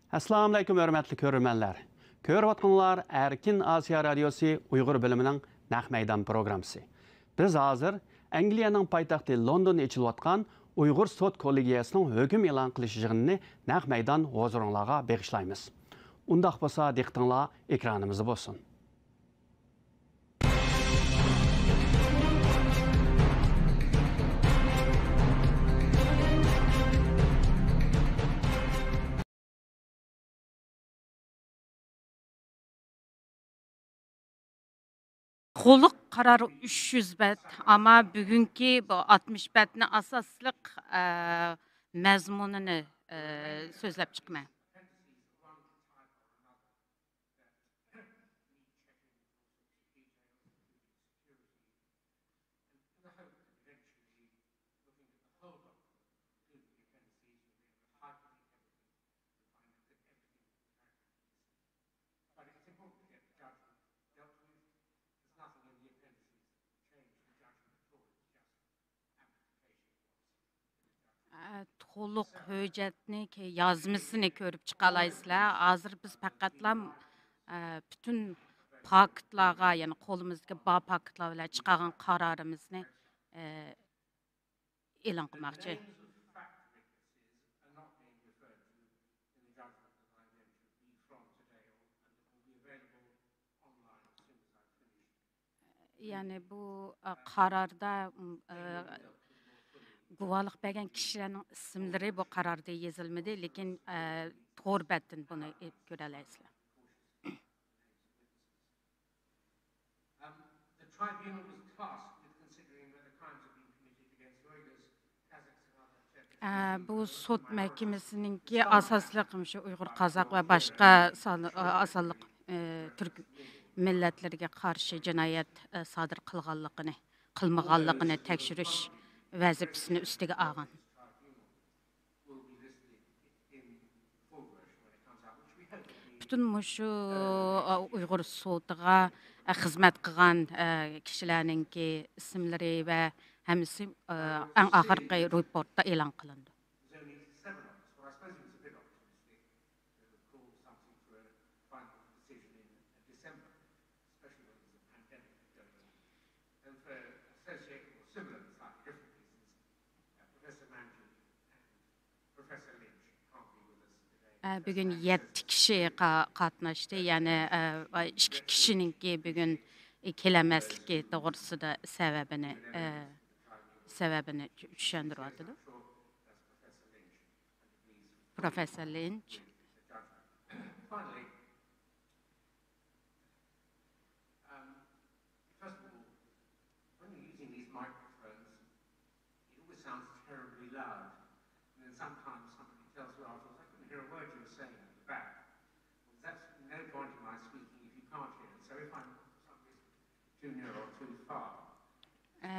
Assalamu alaykum hörmətli görürmənlər. Görüyotqanlar Erkin Asiya Radiosu Uyğur bölümünün Naq Meydan proqramısı. Biz hazır Angliyanın paytaxtı Londonda içilayotgan Uyğur Sot Kollegiyasının hökm elan qilish yig'inini Naq Meydan huzuringizga bag'ishlaymiz. Undaq bo'lsa, diqqatinglar ekranimizda bo'lsin. Qo'liq qarori 300 bet ama bugünkü bu 60 betni asaslık mazmunini sözlep çıkma. To'liq hujjatni yazmasını ko'rib chiqalaysizlar. Hozir biz faqatla bütün paktlarga, ya'ni qo'limizga bor paktlar bilan chiqargan qarorimizni e'lon qilmoqchi. Yani bu qarorda guvohlik bergan kishilarning ismlari bu qarorda yozilmadi, lekin to'g'ri betdan buni ko'ra olasizlar. Bu sud mahkamasininki asosliq shu Uyg'ur, Qozoq va boshqa asonliq Türk millatlarga qarshi jinoyat sodir qilmaganligini tekshirish vazifasini ustiga olgan. Bütün shu Uyg'ur sudiga xizmat qilgan kishilarningki ismlari va hammasi eng oxirgi raportda e'lon qilindi. Bugün 7 kişi katnaştı. Yani 2 kişininki bugün kelemezlik doğrusunda sebebini düşündürüyordu. Professor Lynch.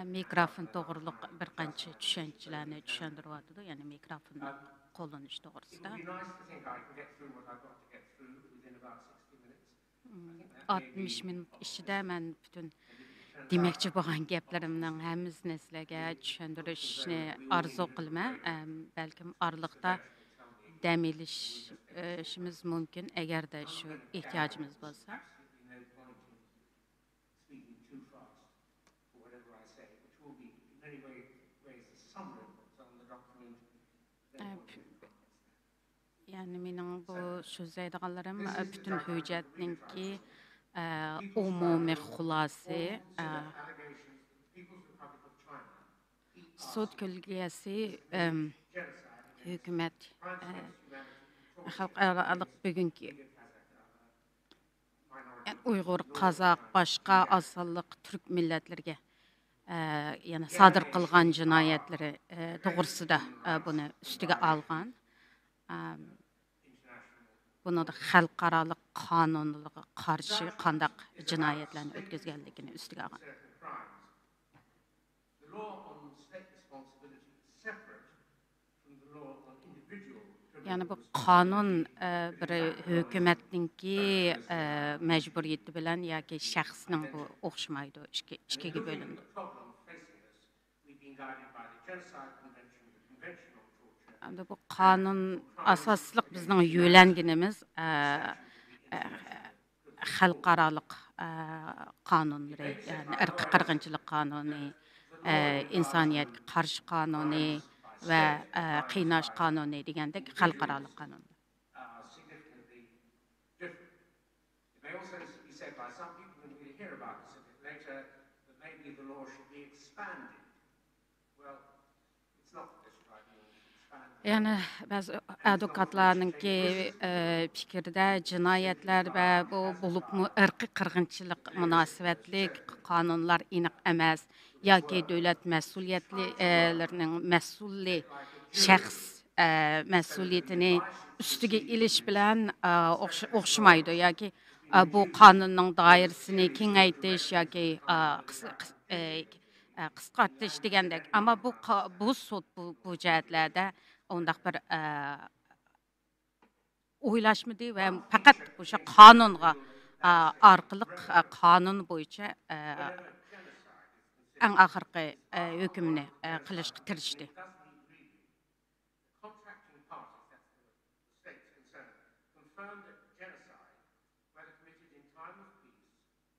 Mikrofon doğruluk bir qancha tushunchalarni tushundiryapti, ya'ni mikrofon qo'llanish to'g'risida. 60 minut ichida men bütün demoqchi bo'lgan gaplarimning hammasini sizlarga tushuntirishni orzu qilaman. Balkim oraliqda dam olishimiz mumkin agarda shu ehtiyojimiz bo'lsa. Yani mening bu so'zlaydiganlarim bütün hujjatninki umumiy xulosa sud kollegiyasi hukumat xalqaro bugungi Uyg'ur, Qozoq, boshqa asonliq Türk millatlarga yani sodir qilgan jinoyatlari to'g'risida buni ustiga olgan. Bunu da xalqaro qonunlarga qarshi qandaq jinoyatlarni o'tkazganligini ustiga olgan. Yani bu qonun bir hukumatninki majburiyati bilan yoki shaxsning bu o'xshamaydi, ikkiga bo'lindi. Endi bu qonun asosliq bizning yo'langanimiz xalqarалық qonunlari, ya'ni irqiy qirg'inchilik qonuni, insoniyatga qarshi qonuni va qiynash qonuni degandek xalqarалық qonun. Are significantly different. It may also be said by some people, and we'll hear about this a bit later, that maybe the law should be expanded. Well, it's not that this tribunal should expand. Yani bəzi advokatlarınki fikirdə cinayətlər və bu bulubmu irqi qırğınçılıq münasibətlik qanunlar aniq emas yoki dövlət məsuliyyətlilərinin məsulli şəxs məsuliyyətini üstüge iliş bilan oxşamaydı yoki bu qanunun dairəsini kengaytiş yoki qısqartış degəndək. Amma bu sud bu cəhətlərdə ondaq bir o'ylashmadi va faqat o'sha qonunga orqaliq qonun bo'yicha eng oxirgi hukmni qilishga tirishdi. Contracting parties, that's the states concerned, confirmed that genocide, whether committed in time of peace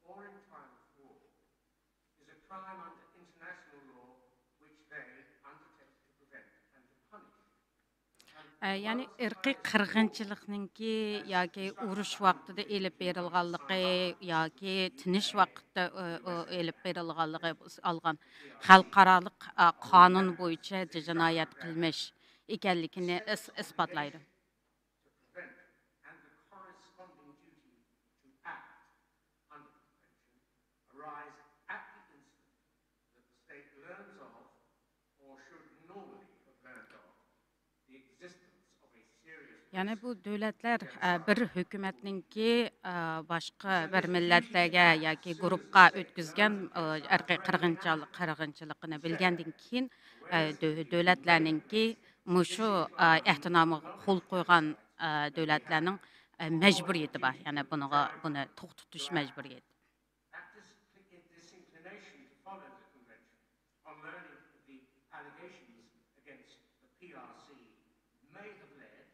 or in time of war, is a crime under international law which they undertake to prevent and to punish. Yani irqiy qirg'inchilikninki yoki urush vaqtida elib berilganligi yoki tinish vaqtida elib berilganligi olgan xalqarалық qonun bo'yicha jinoyat qilmish ekanligini isbotlaydi. To prevent and the corresponding duty to act under the convention arise at the instant that the state learns of or should normally have learned of the existence of a serious. Yani bu dövlətlər bir hökumətninki başqa bir millətlərə yoki guruhqa ötküzgən irqiy qirg'inchiligini bilgandan keyin dövlətlərninki mushu ehtinomiga qo'l qo'ygan dövlətlərning majburiyati bor. Yani buni to'xtatish majburiyati. That disinclination to follow the convention on learning of the allegations against the PRC may have led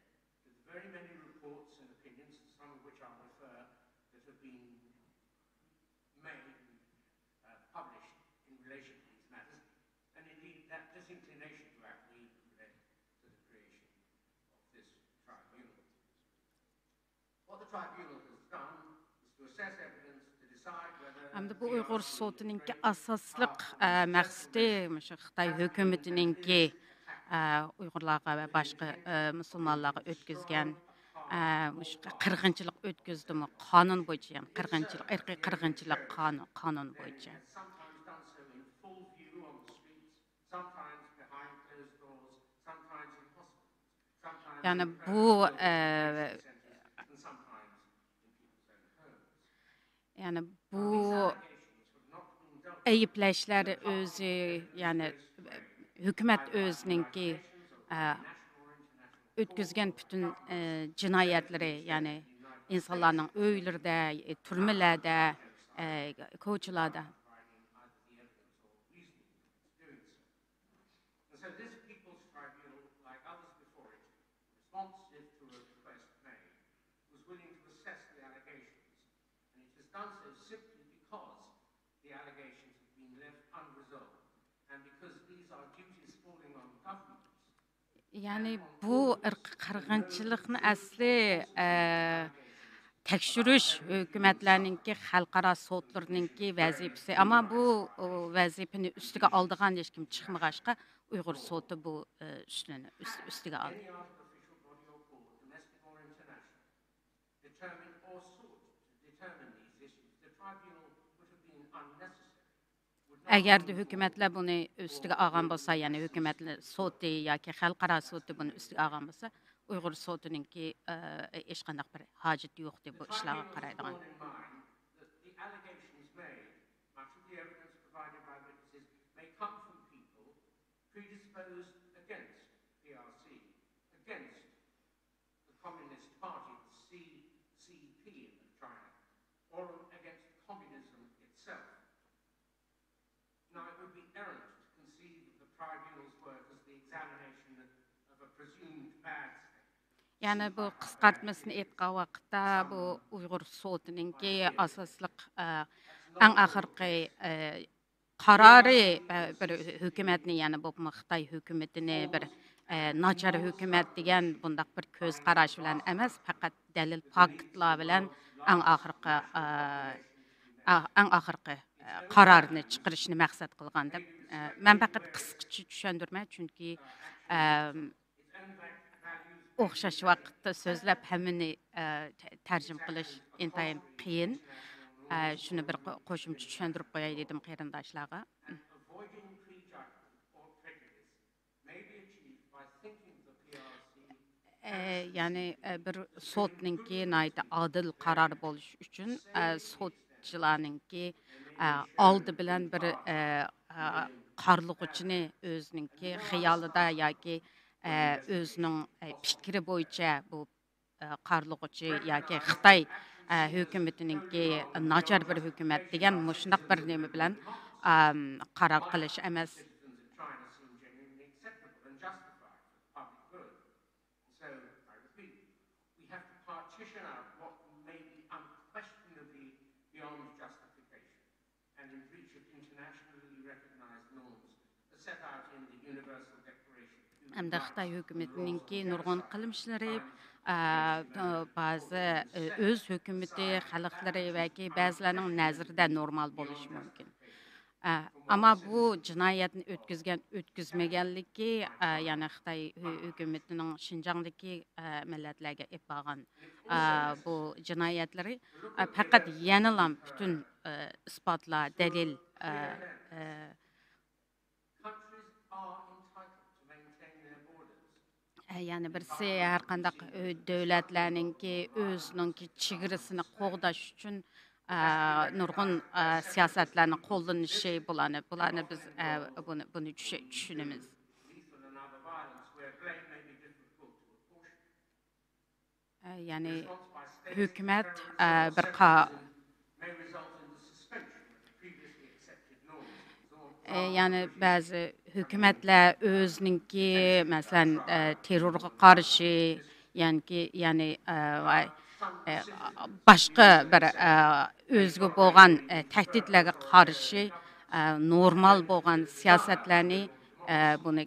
to the very many reports and opinions, some of which I'll refer, that have been made and published in relation to these matters. And indeed, that disinclination to act may have led to the creation of this tribunal. What the tribunal has done is to assess evidence, to decide whether Hamda bu Uyghur sotininki asasliq maqsadi mushu Xitoy hökumətininki Uyg'urlarga va boshqa musulmonlarga o'tkazgan qirg'inchilik o'tkazdi qonun bo'yicha, yani qirg'inchilik, irqiy qirg'inchilik qonun bo'yicha. sometimes done so in full view on the streets, sometimes behind closed doors, sometimes in hospitals, sometimes Yani in bu centers, and sometimes in people's own homes. yani bu Allegations have not been dealt with ayıplaşlar özü, yani hükümet özününki national or international. ötküzgen bütün cinayetleri, yani insanların öylərdə, türmələrdə, koçularda. Providing either the evidence or reasoning for doing so. And so this People's Tribunal, like others before it, responsive to a request made, was willing to assess the allegations. And it has done so simply because the allegations have been left unresolved. And because these are duties falling on governments. Yani bu irqi qirg'inchilikni asli tekshirish hukumatlarninki, xalqaro sudlarninki vazifasi. Ama bu vazifani ustiga oldigan hech kim chiqmag'achqa Uyg'ur sudi bu ustiga oldi. Any artificial body or court, domestic or international, determined or sought to determine these issues, the tribunal would have been unnecessary. Agar hukumatlar buni ustiga olgan bo'lsa, ya'ni hukumatlar sudi yoki xalqaro sudi buni ustiga olgan bo'lsa, Uyg'ur sudininki hech qanday bir hojati yo'q deb bu ishlarga qaraydigan. Hold in mind that the allegations made, much of the evidence provided by witnesses, may come from people predisposed against PRC, against the Communist Party, the CCP of China, or against communism itself. Now, it would be errant to conceive of the tribunal's work as the examination of a presumed bad state. Yani bu qısqartmasını aytqan vaqtda bu Uyğur sotininki asaslıq ən axırqı qararı bir hökumətni, yəni bu Xitay hökumətini bir nachar hökumət degan bundaq bir ko'z qarash bilan emas, faqat dalil faktlar bilan ən axırqı qararını chiqarishni maqsad qilgan deb men faqat qisqacha tushundirmay, chunki o'xshash vaqtda so'zlab hammani tarjim qilish intayin qiyin. Shuni bir qo'shimcha tushuntirib qo'yay dedim qarindoshlarga. Avoiding prejudgment or prejudice may be achieved by thinking the PRC Yani bir sotninki nayda adil qarar bo'lish uchun sotchilarninki oldi bilan bir qarlıqçını o'zininki xiyolida yoki o'zining fikri bo'yicha bu qarlıqçı yoki Xitoy hökumətininki nachar bir hökumət degan mushunaq bir nima bilan qaror qilish emas. citizens of China seem genuinely acceptable and justified for the public good. So, I repeat, we have to partition out what may be unquestionably beyond justification and in breach of internationally recognized norms as set out in the Universal Declaration of Human Hem de Rights. Xitay hökumətininki nurgun qılmışları bazı öz hökuməti, xalqları və ki bəzilərinin nəzərində normal bo'lish mümkün. Ama bu cinayətni ötküzməgənligi, yəni Xitay hökumətinin Şinjan'dakı millətlərə etbagan bu cinayətləri faqat yenilan bütün isbatlar, dalil Countries are entitled to maintain their borders. Yani birisi her qandaq dövlətlərninki özününki çigrasını qoğdaş üçün nurgun siyasətlərini qollanishi bularni biz bunu düşünemiz. Lethal and other violence where blame may be difficult to apportion. Yani Response by states hükümet terrorism bir may result in the suspension of previously accepted norms. yani bazı hükümetler özününki məsələn terrorga qarşı yani başqa bir özgü bolğan təhdidlərə qarşı normal bolğan siyasətlərini bunu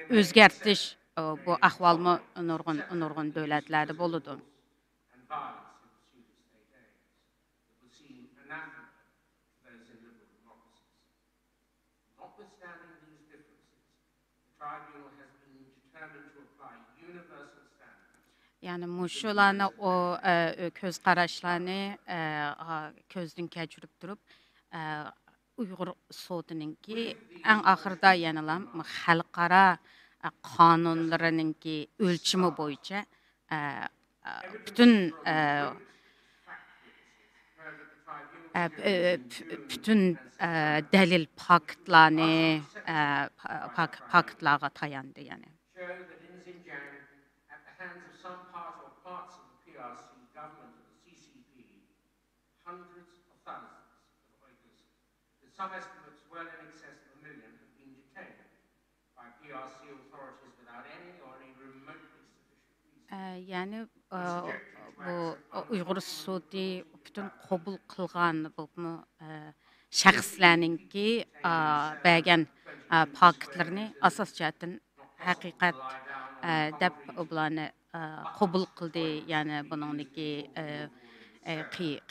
özgərtiş bu ahvalmı nurgun dövlətlərdə boludu. And violence in pursuit of state aims that would seem anathema to those in liberal democracies. Notwithstanding these differences, the tribunal has been determined to apply universal standards. Yani muşularni o ko'z qarashlarni ko'zdan kechirib turib Uyghur sotininki eng oxirida yanalam xalqaro qonunlarininki o'lchimi bo'yicha bütün bütün dalil faktlarga tayandı yani. Show that in Xinjiang, at the hands of some part or parts of the PRC government of the CCP, hundreds of thousands of Uyghurs, with some estimates well in excess of 1 million, have been detained by PRC authorities without any or any remotely sufficient reason. Yani bu Uyghur soti bütün qabul qilgan bu shaxslarninki bəgən faktlarni asos jihatdan haqiqat deb bularni qabul qildi. Yani buningki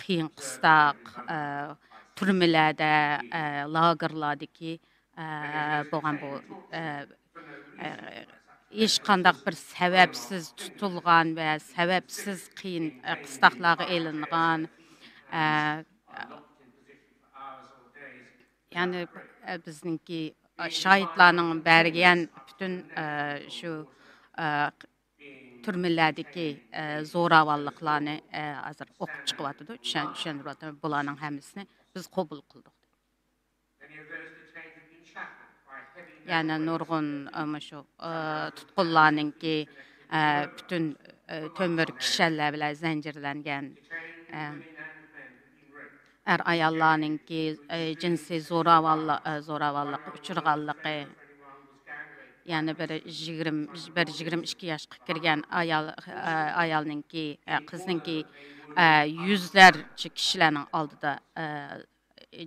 qiyin qistaq turmalarda, lagerlardagi bo'lgan bu hech qandaq bir sababsiz tutilgan va sababsiz qiyin qistaqlarga elingan yani bizningki şahitlarning bergan bütün şu turmalardagi zo'ravonliklarni hozir o'qib chiqyapti, tushuntiryapti. Bularning hammasini biz qabul qildik. Many of those detained have been shackled by heavy Yani nurgun şu tutqunlarninki bütün tömür kişiler bilan zanjirlangan ayollarninki jinsiy zo'ravonlik uchirganligi Yani bir 22 yaşqa kirgan ayolninki, qizninki yüzlerce kişilerin aldıda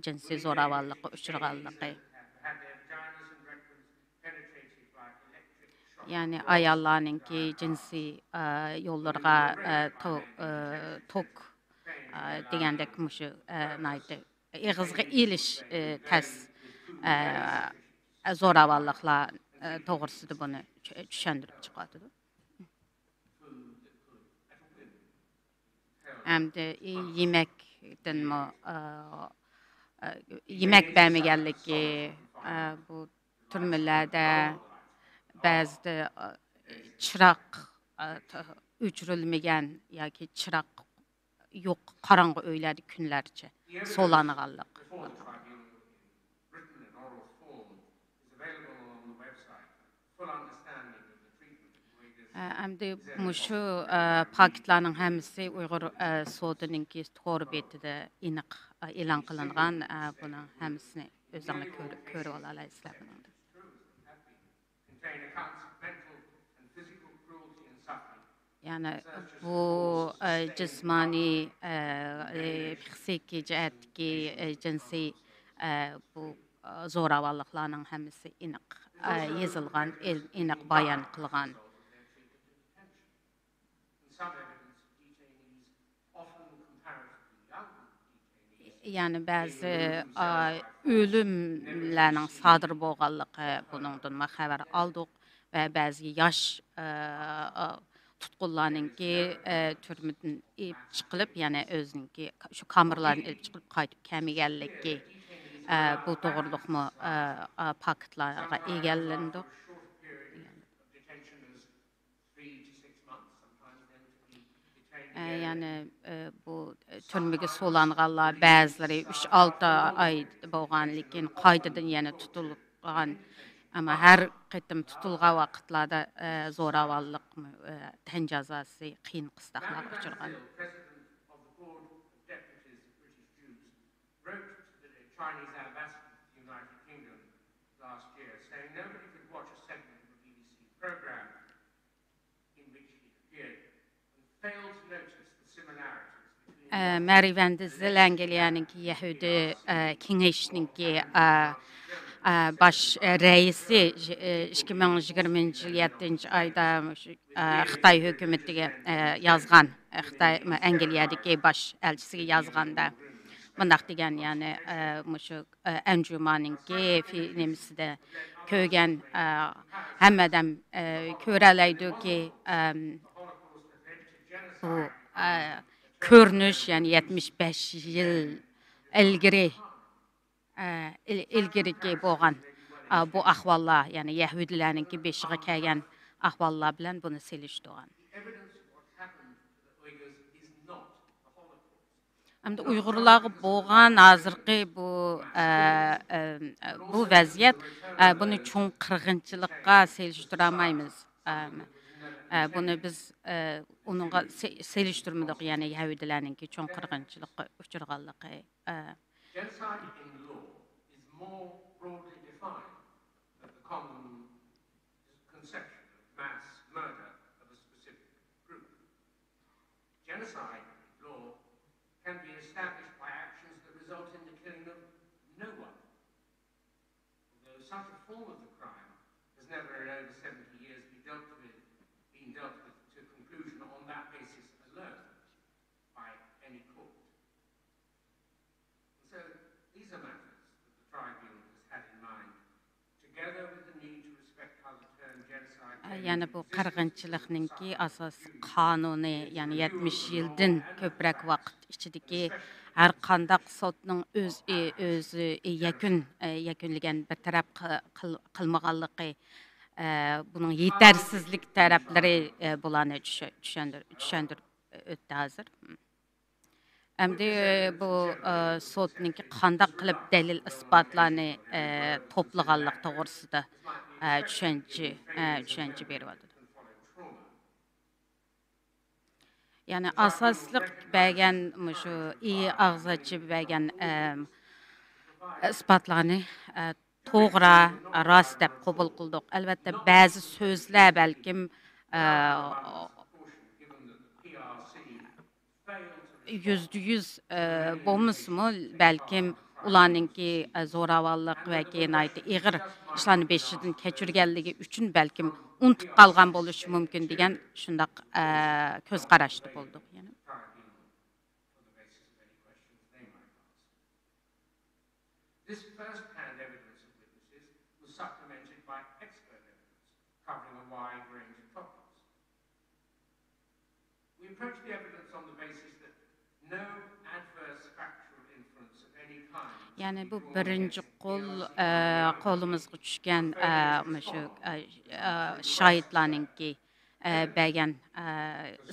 cinsiy zo'ravonlikqa uchraganligi. Had their vaginas and rectums penetrated by electric shock. Yani ayollarninki cinsiy yollarga tok degandek mushu naydi. Ig'izga ilish tas zo'ravonliklar to'g'risida buni tushuntirib chiqadi. Hamda yemekdan yemek bermaganligi bu turmalarda ba'zida chiroq o'chirilmagan yoki chiroq yo'q qorong'i uylarda kunlarcha so'langanlik. Reform Tribunal in written and oral form is available on the website. Full understanding of the treatment of Uyghurs. Hamda mushu paketlarning hammasi Uyg'ur sotininki to'g'ri betida aniq e'lon qilingan. Buning hammasini o'zinglar ko'rib olasizlar. Contain accounts of mental and physical cruelty and suffering. Yani bu jismoniy, psixik jihatdagi jinsiy bu zo'ravonliklarning hammasi aniq yozilgan, aniq bayon qilgan. Some evidence of detainees, often comparatively young detainees, Yani ba'zi o'limlarning sodir bo'lganligi buningdan xabar oldik va ba'zi yosh tutqunlarninki turmadan olib chiqilib, yana o'zininki shu kamerlarni olib chiqib qaytib kelmaganligi bu to'g'riliqmi faktlarga egallandik. short period of detention as 3 to 6 months, sometimes then to be detained Yani bu turmaga so'langanlar ba'zilari 3-6 oy bo'lgan, lekin qaytadan yana tutilgan. Ama her qitim tutilgan vaqtlarda zo'ravonlik, tan jazosi, qiyin qisdoqlarga uchragan. President of the Board of Deputies of British Jews wrote to the Chinese ambassador to the United Kingdom last year saying nobody could watch a segment of a BBC program in which he appeared and failed to notice the similarities between Mary Van de Zelangelia'nınki Yahudi Kengeshninki baş reisi 2027 ayda Xitoy hökumətiga yazgan, Xitoy Angliyadagi baş elchisiga yazganda bundaq degan, yani mushu anjumanninki filmsida ko'rgan hammadan ko'ralaydi-ki bu ko'rinish, yani 75 yil ilgiriki bo'lgan bu ahvollar, yani Yahudilarninki beshiga kelgan ahvollar bilan buni selishtirgan. evidence of what happened to the Uyghurs is not the Holocaust. Hamda Uyg'urlarga bo'lgan hozirgi bu vaziyat buni cho'ng qirg'inchilikqa selishtira olmaymiz. Bunu biz onunla selishtirmadik, yani Yahudilarninki cho'ng qirg'inchilikqa uchraganligi. Genocide in law is more broadly defined than the common conception of mass murder of a specific group. Genocide in law can be established by actions that result in the killing of no one. Although such a form of the crime has never in over 70 years been dealt with to conclusion on that basis alone by any court. So these are matters that the tribunal has had in mind, together with the need to respect how the term genocide. Yani bu qirg'inchilikninki asos qonuni, yani 70 yildan ko'proq vaqt ichidagi har qandaq sotning o'zi yakunlagan bir taraf qilmaganligi, bunun yetersizlik taraflari bularni tushundirib o'tdi hozir. Hamda bu sotninki qandaq qilib dalil isbotlarni to'plaganlik to'g'risida tushuncha beryapti. Yani asosliq bergan shu og'zachi bergan isbotlarni to'g'ri, rost deb qabul qildik. Albatta, ba'zi so'zlar balkim %100 bo'lmasmi, balkim ularninki zo'ravonlik va kenaydi ig'ir ishlarni beshidan kechirganligi uchun balkim unutib qolgan bo'lishi mumkin degan shundaq ko'z qarashda bo'ldik. This first-hand evidence of witnesses was supplemented by expert evidence covering a wide range of topics. We approached the evidence on the basis that no adverse factual inference of any kind. Yani bu birinci qo'limizga tushgan shu shohidlarninki bergan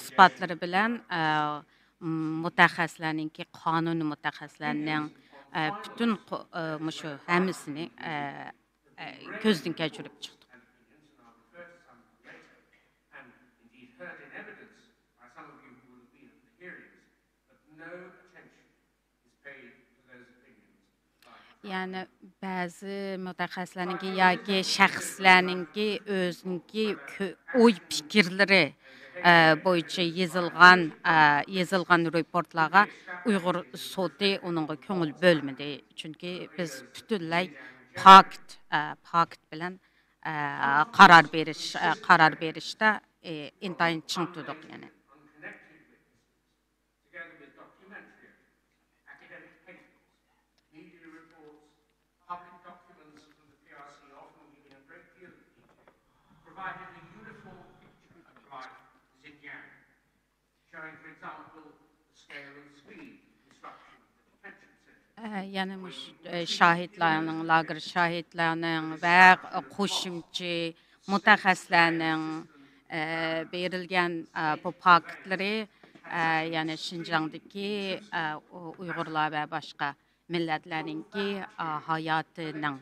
isbotlari bilan mutaxassislarninki qonun mutaxassislarining bütün shu hammasini ko'zdan kechirib chiqdik. Yani ba'zi mutaxassislarninki yoki shaxslarninki o'ziniki o'y fikrlari bo'yicha yozilgan reportlarga Uyg'ur soti uningga ko'ngil bo'lmadi. Chunki biz butunlay fakt bilan qarar berishda intayin ching turdik yani. Showing, for example, the scale and speed construction of the detention center. Yani şahitlarning, lager şahitlarning va qo'shimcha mutaxassislarning berilgan bu faktları yani Şinjandagi Uyg'urlar va boshqa millatlarningki hayotining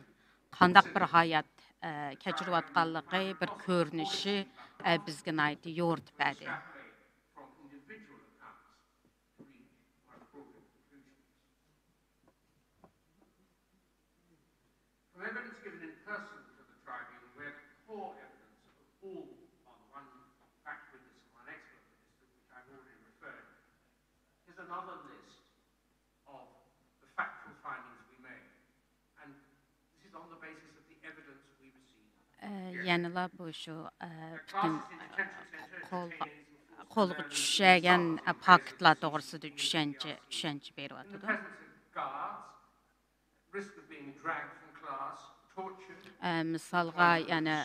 qandaq bir hayot kechirayotganligi bir ko'rinishi bizga aytdi yo'ritib berdi. Evidence given in person to the tribunal, where the core evidence of all on one fact witness and one expert witness, to which I've already referred, is another list of the factual findings we made. And this is on the basis of the evidence we received. Yanılar bu şu bütün qo'lga tushgan faktlar to'g'risida tushuncha beryapti. Risk of being dragged from class, tortured. Misalga yani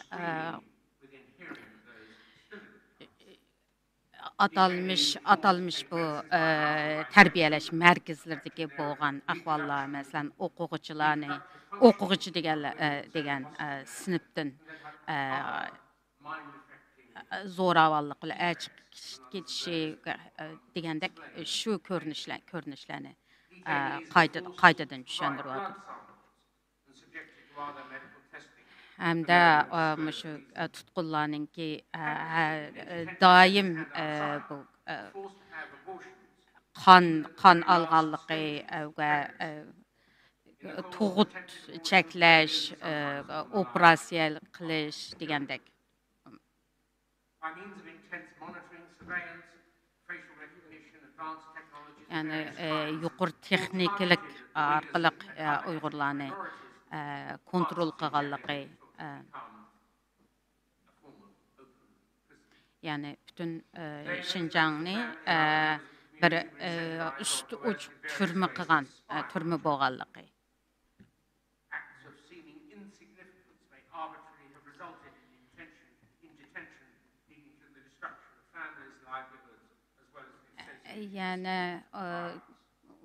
atalmış bu terbiyeleş merkezlerdeki bo'lgan ahvollar, masalan o'quvchi degan sinfdan zo'ravonliklar ketishi degandek shu ko'rinishlarni qaytadan tushuntiryapti. Hamda shu tutqunlarninki doim bu qon olganligi va tug'ut cheklash, operatsiya qilish degandek. Yani yuqori texnikalik orqali Uyg'urlarni kontrol qilganligi yani bütün Şinjanni bir üstü uç türme qilgan türme bo'lganligi. Yani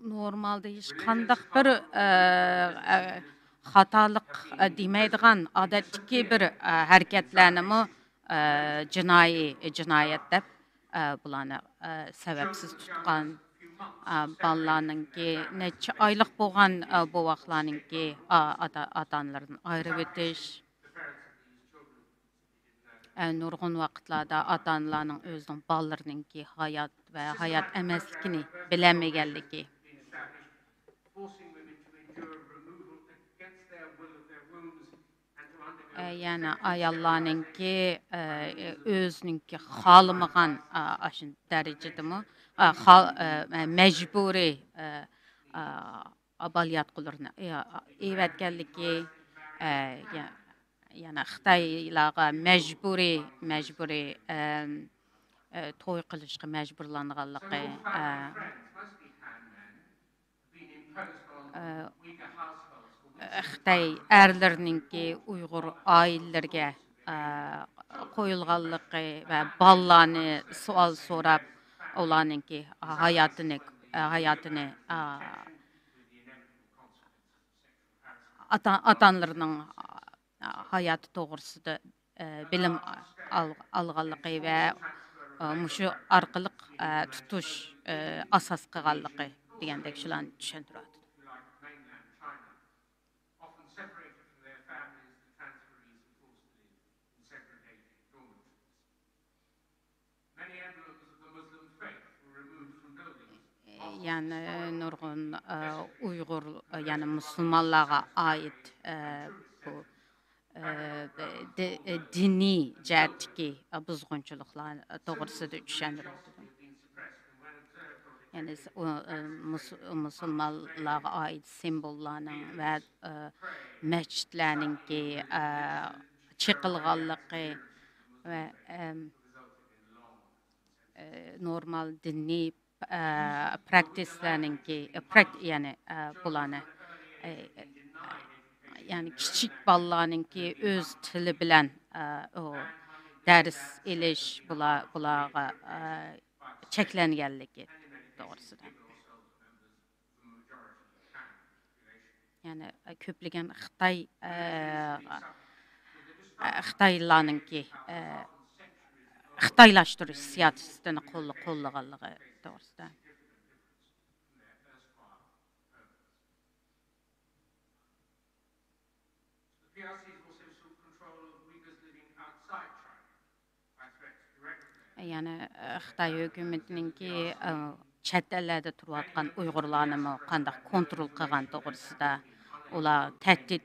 normalde hiç qandaq bir xatolik demaydigan odatdagi bir harakatlarni jinoyat deb bularni sababsiz tutgan balalarninki necha oylik bo'lgan bu vaqtlarninki ota-onalaridan ayirib o'tish nurg'un vaqtlarda ota-onalarning o'zining balalariningki hayot va hayot emasligini bilamaganligi. Yani ayallarınki özününki xalımıgan aşın derecedimi mecburi abaliyat qılırını evetkenliki yani Xitaylarga mecburi to'y qilishga majburlanganligi Friends, mostly Han men, have been imposed on Uyghur households for weeks. Xitay ərlərinki Uyğur ailələrə qoyulğanlığı və ballarını sual sorab onlarınki həyatını atanlarının hayatı doğrusunda bilim alğanlığı və muşu arqılıq tutuş asas qılğanlığı deyəndək şulan düşündürürdü. Mainland China, often separated from their families, the transferees were forced to live in segregated dormitories. Many emblems of the Muslim faith were removed from buildings. Yani nurgun Uygur yani Müslümanlara ait bu dini cəhətdəki buzğunçuluqlar doğrusunda düşündürürdü. Yani Müslümanlara ait simvollarının və məscidlərinki çıxılğanlığı və normal dini praktislərinki yani bulanı yani kiçik ballarınki öz tili bilən o dərs eliş bulağa çəklənganlığı doğrusu da. Yani köplügen Xitaylarınki Xitaylaştırış siyasətini qollağanlığı doğrusu da. The PRCs also sought control of Uyghurs living outside China by threats directly. Yani Xitay hökumətininki chet ellərdə turuyatqan Uyğurlarını qandaq kontrol qılğan doğrusunda ular təhdid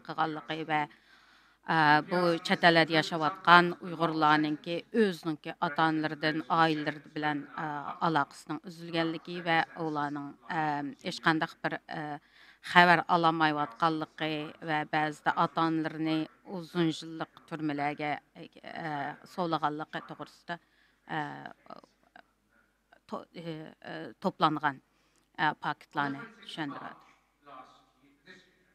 qılğanlığı və bu chet ellərdə yaşayatqan Uyğurlarınki özününki ata-analarından, ailələri bilan əlaqəsinin üzülgənliyi və onların heç qandaq bir xəbər alamayatqanlığı və bəzide ata-analarını uzun yıllık türmələrə solağanlığı doğrusunda toplanğan paketlarını düşündürürdü. This year,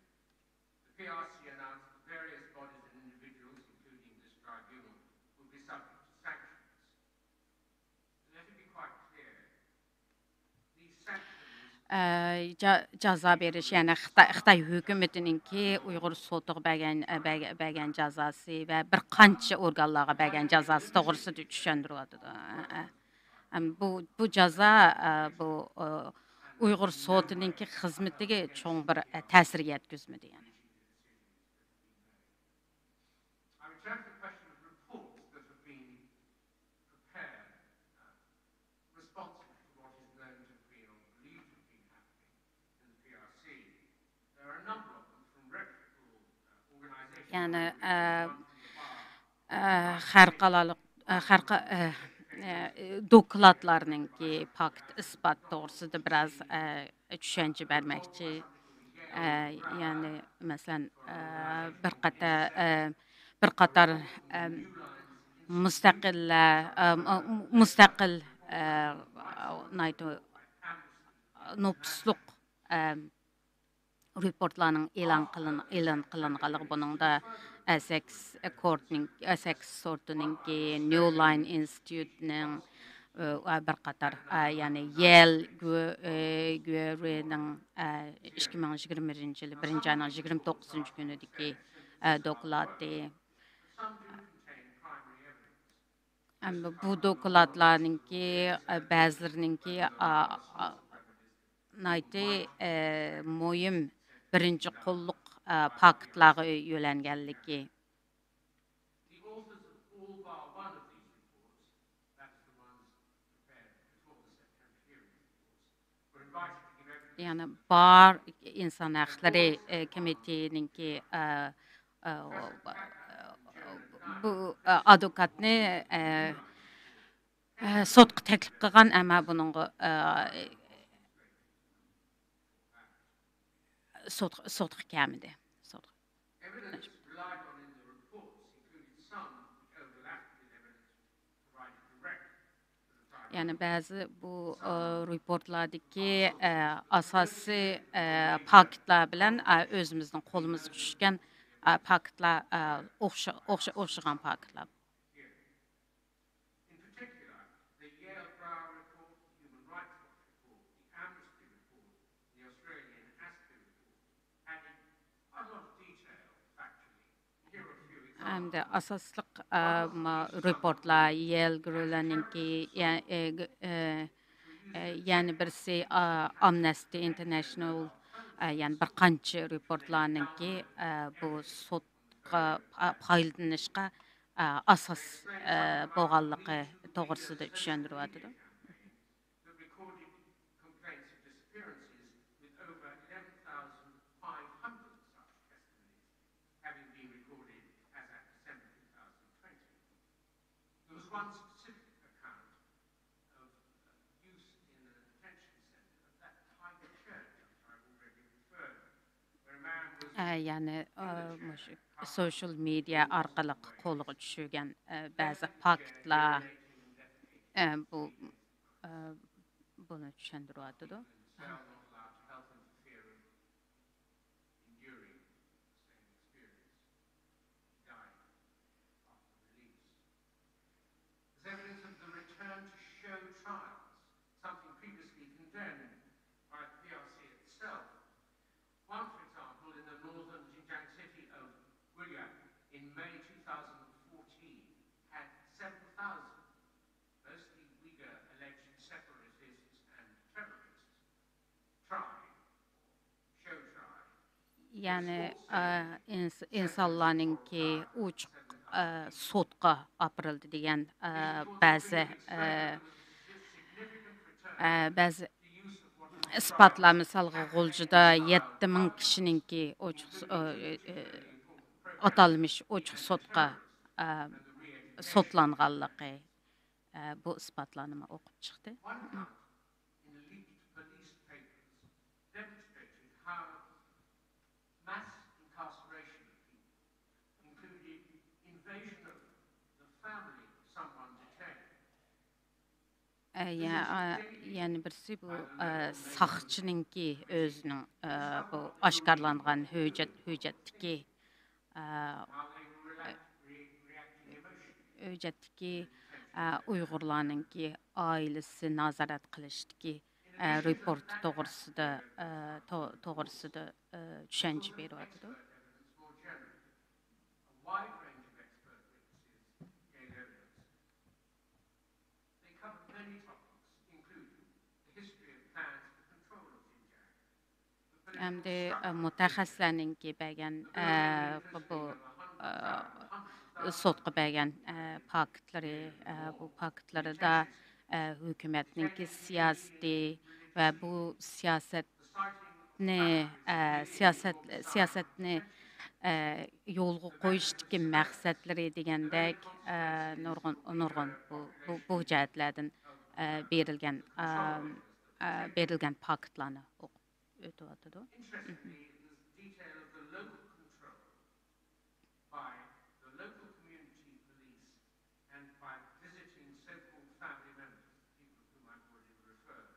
the PRC announced that various bodies and individuals, including this tribunal, will be subject to sanctions. Let it be quite clear, these sanctions Cəza veriş, yəni Xitay hökumətininki Uyğur sotuq bəgən cəzası və bir qança orqanlara bəgən cəzası doğrusu düşündürürdü. Bu cəza bu Uyğur sotuninki xizmətiga çoğ bir təsir yetkizmədi yəni. I return to the question of reports that have been prepared responsive to what is known to have been or believed to have been happening in the PRC. There are a number of them from reputable organizations. Yəni xərqalalıq dokladlarınki pakt isbat doğrusuda biraz düşünce verməkçi. Yani məsələn bir qatar müstəqil nopusluq reportlarının elan qılınğanlığı bunun da Essex sortununki New Line Institute'nin bir qatar yani Yale Guerre'nin 2021 yılı 1. ayının 29. günüdeki dokladı. Bu dokladlarınki bəzilərinin mühim birinci qolluk paktları yönelgenliği. The authors of all bar one of these reports, that is the ones prepared before the September hearings, of course, were invited to give evidence. Yani bar insan hakları komiteninki bu advokatni sotqa taklif qilgan, ama buningga sotqa kelmadi. Evidence relied on in the reports included some which overlapped with evidence provided direct to the trial. Yani bazı bu reportlardaki asası paketler bilen özümüzün kolumuz düşkən paketler oxşayan paketler. In particular, the Yale Brower Report, the Human Rights Watch report, the Amnesty report, and the Australian ASPI report added a lot of detail factually. Here are a few examples. Hem de asaslık reportlar Yale Gröler'ninki yani birisi Amnesty International yani bir qancha reportlarninki bu sotqa paylanışqa asas bo'lganligi to'g'risida tushuntiryapti. That recorded complaints of disappearances with over 11,500 such testimonies having been recorded as at December 2020. There was one specific account of use in a detention center of that type of church which I've already referred, where a man was Yani social media orqali qo'lga tushgan ba'zi faktlar bu buni tushuntiryapti. cell not allowed to help interfere in enduring the same experience. He died after release. There's evidence of the return to show trials, something previously condemned by the PRC itself. One, for example, in the northern Xinjiang city of Uyghur in May 2014 had 7,000, mostly Uyghur alleged separatists and terrorists, try, show try. Yani insanlarınki uç sotqa aprildi degan ba'zi isbotlar, misolga G'uljida 7000 kishininki atalmış ochiq sotqa sotlanganligi bu isbotlanma o'qib chiqdi. One account in the leaked police papers demonstrated how mass incarceration of people included invasion of the family of someone detained. Yani birisi bu saqchininki o'zining bu oshkorlangan hujjatdagi hujjatdagi Uyg'urlarninki oilasi nazorat qilishdagi report to'g'risida tushuncha beryapti. Evidence more generally. A wide range of expert witnesses gave evidence. They covered many topics, including the history of plans for control of Xinjiang, the Hem de political mutaxassislarninki bergan bu sotqa bergan paketleri bu paketlerida hukumatninki siyosati va bu siyosatni yo'lga qo'yishdagi maqsadlari degandek nurg'un bu jihatlardan berilgan paketlarni o'qib o'tyapti. Interestingly, there's detail of the local control by the local community police and by visiting so-called family members, people of whom I've already referred,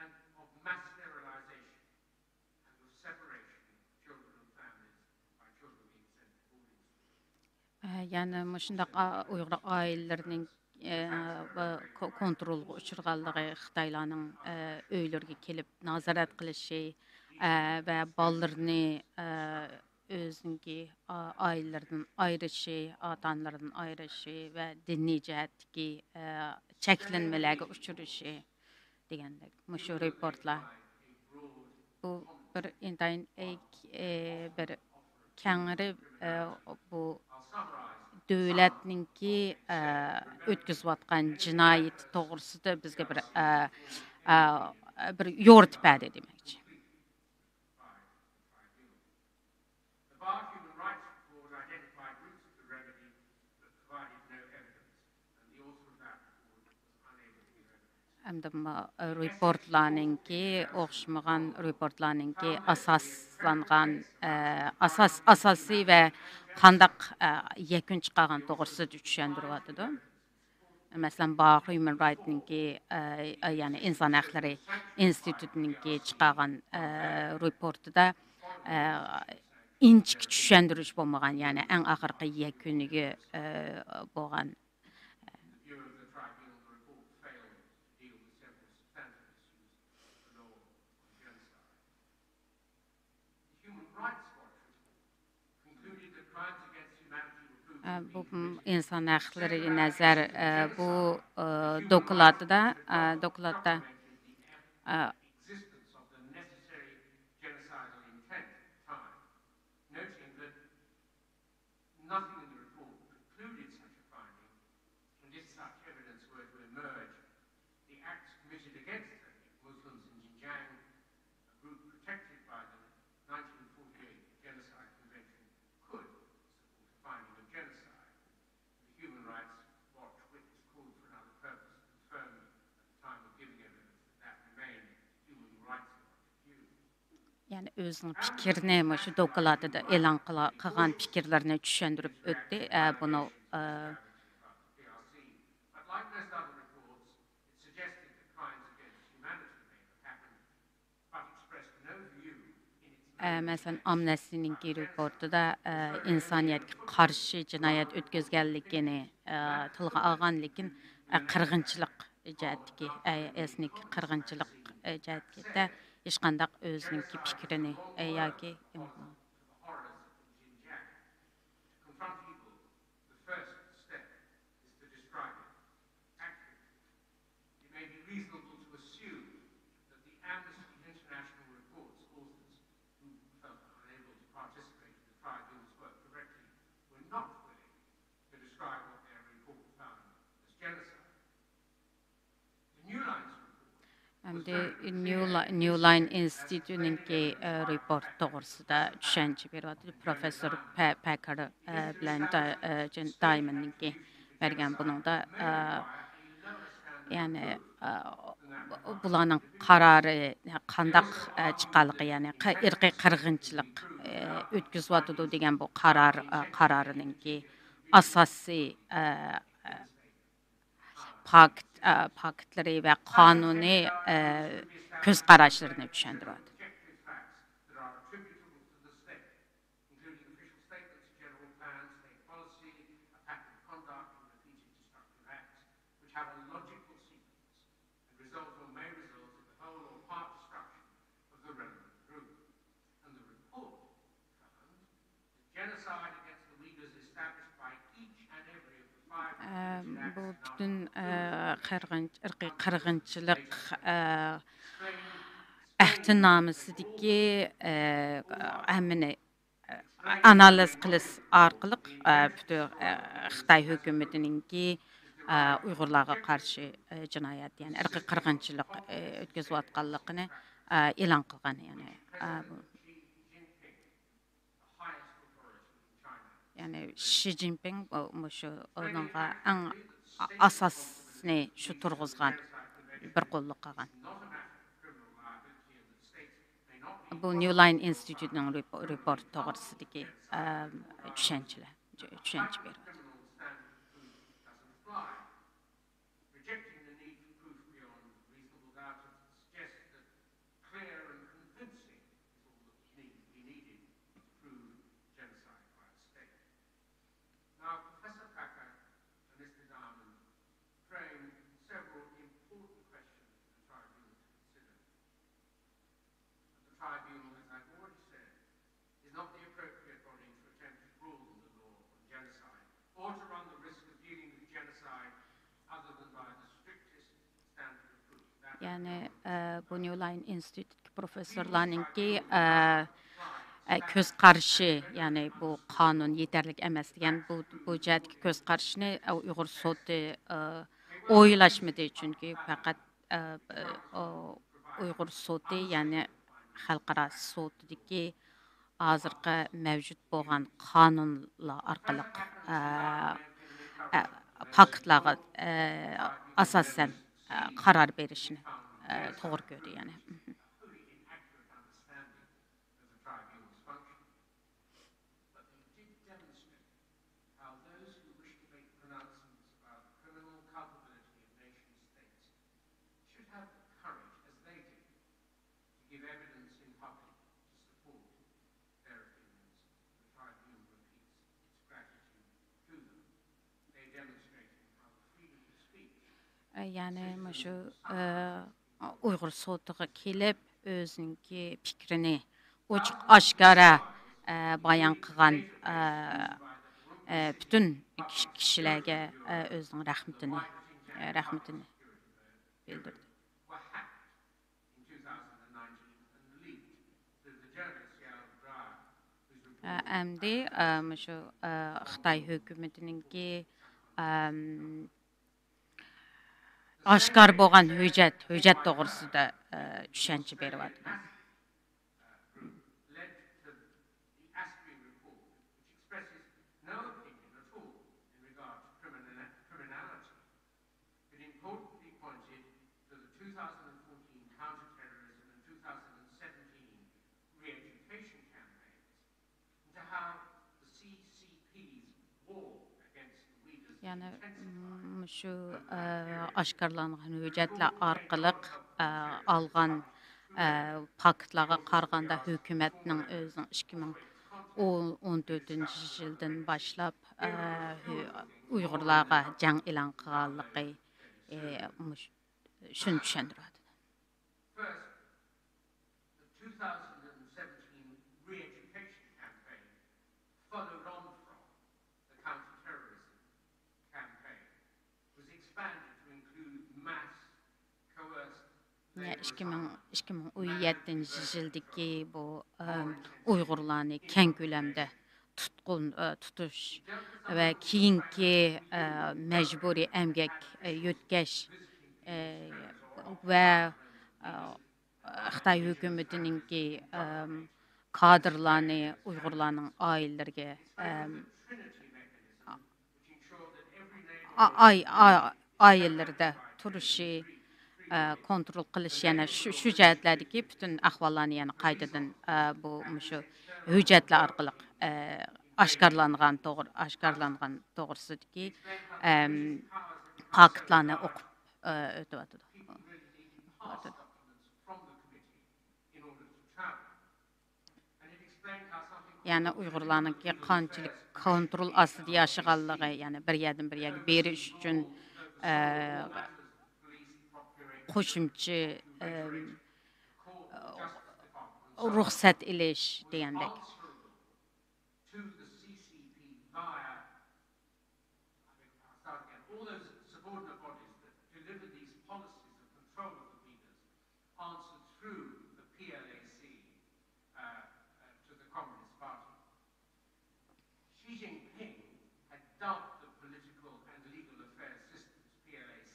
and of mass sterilization and of separation of children and families by children being sent to boarding schools. Yani muşundaq Uyghur ailelerinin kontrolga uchirganligi, Xitoylarning uylarga kelib nazorat qilishi va bolalarni o'zinki ailelaridan ayirishi, ota-onalardan ayirishi va diniy jihatdagi cheklanmalarga uchirishi degandek mushu reportlar bu bir intayin bir kengri bu davlatninki o'tkazayotgan jinoyat to'g'risida bizga bir yo'ritib berdi demoqchi. The Bar Human Әмді reportlarninki o'xshamagan reportlarninki asosiy va qandaq yakun chiqargan to'g'risida tushuntiryapti. Masalan, Human Rights'ninki ya'ni inson haqlari institutininki chiqargan reportida inchik tushundirish bo'lmagan, ya'ni eng oxirgi yakuniga bo'lgan. Bu insan haqlari nazar bu dokladda nothing in the report precluded such a finding, and if such evidence were to emerge, the acts committed against Muslims in Xinjiang, a group protected by the 1948 Genocide Convention, could support a finding of genocide. The Human Rights Watch witness called for another purpose, confirmed at the time of giving evidence that remained Human Rights Watch view. Yani özünün fikrini şu dokladda elan qilgan fikrlarini tushuntirib o'tdi. Bunu Mesela Amnesty'nin reportida insoniyatga qarshi jinoyat o'tkazganligini tilga olgan, lekin qirg'inchilik jihatdagi esnik qirg'inchilik jihatda hech qanday o'zining fikrini yoki New Line Institute'ninki report to'g'risida tushuncha beryapti. Professor Packard bilan Diamondninki bergan buningda ya'ni bularning qarori qandaq chiqqanligi, ya'ni irqiy qirg'inchilik o'tkazyapti degan bu qarorininki asosiy paketleri ve kanuni göz qarashlarını tushuntiradi. Bu bütün irqiy qirg'inchilik ahdnomasidagi hammani analiz qilish orqali bütün Xitoy hukumatiningki Uyg'urlarga qarshi jinoyat, ya'ni irqiy qirg'inchilik o'tkazayotganligini e'lon qilgan, ya'ni yani Xi Jinping şu onunla en asasını şu turğuzgan bir qo'lliq qilgan. Bu New Line Institute'ning report to'g'risidagi tushuncha beradi. Yani bu New Line Institute professorlarninki göz qarşı, yani bu kanun yeterlik emas degan bu jihatga göz qarashini Uyg'ur sudi o'ylashmadi, chunki faqat Uyg'ur sudi, ya'ni xalqaro sudidagi hozirgi mavjud bo'lgan qonunlar orqali paketlarga asosan karar verişini doğru görüyor yani. wholly inaccurate understanding of the tribunal's function. But they did demonstrate how those who wish to make pronouncements about the criminal culpability of nation states should have the courage, as they did, to give evidence in public to support their opinions. The tribunal repeats its gratitude to them. They demonstrated how the freedom of speech Yani şu Uyghur sotuğa kelip özünki fikrini ochiq aşkara bayan qilgan bütün kishilarga o'zining rahmatini bildirdi. were hacked in 2019 and leaked through the journalist Yao Dra, whose report Әмді şu Xitay hökumətininki aşkar bolğan höjət doğrusunda düşənçə berib atdı. group led to the ASPI report, which expresses no opinion at all in regard to criminality. It importantly pointed to the 2014 counter-terrorism and 2017 re-education campaigns, and to how the CCP's war against the Uyghurs Yani intensified. şu aşkarlanğan höjətlər arqılıq alğan faktlarga qaraganda hökumətinin özünün 2014-cü ildən başlap Uyğurlarga cəng elan qılğanlığı şunu düşündürürdü. First, the 2017 re-education campaign followed on from the counter-terrorism campaign, was expanded to include mass, coerced 2017-ci ildiki bu Uyğurlarni kən köləmdə tutuş və keyinki məcburi əmgək yötkəş və Xitay hökumətininki kadrlarni Uyğurlarning ailələrə trinity mechanism, which ensured that every neighbor ailələrdə turuşu kontrol qilish yana shu jihatlardagi bütün ahvollarni yana qaytadan bu shu hujjatlar orqali oshkorlangan to'g'risidagi faktlarni o'qib o'tyapti. people really needed pass documents from the committee in order to travel. And it explained how something Yani Uyg'urlarningki qanchalik kontrol ostida yashaganligi, yani bir yerdan bir yerga berish uchun qo'shimcha ruxsat ilish degandek. to the CCP via, I'll start again, all those subordinate bodies that deliver these policies of control of the Uyghurs answered through the PLAC to the Communist Party. Xi Jinping had dubbed the political and legal affairs systems, PLAC,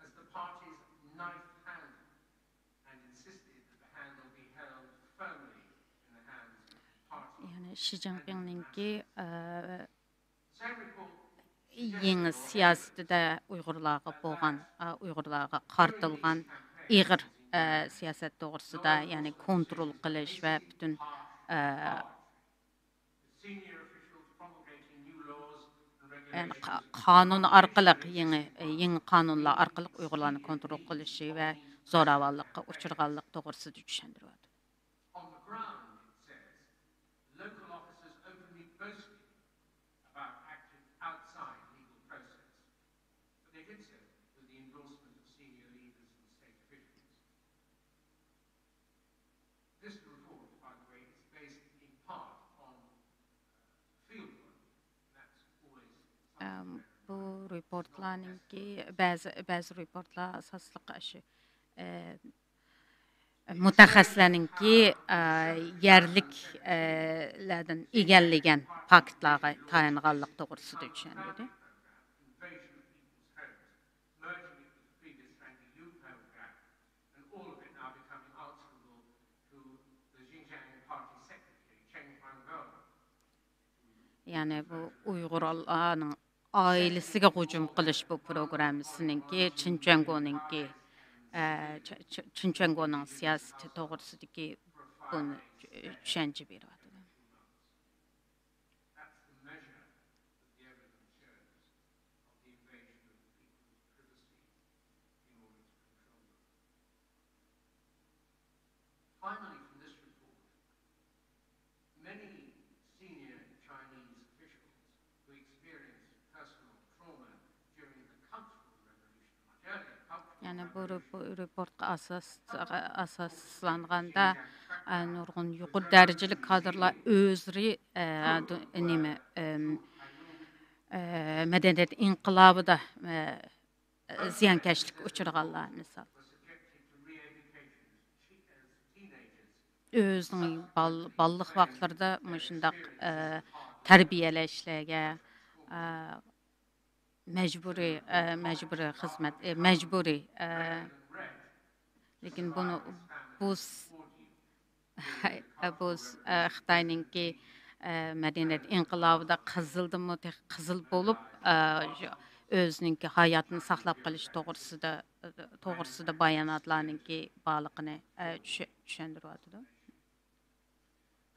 as the party's knife handle and insisted that the handle be held firmly in the hands of the party. Yani Xi Jinping'ninki Same report yeni siyasetdə Uyğurlarga qartılğan iğir siyaset doğrusunda, yani kontrol qilish və bütün senior officials promulgating new laws and yani regulations qanun orqali yeni qonunlar orqali Uyğurlarni kontrol qilishi və zo'ravonlikqa uchirganlik to'g'risida tushuntiryapti. on the ground, it says, local officers openly boasted about acting outside legal process. But they did so with the endorsement of senior leaders and state officials. This report, by the way, is based in part on field work. That's always something. Bu reportlarninki bəzi reportlar asosliq shu mutaxassislarninki yerliklardan egallagan faktlarga tayanganlik to'g'risida tushuntirdi. Invasion of people's homes, merging it with the previous Frankie Liu program, and all of it now becoming answerable to the Xinjiang Party Secretary, Cheng Huangguo. Yani bu Uyg'urlarning ailesiga hücum qilish bu programmasininki Çinçengo'ninki Çinçengo'nun siyaseti to'g'risidagi buni tushuncha beryapti. That's the measure that the evidence shows of the invasion of people's privacy in order to control them. Finally, from this report, many senior Chinese officials who experienced personal trauma during the Cultural Revolution, much earlier Cultural Yani bu Revolution, reportga asaslanganda nurg'un yuqori darajali kadrlar o'zri nima madaniyat inqilobida ziyonkashlik uchraganlar misol were subjected to re-education as teenagers, o'zining balliq vaqtlarida shundaq tarbiyalashlarga majburiy xizmat majburiy lekin buni bu bu Xitoyninki madaniyat inqilobida qizil bo'lib o'zininki hayotini saqlab qolish to'g'risida bayonotlarninki borligini tushuntiryapti.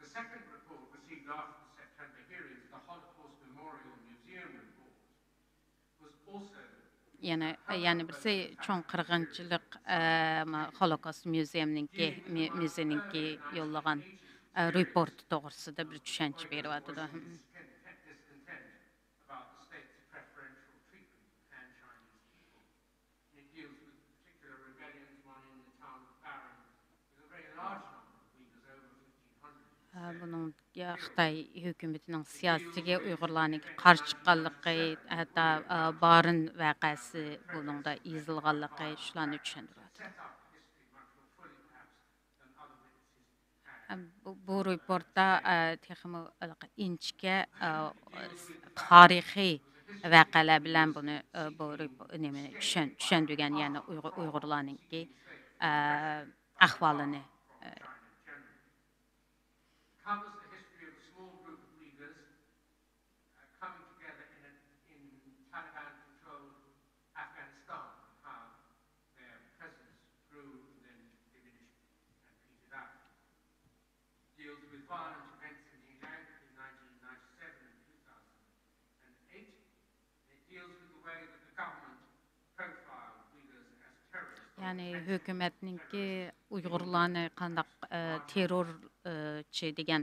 the second report received after the September hearings, the Holocaust Memorial Museum report, was also Yani birisi çoğun qırğınçılıq Holocaust Museum'ninki yollagan report to'g'risida bir tushuncha beryapti. discontent about the state's preferential treatment of Han Chinese people. And it deals with particular rebellions, one in the town of Baron, with a very large number of Uyghurs, over 1,500. Bunun Xitoy hökumətinin siyasətiga Uyğurlarning qarşı chiqqanligi, hatto Barin vaqəsi buningda yozilganligi shularni tushuntiryapti. Set up history much more fully, perhaps, than other witnesses had. Bu reportda texmi inchga tarixiy vaqalar bilan buni bu nimani tushundirgan, ya'ni Uyg'urlarningki ahvolini Covers the history of a small group of Uyghurs coming together in Taliban-controlled Afghanistan, and how their presence grew and then diminished and petered out. Deals with violent events in Xinjiang in 1997 and 2008. It deals with the way that the government profiled Uyghurs as terrorists. Yani hökumətninki Uyğurlarni qandaq terrorchi degan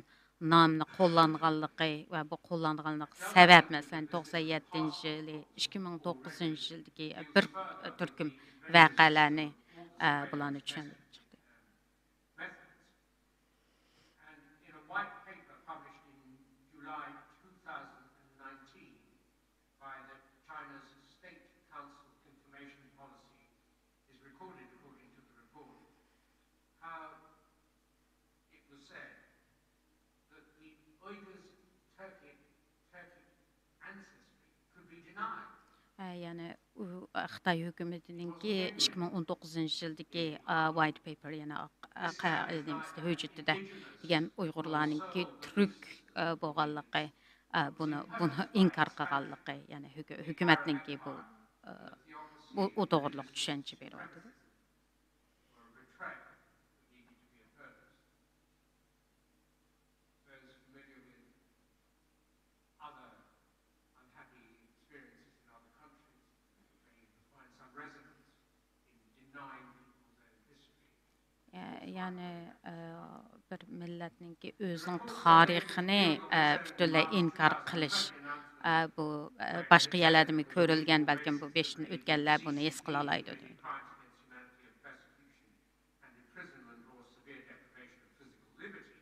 nomni qo'llanganligi va bu qo'llanganlik sabab masalan 97-yili 2009-yildagi bir turkum vaqalarni bularni tushuntirib chiqdi. Methods. And in a white paper published in July 2019 by the China's State Council Information Policy is recorded, according to the report, how it was said that the Uyghurs' Turkic ancestry could be denied. Yani Xitoy hökumətininki 2019-yildagi white paper yana hujjatida degan Uyg'urlarninki Türk bo'lganligi buni inkor qilganligi, ya'ni hökumatninki bu to'g'riliq tushuncha beryapti. Or a betrayal that needed to be opposed. Those familiar with other unhappy experiences in other countries may find some resonance in denying people's own history. Yani bir millatninki o'zining tarixini butunlay inkor qilish bu boshqa yerlarda ko'rilgan, balkim bu 5 yil o'tganlar buni his qila oladi. Crimes against humanity of persecution and imprisonment or severe deprivation of physical liberty,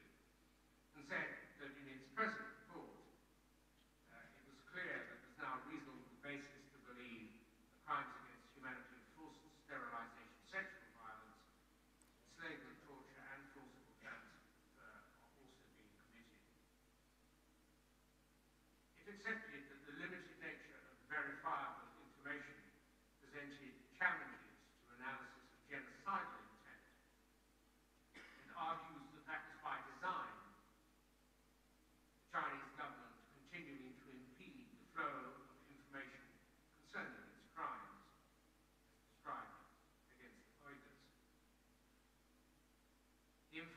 and said that in its present report, it was clear that there's now a reasonable basis to believe the crimes against humanity of forced sterilization, sexual violence, enslavement, torture, and forcible transfer are also being committed. If accepted that the limited nature of verifiable information presented challenges to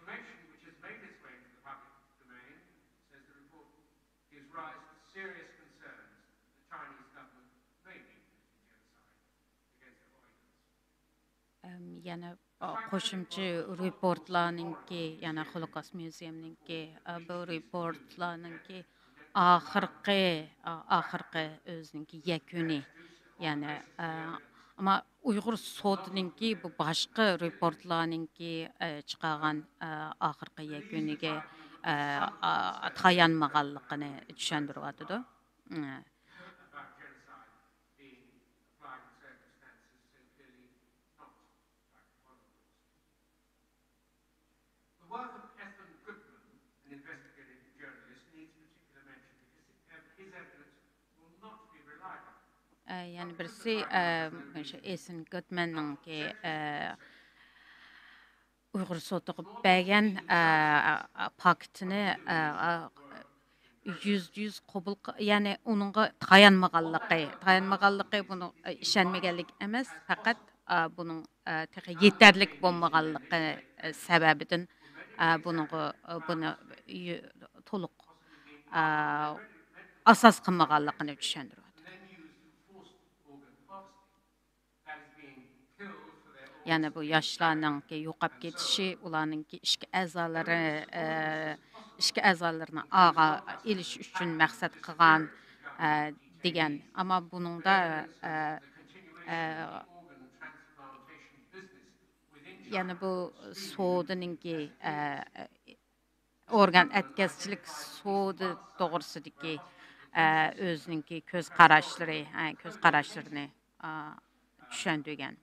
information which has made its way into the public domain, says the report, gives rise to serious concerns that the Chinese government may be committing genocide against the Uyghurs. Yana qo'shimcha reportlarninki, yana Holocaust Museumninki bu reportlarninki oxirgi o'zininki yakuni. Yani ama Uyghur sotininki bu boshqa reportlarninki chiqargan oxirgi yakuniga tayanmaganligini tushuntiryapti. About genocide being applied in circumstances so clearly not like the Holocaust. The work of Ethan Goodman, an investigative journalist, needs particular mention because his evidence will not be relied on. Yani birisi Ethan Goodman'ninki Uyghur sotuğu bəgən paktini yüz qabul, yani onunğa tayanmağanlığı bunu işenməgənlik emas, faqat bunun təxi yeterlik bolmağanlığı səbəbidən bunu toluq asas qılmağanlığını düşündürür. Yani bu yaşlarınki yo'qab ketişi, ularninki ishki a'zolarini ag'a elish uchun maqsad qilgan degan. Ama buningda yani bu so'dininki organ etkazchilik so'di to'g'risidagi o'zininki ko'z qarashlarini tushuntirgan.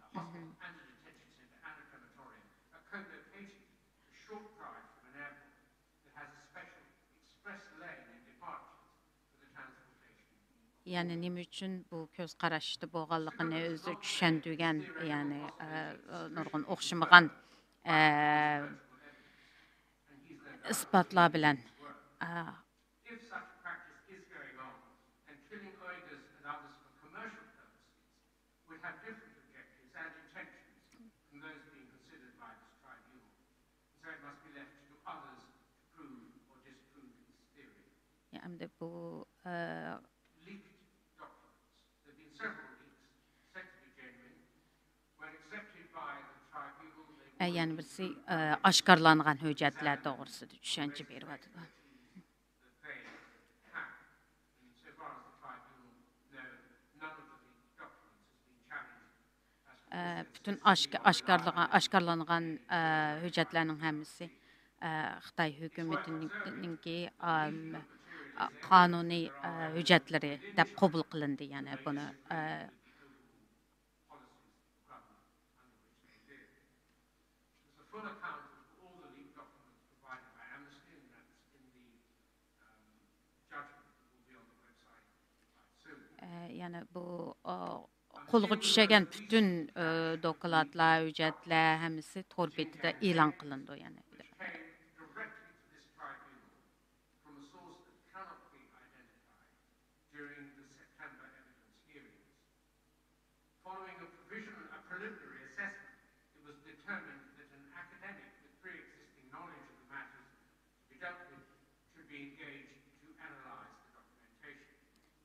Yani nima uchun bu ko'z qarashda bo'lganligini o'zi tushuntirgan, yani nurg'un o'xshamagan isbotlar bilan If such a practice is going on, and killing Uyghurs and others for commercial purposes would have different objectives and intentions from those being considered by this tribunal. So it must be left to others to prove or disprove this theory. yani bu Leaked documents. There have been several leaks said to be genuine. When accepted by the tribunal, yani birisi oshkorlangan hujjatlar to'g'risida tushuncha beryapti. Bütün aşkarlanan hüccətlərin hamısı Xitay hökumətininki qanuni hüccətləri dəb qəbul qılındı, yani bunu yani bu qo'lga tushgan bütün dokladlar, hüccətlər hamısı tor betida e'lon qilindi, yani.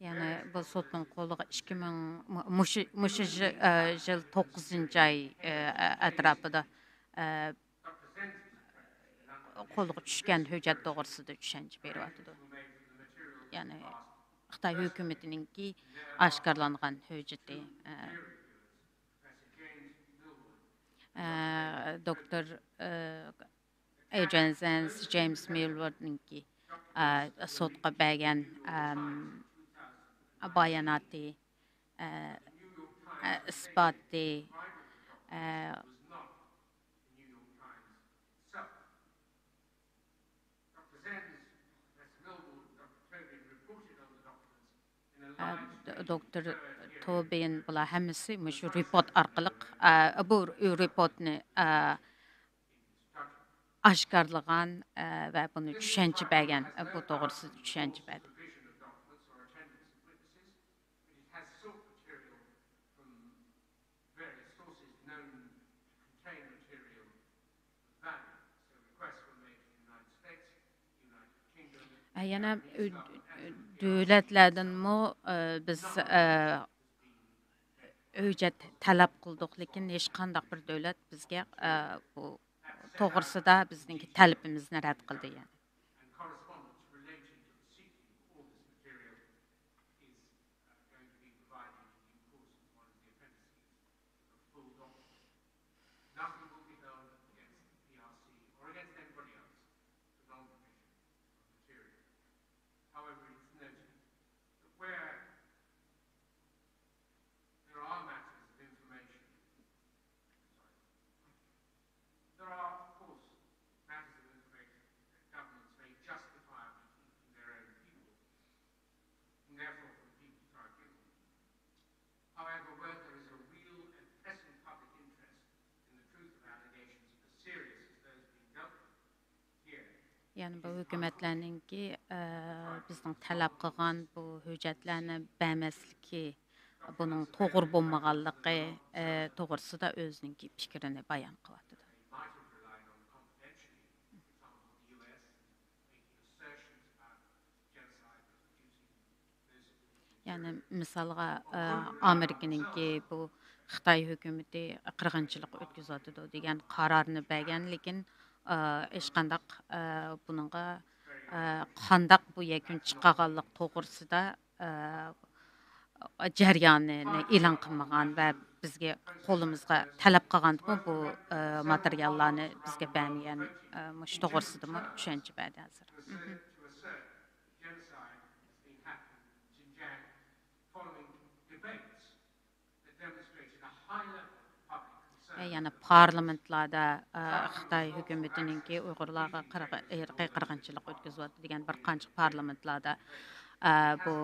Yani bu sotun qo'liga 2000 yıl 9 ay atrofida qo'lga tushgan hujjat to'g'risida tushuncha beryapti. Yani Xitoy hukumatininki oshkorlangan hujjati Dr. Adrian Zenz, James Millwardninki sotqa bergan bayonoti, isboti Dr. Tobin bular hammasi shu report orqali bu reportni oshkorlagan va buni tushuncha bergan, bu to'g'risida tushuncha berdi. Yana dövlətlərdən biz hüccət tələb qıldıq, lakin heç qandaq bir dövlət bizə bu toğrusida bizninki tələbimizni rədd qıldı yəni. And correspondence relating to the seeking of all this material is going to be provided in due course as one of the appendices of full document. Nothing will be held against the PRC or against anybody else for non-provision of material. However, it's noted that where there are matters of information, there are, of course, matters of information that governments may justifiably keep from their own people, and therefore from the People's Tribunal. However, where there is a real and pressing public interest in the truth of allegations as serious as those being dealt with here, Yəni bu hökumətlərinki bizning tələb qılğan bu hüccətlərini bəməslikki, bunun toğru bolmağanlığı toğrusida özününki fikrini bayan qıldı. they might have relied on confidentially, for example, the US making assertions about genocide but producing no Yəni misalға Amerikanınki bu Xitay hökuməti qırğınçılıq ötküzürdü degan qararını bəgən, lakin heç qandaq bununğa qandaq bu yakun chiqqanlıq to'g'risida jarayonini e'lon qilmagan va bizga qo'limizga talab qilgandimi bu materiallarni bizga bermagan mush to'g'risidami tushuncha berdi hozir. to assert genocide has been happening in Xinjiang following debates that demonstrated a high level of public concern. Yəni parlamentlarda Xitoy hökumətininki Uyğurlarga irqiy qirg'inchilik o'tkazyotir degan bir qancha parlamentlarda bu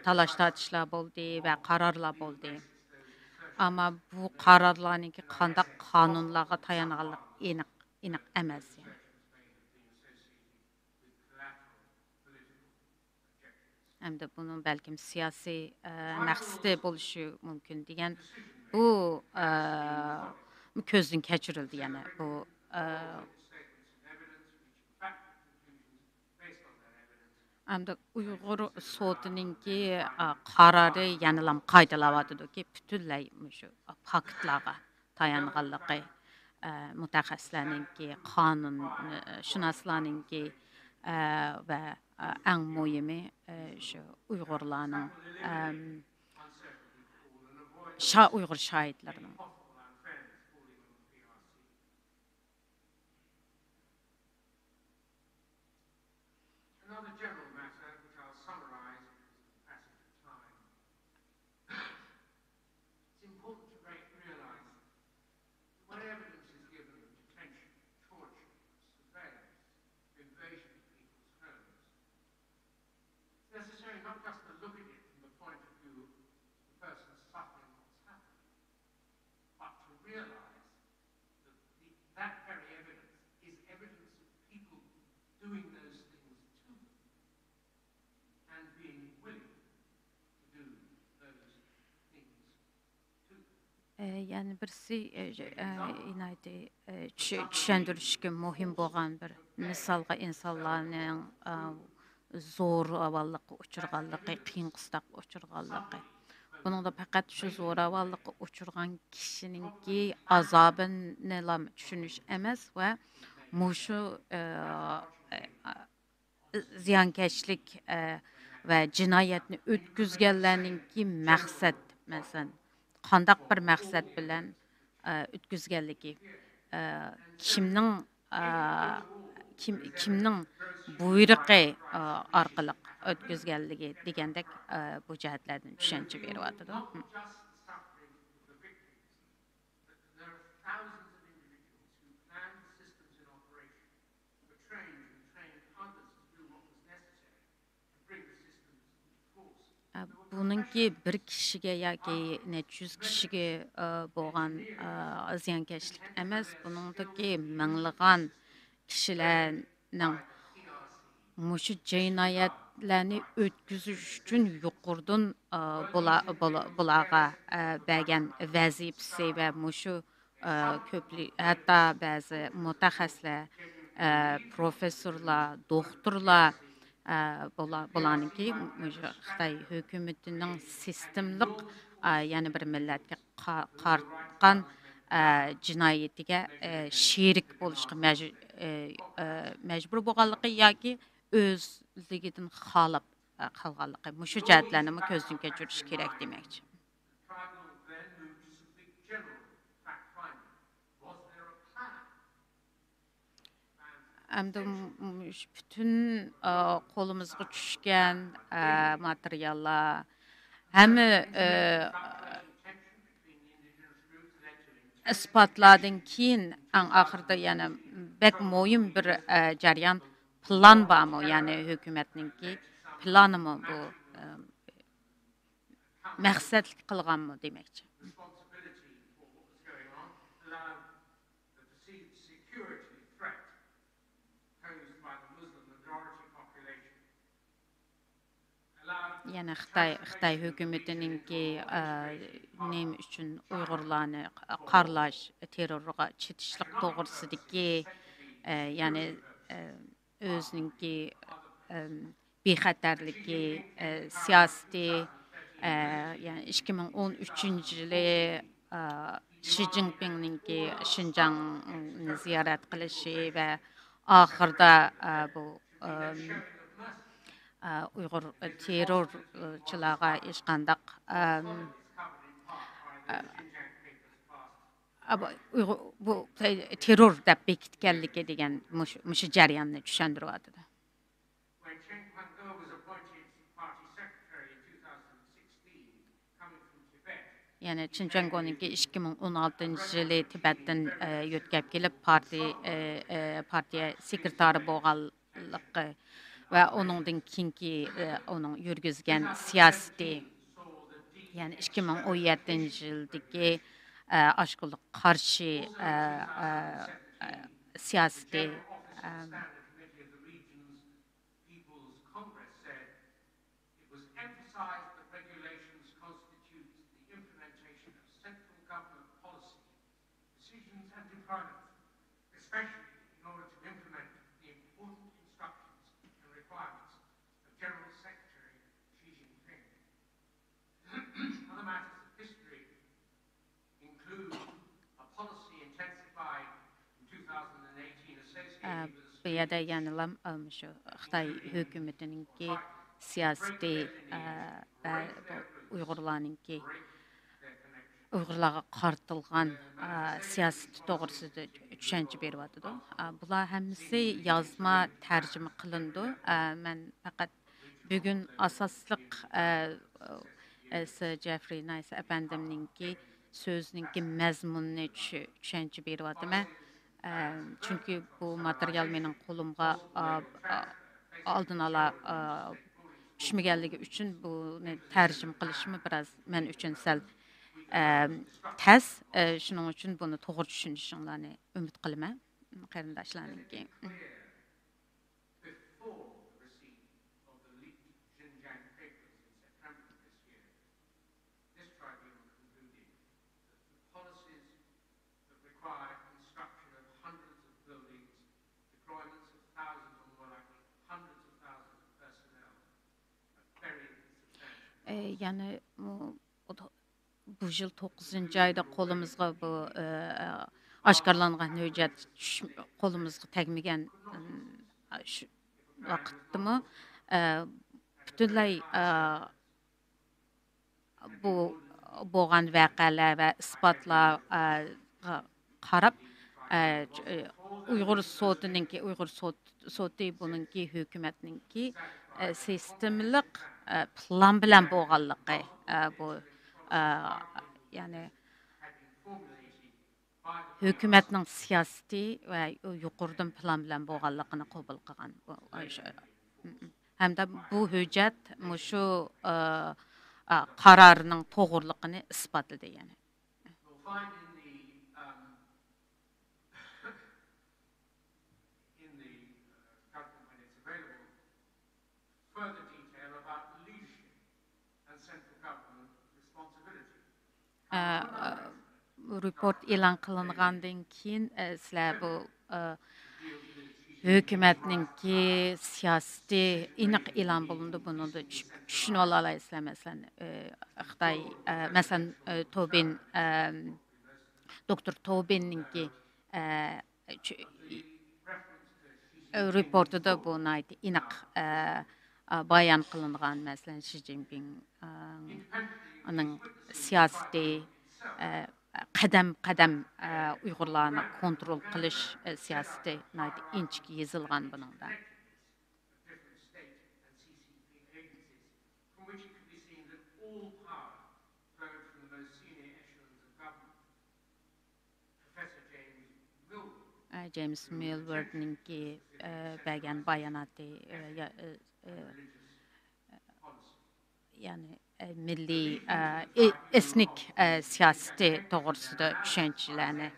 talash tortishlar bo'ldi va qarorlar bo'ldi. Ammo bu qarorlarninki qandaq qonunlarga tayanganlik aniq emas. Hamda bunun balkim siyosiy maqsadi bo'lishi mumkin degan bu ko'zdan kechirildi yana bu hamda Uyg'ur sotininki qarori yanilam qaytalayotdi butunlay shu faktlarga tayanganligi mutaxassislarninki qonun shunoslarninki va eng muhimi shu Uyg'urlarning Uyg'ur shoidlarining Another general matter, which I'll summarize because of the passage of time. It's important to realize that when evidence is given of detention, torture, surveillance, invasion of people's homes, it's necessary not just to look at it from the point of view of the person suffering what's happened, but to realize that that very evidence is evidence of people doing those things to them and being willing to do those things to them. Yani birisi inaydi tushuntirishga muhim bo'lgan bir misolga insonlarning zo'ravonlikqa uchirganligi, qiyin qistoqqa uchirganligi. Buningda faqat shu zo'ravonlikqa uchirgan kishininki azobini tushunish emas va mushu ziyonkashlik va jinoyatni o'tkazganlarninki maqsad, masalan, qandaq bir maqsad bilan o'tkazganligi, kimning buyruqi orqali o'tkazganligi degandek bu jihatlardan tushuncha beryapti. Not just the suffering of the victims, but there are thousands of individuals who planned the systems in operation, were trained and trained others to do what was necessary to bring the systems into force. Bununki bir kishiga yoki necha yuz kishiga bo'lgan ziyonkashlik emas, buningdagi minglagan kishilarning mushu jinoyatlarni o'tkazish uchun yuqoridan bularga bergan vazifasi va mushu ko'plik hatto ba'zi mutaxassislar, professorlar, doktorlar bulanınki Xitoy hökumətinin sistemlik yəni bir millətə qartqan cinayetiga şerik bo'lishga majbur bo'lganligi yoki o'zligidan xalab qolganligi mushu jihatlarni ko'zdan kechirish kerak demoqchi. Tribunal then moved to simply general fact-finding. Was there a plan? Әмді bütün қолымызға түшкен материалlar, həmi ispatlardan keyin ən axırda yəni bək mühim bir jarayan plan barmı? Yəni hökumətninki planımı bu məqsədli qılğanmı deməkçi? Responsibility for what was going on allowed the perceived security threat posed by the Muslim majority population. Yəni Xitay hökumətininki nem üçün Uyğurlarını qarlaş, terrorğa çetişlik doğrusidiki yəni özününki bexəterligi, siyasi yəni 2013-cü Xi Jinping'ninki Şinjan'ı ziyaret qilishi və axırda bu Uyghur terrorchilarga hech qandaq bu terror deb bekitganligi degan mushu jarayonni tushuntiryapti. When Chen Quange was appointed party secretary in 2016, coming from Tibet, Yəni Çinçango'nunki 2016-yılı Tibet'ten yotkab kelib partiya sekretari bo'lganligi və onundan keyingi onun yürgüzgən siyaseti yəni 2017-yıldakı aşkınlık qarşı siyaseti Standard Committee of the Region's People's Congress said it was emphasized that regulations constitute the implementation of central government policy, decisions and deployment, especially in order to implement the important instructions and requirements of General Secretary Xi Jinping. Other matters of history include a policy intensified in 2018 associated with bu yerdə yəni şu Xitay hökumətininki siyaseti və Uyğurlarınki Uyğurlarga qartılğan siyaseti doğrusida düşənçə beriyatdı. Bular həmmisi yazma tərcümə qılındı. Mən faqat bugün asaslıq Sir Jeffrey Nice əfəndimninki sözününki məzmununu düşənçə beriyatdım. Çünki bu material mənim qolumğa aldın ala düşməyənligi üçün bunu tərcümə qilishimi biraz mən üçün səl təz. Şunun üçün bunu to'g'ri tushunishinglarni umid qilaman. Qarindoshlarningki. before the receipt of the leaked Xinjiang papers in September of this year. This tribunal concluded that the policies that require construction of hundreds of buildings, deployments of thousands or more likely hundreds of thousands of personnel are very substantial. Yəni bu yıl 9-cı ayda qolumuzğa bu aşkarlanğan hüccət qolumuzğa təqmigən şu vaqtdımı bütünlay bu bo'lgan vaqalar və isbatlar qarab Uyghur soti bununki hökumətninki sistemlik plan bilan bo'lganligi bu yəni hökumətnin siyaseti və yuqurdan plan bilan bo'lganligini qabul qilgan. Hamda bu hüccət mushu qararının to'g'riligini isbotladi yəni. You'll find in the document when it's available further detail about leadership and central government responsibility. Report e'lon qilingandan keyin sizlar bu hökümetninki siyaseti iniq elan bulundu. Bunu da düşünüp alaysızlar mesela. Xitay mesela Tobin Doktor Tobinninki reportida bu nayt iniq bayan qılınğan mesela Xi Jinping onun siyaseti qadam Uyg'urlarni kontrol qilish siyosati inchki yozilgan buningda. Different state and CCP agencies, from which it can be seen that all power flowed from the most senior echelons of government. Professor James Millward'ninki bəgən bayanatı yani milli esnik siyaseti doğrusunda düşüncelerini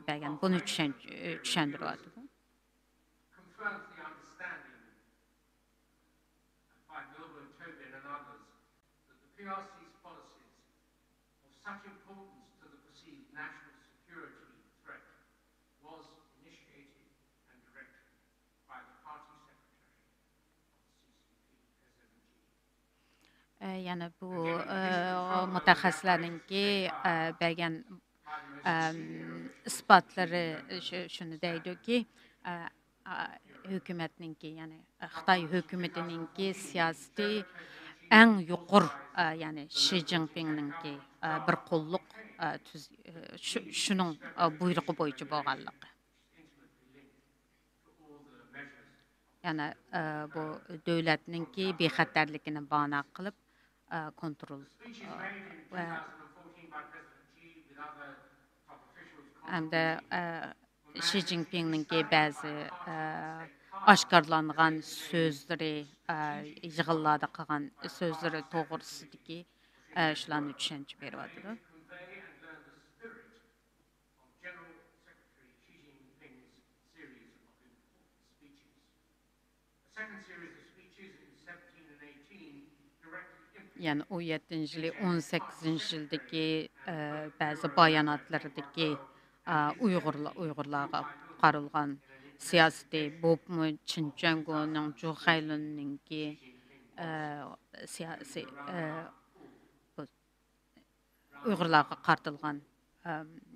bəgən bunu düşündürüyordu. confirms the understanding by Milward, Tobin and others that the PRC's policies of such importance to the perceived national security threat was initiated and directed by the party secretary of the CCP, SMG. Yani bu mütəxəssislərinki bəgən ispatları şunu deydi ki, hökumətininki, yani Xitay hökumətinin siyaseti ən yuqur, yani Xi Jinping'ninki bir qolluq şunun buyruğu boyunca bolğanlığı. Yani bu dövlətninki bexətərlikini bana qılıb kontrol ve hem de Xi Jinping'ninki bəzi aşkarlanğan sözləri, yığınlarda qalğan sözləri doğrusudaki şularını düşüncə berýärdi. Yani 17-ci il, 18-ci ildəki bəzi bayanatlardakı Uyğurlara qarılğan siyaseti, Bopmu, Çinçengo'nun, Zhuhailun'ninki siyasi Uyğurlara qartılğan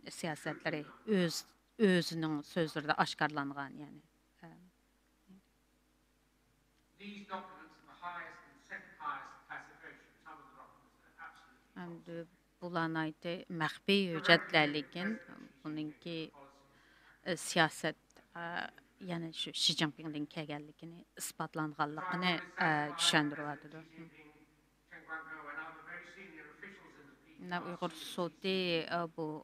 siyasetleri özünün sözlərində aşkarlanğan yani. These documents are the highest and second highest classification. Some of the documents are absolutely. Hem bulan ayda məxfi hüccətlərlikin bununki siyaset yani şu Xi Jinping'in kəgəllikini ispatlanğanlığını düşündürüyordu. Uyghur soti bu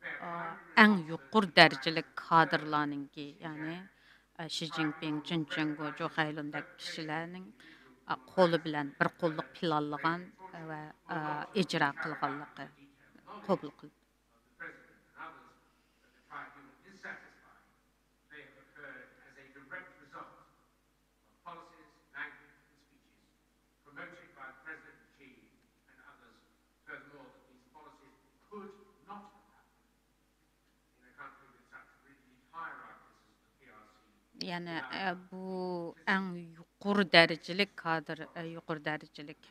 ən yuqur dərəcəlik kadrlarınki yani Xi Jinping, Çinçengo, Zhuhailundakı kişilərinin qolu bilan bir qolluq planlagan ve icra qılğanlığı qəbul qıldı. Yani bu ən yuqur dərəcəlik kadr, yuqur dərəcəlik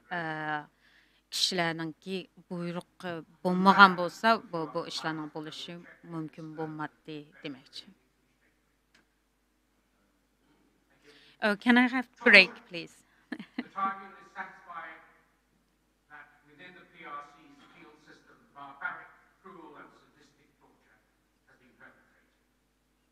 kişilərinki buyruq bulmagan bolsa, bu işlərin buluşu mümkün bolmadı deməkçi. Can I have a break, please? The tribunal is satisfied that within the PRC's field system, barbaric, cruel and sadistic torture has been perpetrated.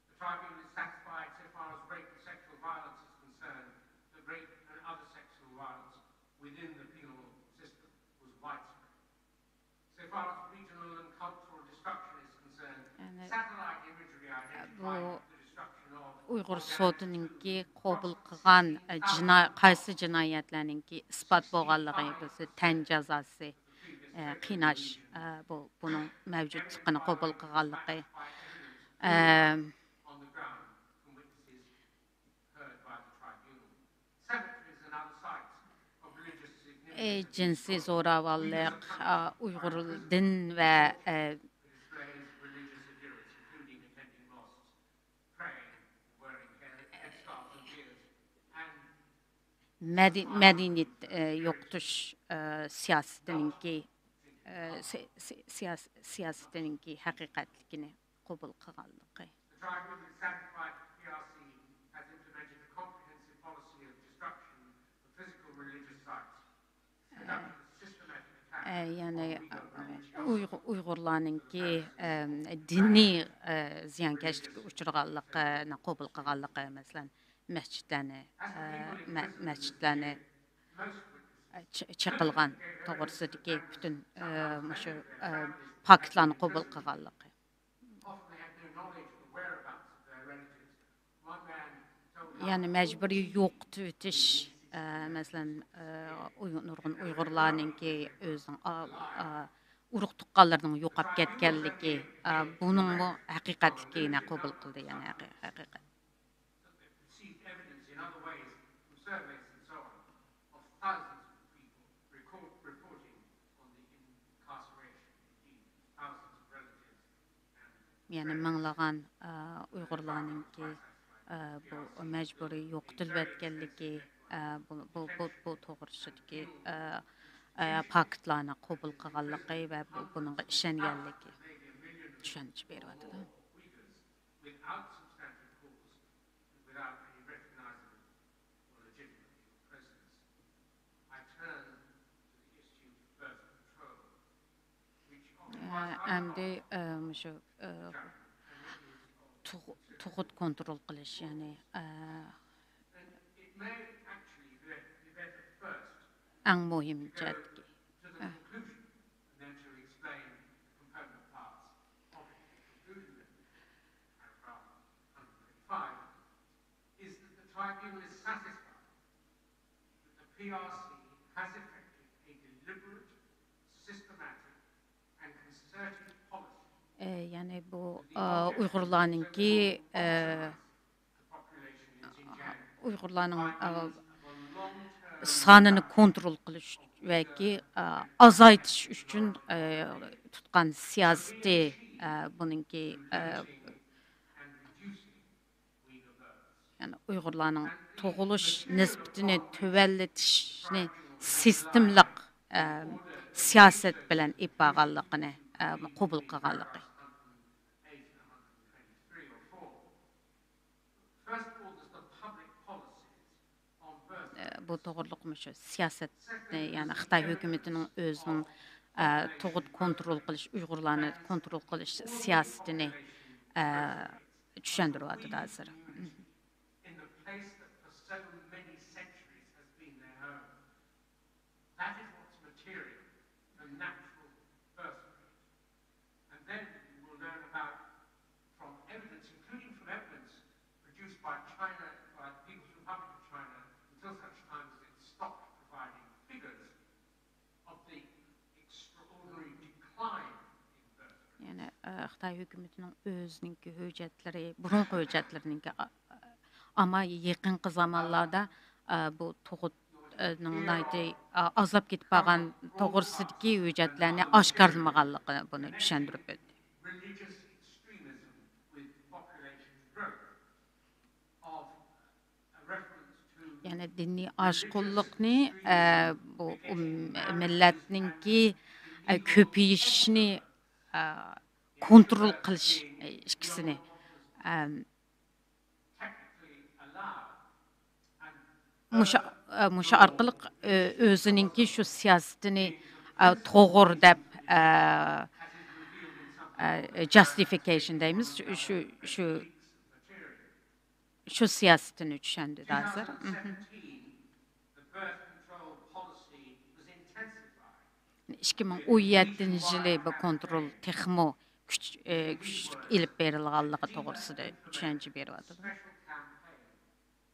The tribunal is satisfied so far as rape and sexual violence is concerned that rape and other sexual violence within the penal system was widespread. So far as regional and cultural destruction is concerned, satellite imagery identified the destruction of Uyghur sotununki qəbul qılğan qaysı cinayətlərinki isbat bolğanlığı bizi tən cəzası, qinaş bunun mövcudluğunu qəbul qılğanlığı cinsi zoravallık, Uyghur din ve Medeniyet yoqtuş siyasetininki siyasetininki haqiqatligini qabul qilganligi. The tribunal is satisfied that the PRC has implemented a comprehensive policy of destruction of physical and religious sites, conducting a systematic attack Yani on Uyghur Uyg'urlarninki diniy ziyonkashlikka uchraganligini qabul qilganligi, masalan, masjidlarni chiqilgan to'g'risidagi butun shu faktlarni qabul qilganligi. often they had no knowledge of the whereabouts of their relatives. One man told us Yani mecburi yo'qotib o'tish, masalan, nurg'un Uyg'urlarninki o'zining urug' tuqqanlarining yo'qolib ketganligi, buning haqiqatligini qabul qildi, yani haqiqat. received evidence in other ways from surveys and so on of thousands of people reporting on the incarceration, indeed, thousands of relatives and Yani minglagan Uyg'urlarninki bu mecburi yo'qotilib o'tganligi, bu to'g'risidagi faktlarni qabul qilganligi va buningga ishonganligi tushuncha beryapti. Uyghurs without substantive cause and without any recognizable or legitimate legal process. I turn to the issue of birth control, which occupies Endi shu tug'ut kontrol qilish, yani it may actually be better first eng muhim jihat. to the conclusion and then to explain the component parts of it. The conclusion in paragraph 135 is that the tribunal is satisfied that the PRC has effected a deliberate, systematic and concerted policy. Yani bu Uyg'urlarninki The population in Xinjiang Uyg'urlarning of a long-term sonini kontrol qilish va azaytish uchun tutgan siyosati, buningki and reducing Uyghur births. yani Uyg'urlarning tug'ilish nisbatini tuvallitishni sistemlik siyosat bilan ipaganligini qabul qilganligi. 108 and 123 or 4. First of all, there's the public policies on birth. Bu to'g'riliqmi shu siyosatni, yani Xitoy hukumatining o'zining tug'ut kontrol qilish, Uyg'urlarni kontrol qilish siyosatini tushuntiryapti hozir. In the place that for so many centuries has been their home. That is what's material, the natural birth rate. And then we will learn about, from evidence, including from evidence produced by China, by the People's Republic of China, until such time as it stopped providing figures of the extraordinary decline in birth rate. Yani Xitoy hukumatining o'zininki hujjatlari, burungi hujjatlarininki, ama yaqinqi zamonlarda bu tug'utning azlab ketib qolgan to'g'risidagi hujjatlarni oshkorlamaganligini buni tushuntirib o'tdi. Religious extremism with population growth of a reference to Yani diniy oshqulliqni bu millatninki ko'payishini kontrol qilish ikkisini technically allowed and musha orqali o'zininki shu siyosatini to'g'ri deb justification deymiz, shu siyosatini tushundi hozir. 2017, the birth control policy was intensified 2017 yili bu kontrol texmo kuch ilib berilganligi to'g'risida tushuncha beryapti. special campaign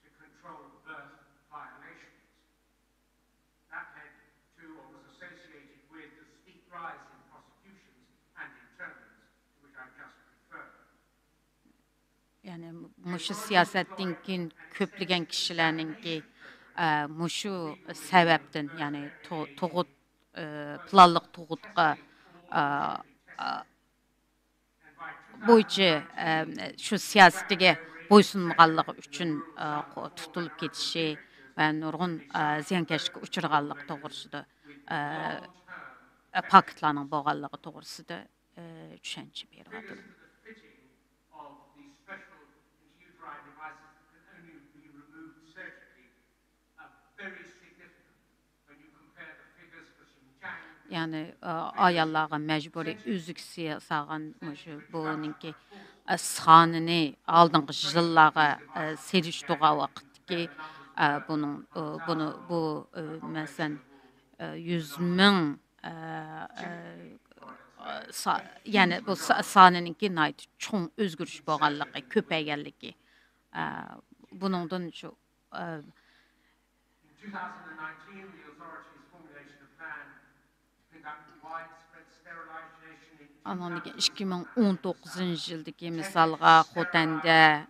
to control birth violations. That led to or was associated with the steep rise in prosecutions and internments, to which I've just referred. Yani mushu siyosatdan keyin ko'plagan kishilarninki mushu sababdan, yani tug'ut planliq tug'utga bo'yicha shu siyosatiga bo'ysunmaganligi uchun tutilib ketishi va nurg'un ziyankeşlikka uchraganligi to'g'risida faktlarning bo'lganligi to'g'risida tushuncha beryapti. The fitting of these special intrauterine devices that can only be removed surgically are very significant when you compare the figures for Xinjiang. Yani ayollarga mecburi üzüksiye sağan bununki sanını aldığın yıllara seriştuğa vakitki bu mesela 100.000 yani bu sanınınki nait çoğun özgürüş boğanlığı, köpeygenliği. Bunundan şu In 2019, the authorities formulated a plan to conduct widespread sterilization in Anandaki 2019 yıldaki misalga Xotanda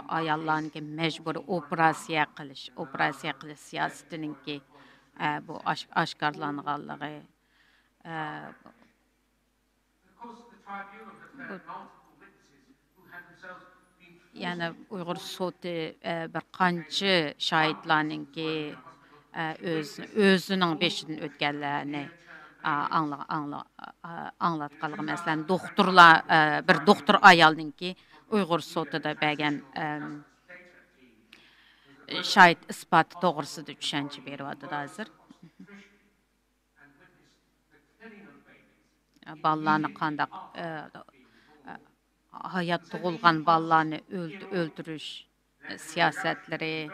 ayollarniki mecburi operatsiya qilish siyosatininki bu aşkarlanğanlığı. Of course, the tribunal had heard multiple witnesses who had themselves been Yani Uyghur soti bir qancha şahitlarninki özünün beşidən ötkenlerini anlatqanlığı. Mesela bir doktor ayalninki Uyghur sotida bəgən şahit isbatı doğrusida düşüncə beriyatdı hazır. and witnessed the killing of babies. Ballarını qandaq hayat doğulğan ballarını öldürüş siyasetleri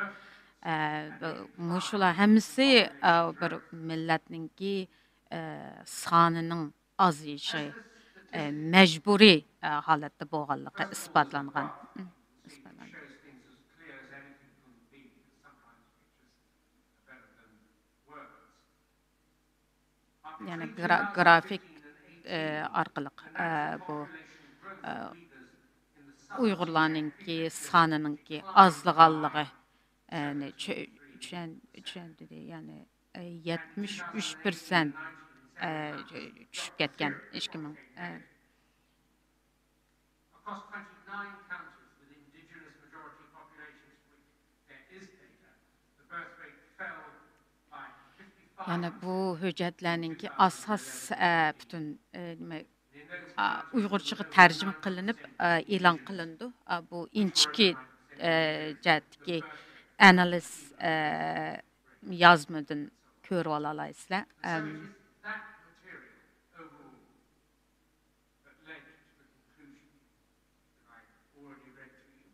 muşular hemisi bir milletninki sanının azıyışı mecburi halatda boğanlığı ispatlanğan. Shows things as clear as anything can be, because sometimes pictures are better than words. Yani grafik arqılıq bu Uyg'urlarninki sanınınki azlığanlığı yani 73% düşüp ketken 2000 Across 29 counties with indigenous majority populations for which there is data, the birth rate fell by 55%. yani bu hüccetlerninki asas bütün Uyg'urchaga tarjim qilinib e'lon qilindi. Bu inchki jatki analiz yazmadan ko'rib olalaysizlar. So it is that material overall that led to the conclusion that I already read to you.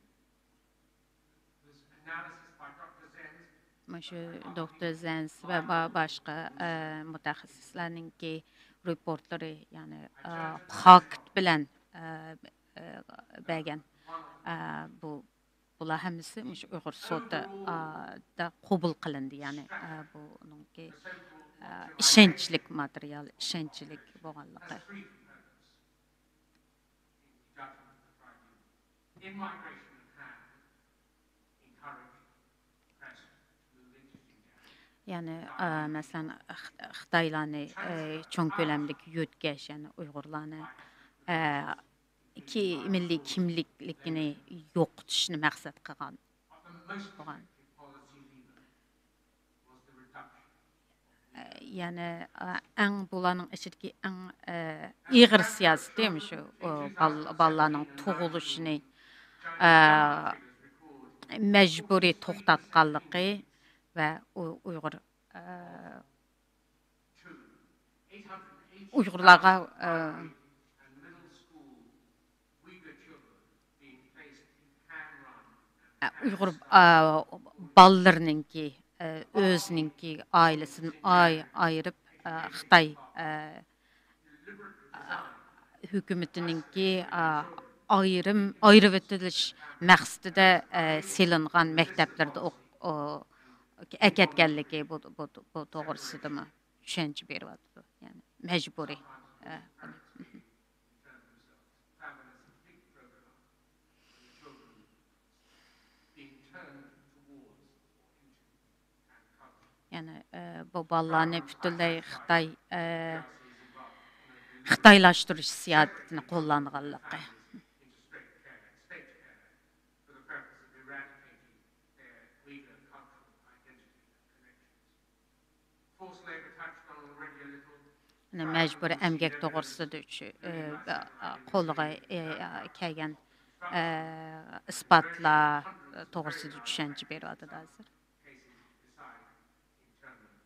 This analysis by Dr. Zenz Şu Doktor Zenz ve başqa mutaxassislarninki reportları yani fakt bilan bəgən bular hamısı Uyghur soti da qabul qilindi yani bununki ishonchlik material ishonchlik bo'lganligi. has three components in the judgment of the tribunal. In-migration and hand encouraged press to move into Xinjiang. Yani mesela Xitaylarni çoğun köləmlik yötkeş yani Uyg'urlarni iki milliy kimlikligini yo'qotishni maqsad qilgan. The most effective policy lever was the reduction. Yani eng bularning ichidagi eng ig'ir siyosat demiş şu ballarning tug'ilishini mecburi to'xtatganligi ve Uyghur Uyg'urlarga And middle school Uyghur children being placed in hand-run Uyghur ballarninki özninki ailesini ayırıp Xitay hükümetininki ayrı etiliş maqsadida selingan maktablarda eketganligi bu to'g'risidami tushuncha beryapti. Yani mecburi. Yani bu ballarni butunlay Xitaylashtirish siyosatini qo'llanganligi. state care for the purpose of eradicating their Uyghur cultural identity. Forced labor touched on already a little. Məcburi əmgək doğrusudur ki, qolluğa kəlgən ispatla doğrusudur düşənci beri adı da hazır. Cases decide internally.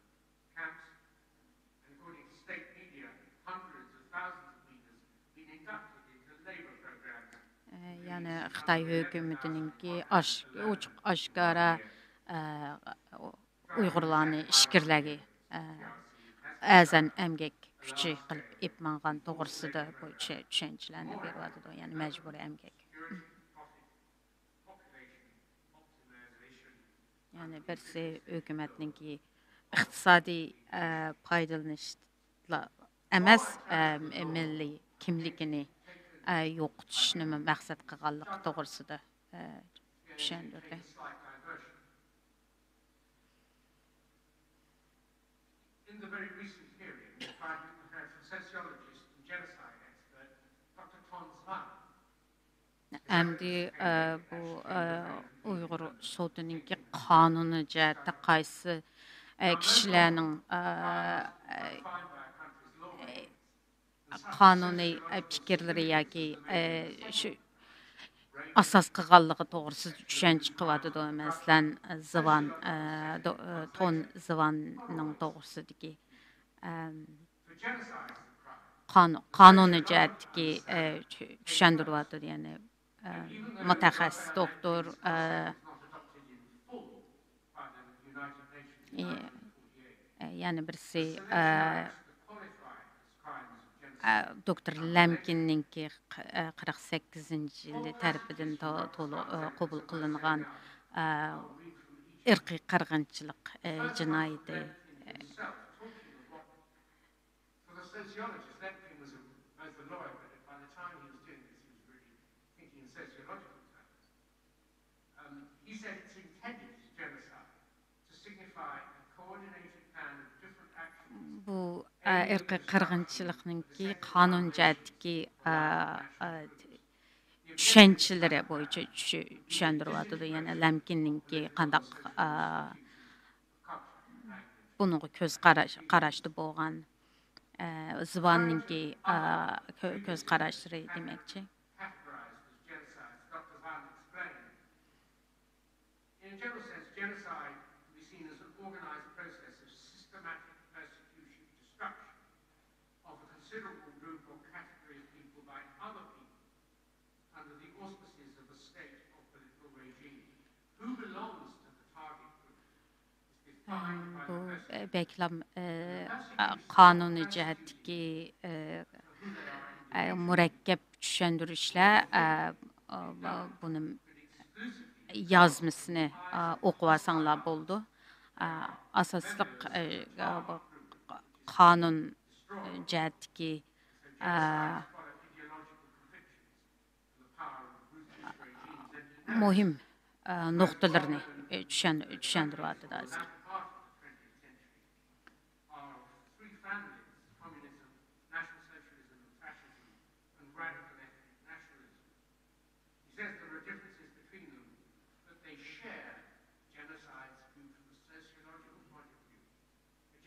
Camps, and according to state media, hundreds of thousands of leaders been inducted into labor programs. Yəni Xitay hökumətinin ki, aşkara Uyğurlarını işkirləgi əzən əmgək küçü qılıb ipmanğan doğrusudur bu düşənçilərini beri adı da, yəni məcburi əmgək. Yəni birisi hökumətinin ki, iqtisadi paydalanışla emas milli kimligini yo'qotishni maqsad qilganligi to'g'risida tushuntirdi. In the very recent hearing, we heard from sociologist and genocide expert Dr. Ton Zwan. Əmdi bu Uyğur sotunun ki, qanunu cəhətdə qaysı kişilərin qanuni fikirləri yoki şu asas qılğanlığı toğrusu düşənç qıvadı da, məsələn, Zvan, Ton Zvanның toğrusudaki qanuni cəhətdəki düşəndirvadı, yəni mütəxəssis doktor yəni birisi doktor Lemkinning ki 48-ci il tərəfindən qəbul qılınğan irqi qırğınçılıq cinayəti. For the sociologist, Lemkin was both a lawyer, but by the time he was doing this, he was really thinking in sociological terms. He said it's intended as genocide to signify a coordinated plan of different actions. Bu irqi qırğınçılıqның ki qanun cəhətdəki düşənçiləri boyunca düşəndirvadı. Yəni Lemkinning ki qandaq bunu göz qaraşdı bolğan Zvanning ki göz qaraşları deməkçi. In a general sense, genocide can be seen as an organized process of systematic persecution, destruction of a considerable group or category of people by other people under the auspices of a state or political regime. Who belongs to the target group is defined by the person. Bəklam qanuni cəhətdəki mürəkkəb düşəndirişlər bunun yazmasını oxuvasanlar boldu. Asaslıq qanun cəhətdəki mühim nöqtələrini düşəndirvadı da.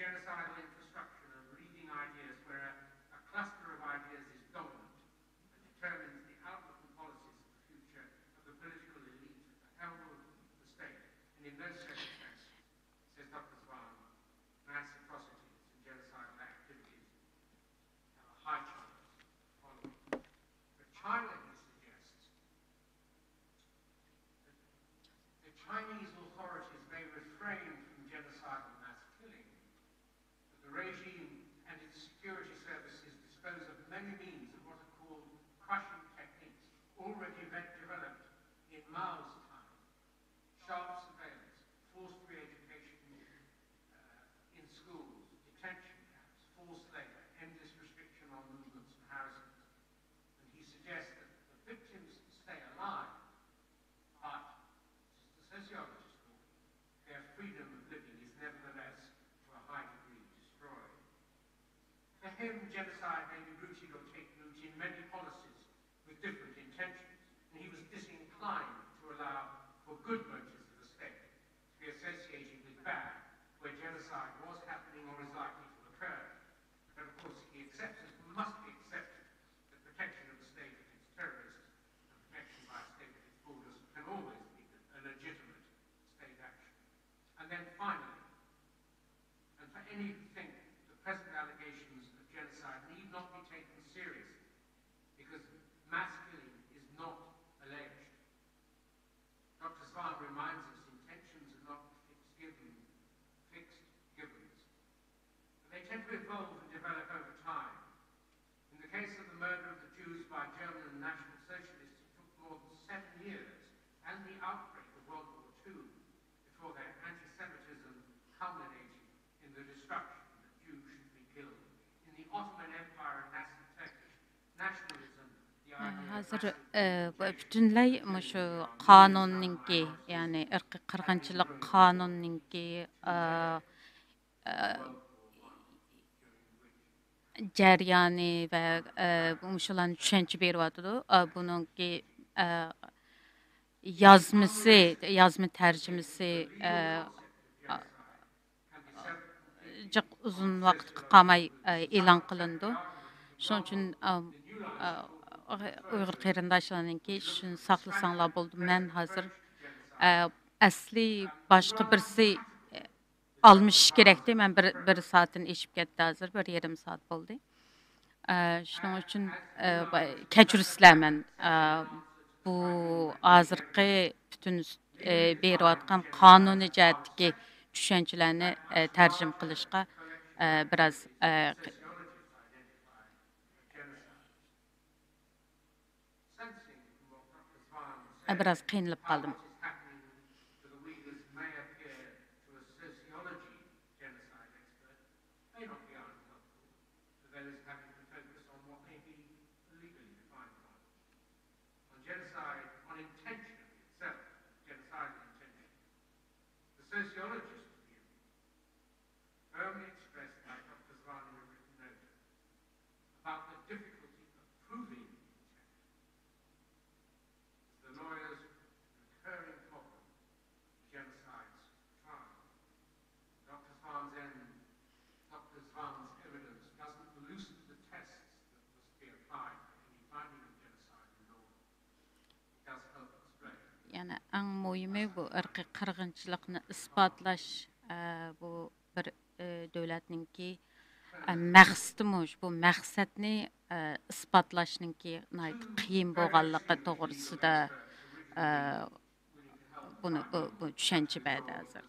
Genocidal infrastructure of leading ideas where a cluster of ideas is dominant and determines the outlook and policies of the future of the political elite at the helm of the state. And in those circumstances, says Dr. Zwan, mass atrocities and genocidal activities have a high chance of following. But China, he suggests, the Chinese authorities may refrain from genocidal mass killing. The regime and its security services dispose of many means of what are called crushing techniques already developed in Mao's time. Sharp surveillance, forced re-education in schools, detention camps, forced labor, endless restriction on movements and harassment. And he suggests that the victims stay alive, but, as the sociologist thought, their freedom of living is nevertheless to a high degree destroyed. For him, genocide may be rooted or take root in many policies with different intentions, and he was disinclined to allow for good motives of the state to be associated with bad, where genocide was happening or resulted many think the present allegations of genocide need not be taken seriously because mass killing is not alleged. Dr. Swan reminds us intentions are not fixed givens, but they tend to evolve and develop over time. In the case of the murder of the Jews by German and National Socialists, it took more than 7 years and the outbreak of World War II before their anti-Semitism culminated in the destruction that Jews should be killed. In the Ottoman Empire and Nazi Turkish nationalism, the idea of Hazır massive bütünlay şu kanunninki yani ırkı qırğınçılık kanunninki jaryanı ve muşulan düşünce berýärdi. Bununki yazma tercümesi çok uzun vaqt qalmay elan qılındı. Şoň üçin Uyghur qarindaşlarınki şunu saqlasaňlar boldy. Men hazır asli başqa birisi almış gerekdi. Men bir saatin eşip ketdi hazır. 1,5 saat boldy. Şoň üçin keçirisler men bu hazırkı bütün berip atqan kanuni jätdiki düşünçelerini tercüm qilishqa biraz qiynalib qaldım. Sociologist's view, firmly expressed by Dr. Swan in a written note, about the difficulty of proving intent. The lawyer's recurring problem, genocide's trial. Dr. Swan's evidence doesn't loosen the tests that must be applied for any finding of genocide in law. It does help explain. Yani en muhimi bu ırkı qırğınçılıkni ispatlaş bu bir dövlətninki məqsədimiş bu məqsədni ispatlaşnınki nəyət qiyin bolğanlığı toğrusunda bunu bu düşünce bədi hazır.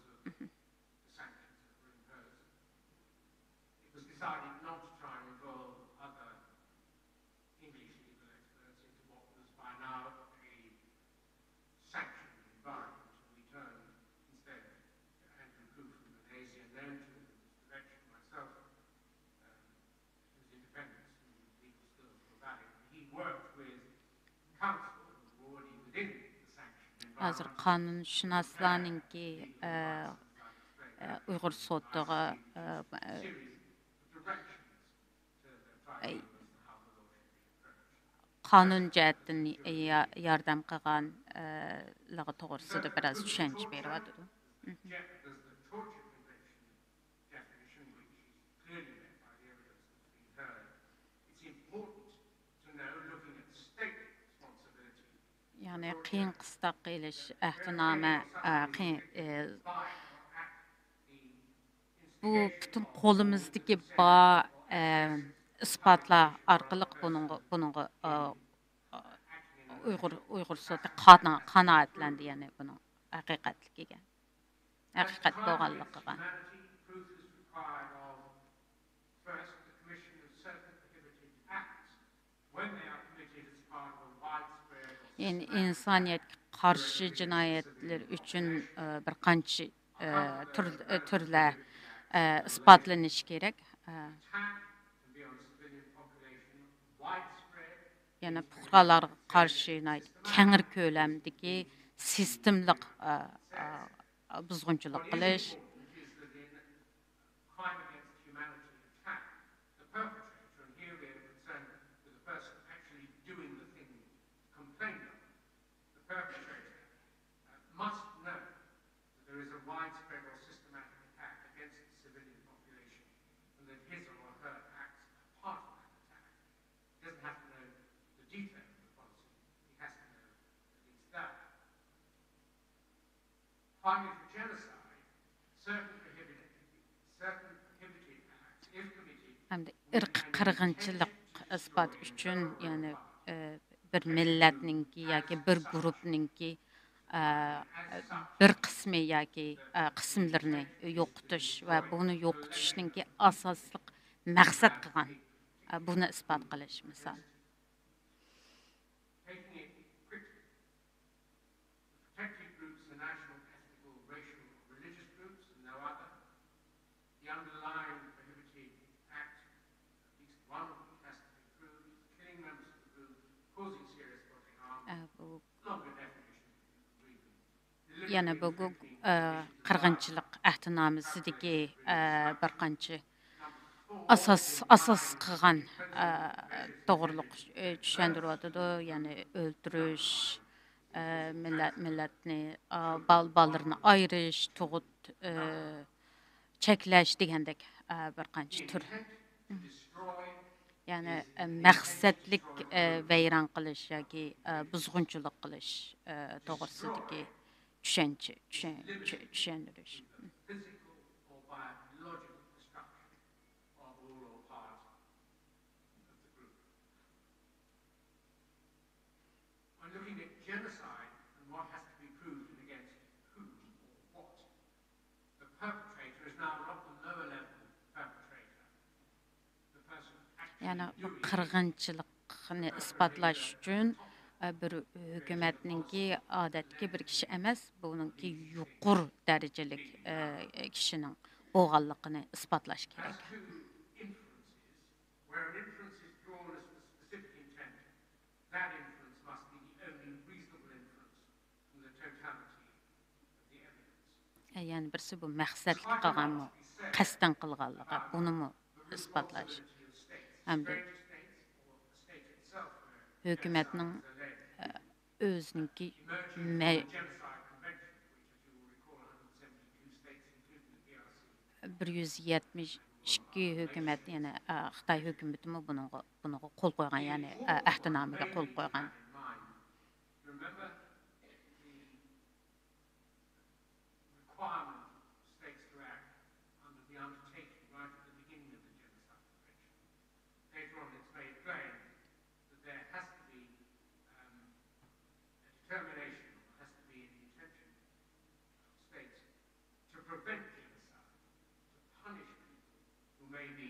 Hazır kanunşünaslarınki Uyghur sotuğa kanun jätden yardam qilganlığı toğrusunda biraz düşünce berýärdi. Yani qiyin qıstaq qilish ähdiname bu bütün qolumuzdaki ispatlar arqalyk bununğa Uyghur soty qanaatlendi yani bunun haqiqatligiga. Haqiqat bolğanlygyga. Yani insaniyet qarşı cinayetler üçün bir qancha türler ispatlanish kerak. Yani puhralarga qarşı kengir kölemdeki sistemlik buzgunçuluk qilish. Finding for genocide, certain prohibited Hem de ırk qırğınçılık ispat üçün, yani bir milletninki yoki bir grupninki bir qismi yoki qismlarini yo'qotish va buni yo'qotishninki asosliq maqsad qilgan buni isbot qilish misol. Taking it quickly, the protected groups are national, ethnical, racial, or religious groups and no other. The underlying prohibited act, at least one of which has to be proved, is killing members of the group, causing serious bodily harm. Bu Longer definition, if you can read them. yana bu qirg'inchilik ahdnomasidagi bir qancha asos qilgan to'g'riliq tushuntiryotidi, ya'ni o'ldirish, millatni ballarni ayirish, tug'ut cheklash degandek bir qancha tur. Yani maqsadlik vayron qilish yoki buzg'unchilik qilish to'g'risidagi tushuntirish. Physical or biological destruction of all or part of the group. When looking at genocide and what has to be proved and against whom or what, the perpetrator is now not the lower level perpetrator. The person actually Yani bu doing it. qirg'inchilikni isbotlash uchun bir hukumatninki odatga bir kishi emas, buningki yuqori darajalik kishining bo'lganligini isbotlash kerak. As to inferences, where an inference is drawn as to specific intent, that inference must be the only reasonable inference from the totality of the evidence. Yani birisi bu maqsadlik qilganmi, qasddan qilganligi, buni isbotlash. Ability of states, Hamda stranger states or the state itself, where hukumatning o'zininki emerging from the Genocide Convention, which, as you will recall, 172 states, including the DRC, 172 hukumat, yani Xitoy hukumati buni qo'l qo'ygan, ya'ni ahdnomaga qo'l qo'ygan. in mind. Remember the requirement of states to act under the undertaking right at the beginning of the Genocide Convention. Later on, it's made plain that there has to be a determination, or has to be an intention of states to prevent genocide, to punish people who may be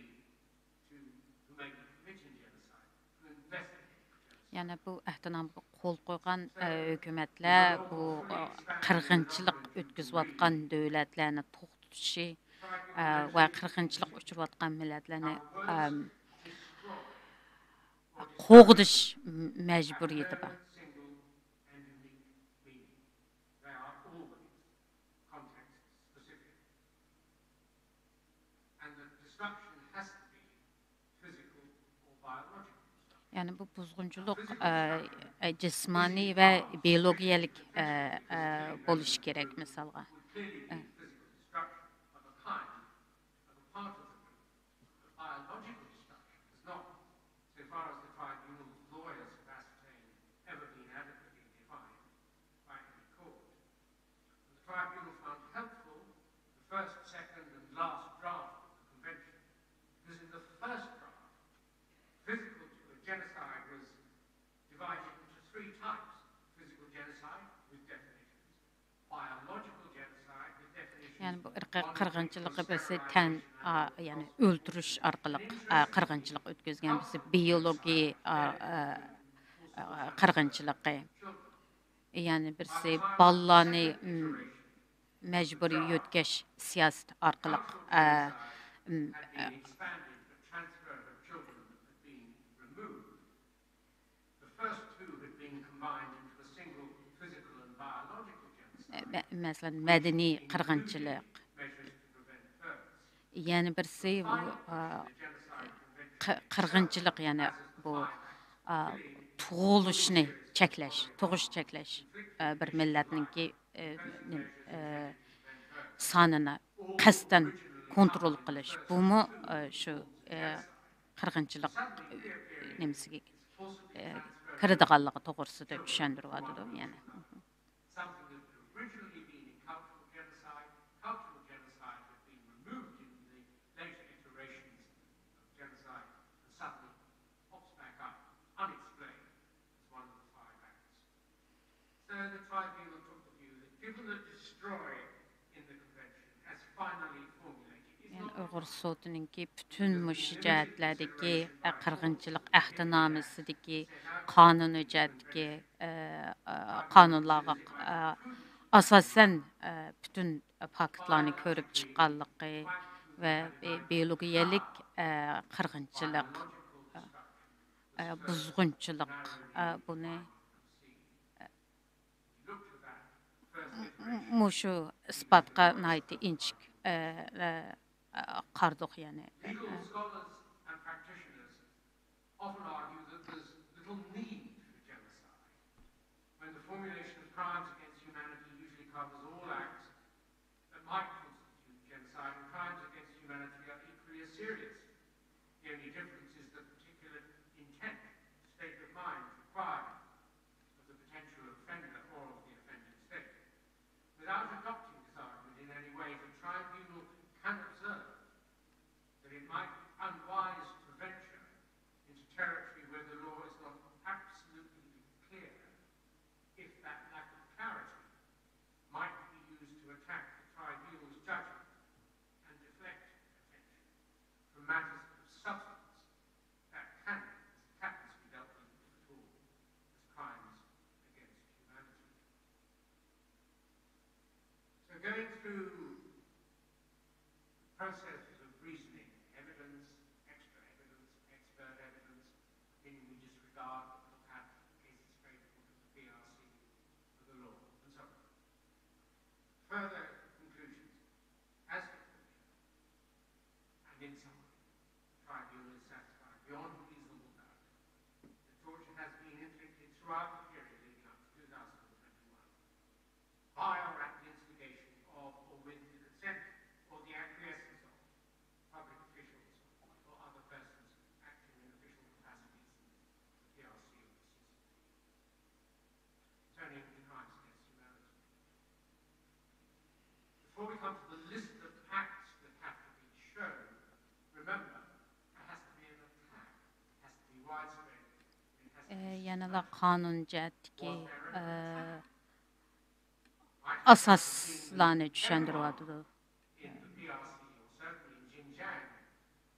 committing genocide, to investigate genocide. Yani bu ahdnomga qo'l qo'ygan hukumatlar bu qirg'inchilik o'tkazayotgan davlatlarni to'xtatishi va qirg'inchilik uchirayotgan millatlarni qo'g'dish majburiyati bor. Single and unique meaning. They are always context specific. And the destruction has to be physical or biological destruction. Yani bu buzg'unchilik jismoniy va biologiyalik bo'lishi kerak, misolga. Clearly be physical destruction of a kind, of a part of the group. But biological destruction has not, so far as the tribunal's lawyers have ascertained, ever been adequately defined by any court. And the tribunal found helpful the first, second, and last draft of the convention, because in the first draft, physical genocide was divided into three types: physical genocide with definitions, biological genocide with definitions. Yani bu qirg'inchilikqa birisi tan, yani o'ldirish orqali qirg'inchilik o'tkazgan, birisi biologiya qirg'inchiligi. Yani birisi ballarni majburiy yo'tkash siyosat orqali Had been expanded, but transfer of children had been removed. The first two had been combined into a single physical and biological genocide. Masalan, madaniy qirg'inchilik. Measures to prevent further. Yani birisi bu qirg'inchilik, yani bu tug'ilishni cheklash, tug'ish cheklash, bir millatninki sonini qasddan kontrol qilish. Bumi shu qirg'inchilik nimasiga kiradiganligi to'g'risida tushuntiryotidi, yani. Something that had originally been in cultural genocide had been removed in the later iterations of genocide. the tribunal took the view that given that destroy in the convention as finally formulated is Yani not Uyghur sotununki bütün müşahitlerdeki qırğınçılıq əhdnaməsidəki qanun hüccətdəki qanunlarga asasen bütün faktlarını görüp çıqqanlığı ve biyologiyalik qırğınçılıq, buzğunçılıq bunu muşu ispatqa naiti inçik qardıq yani. legal scholars and practitioners often argue that there's little need for genocide when the formulation of crimes against humanity usually covers all acts that might constitute genocide, and crimes against humanity are equally as serious. The only difference is the particular intent, state of mind required of the potential offender or of the offending state. Without adopting this argument in any way, the tribunal can observe that it might be unwise to venture into territory where the law is not absolutely clear if that lack of clarity might be used to attack the tribunal's judgment and deflect attention from matters of substance that can, as it happens, be dealt with, if at all, as crimes against humanity. So going through the processes of reasoning, evidence, extra evidence, expert evidence, meaning we disregard but look at cases favorable to the PRC for the law, and so on. Further conclusions. As conclusion, and in summary, the tribunal is satisfied beyond a reasonable doubt that torture has been inflicted throughout the period leading up to 2021 by or at the instigation of or with the consent or the acquiescence of public officials or other persons acting in official capacities of the PRC or the CCP. Turning to crimes against humanity. Before we come to the list of acts that have to be shown, remember, there has to be an attack. It has to be widespread. It has to be Yani la qanun cəhətdəki asaslarını düşəndirədir. in the PRC, or certainly in Xinjiang,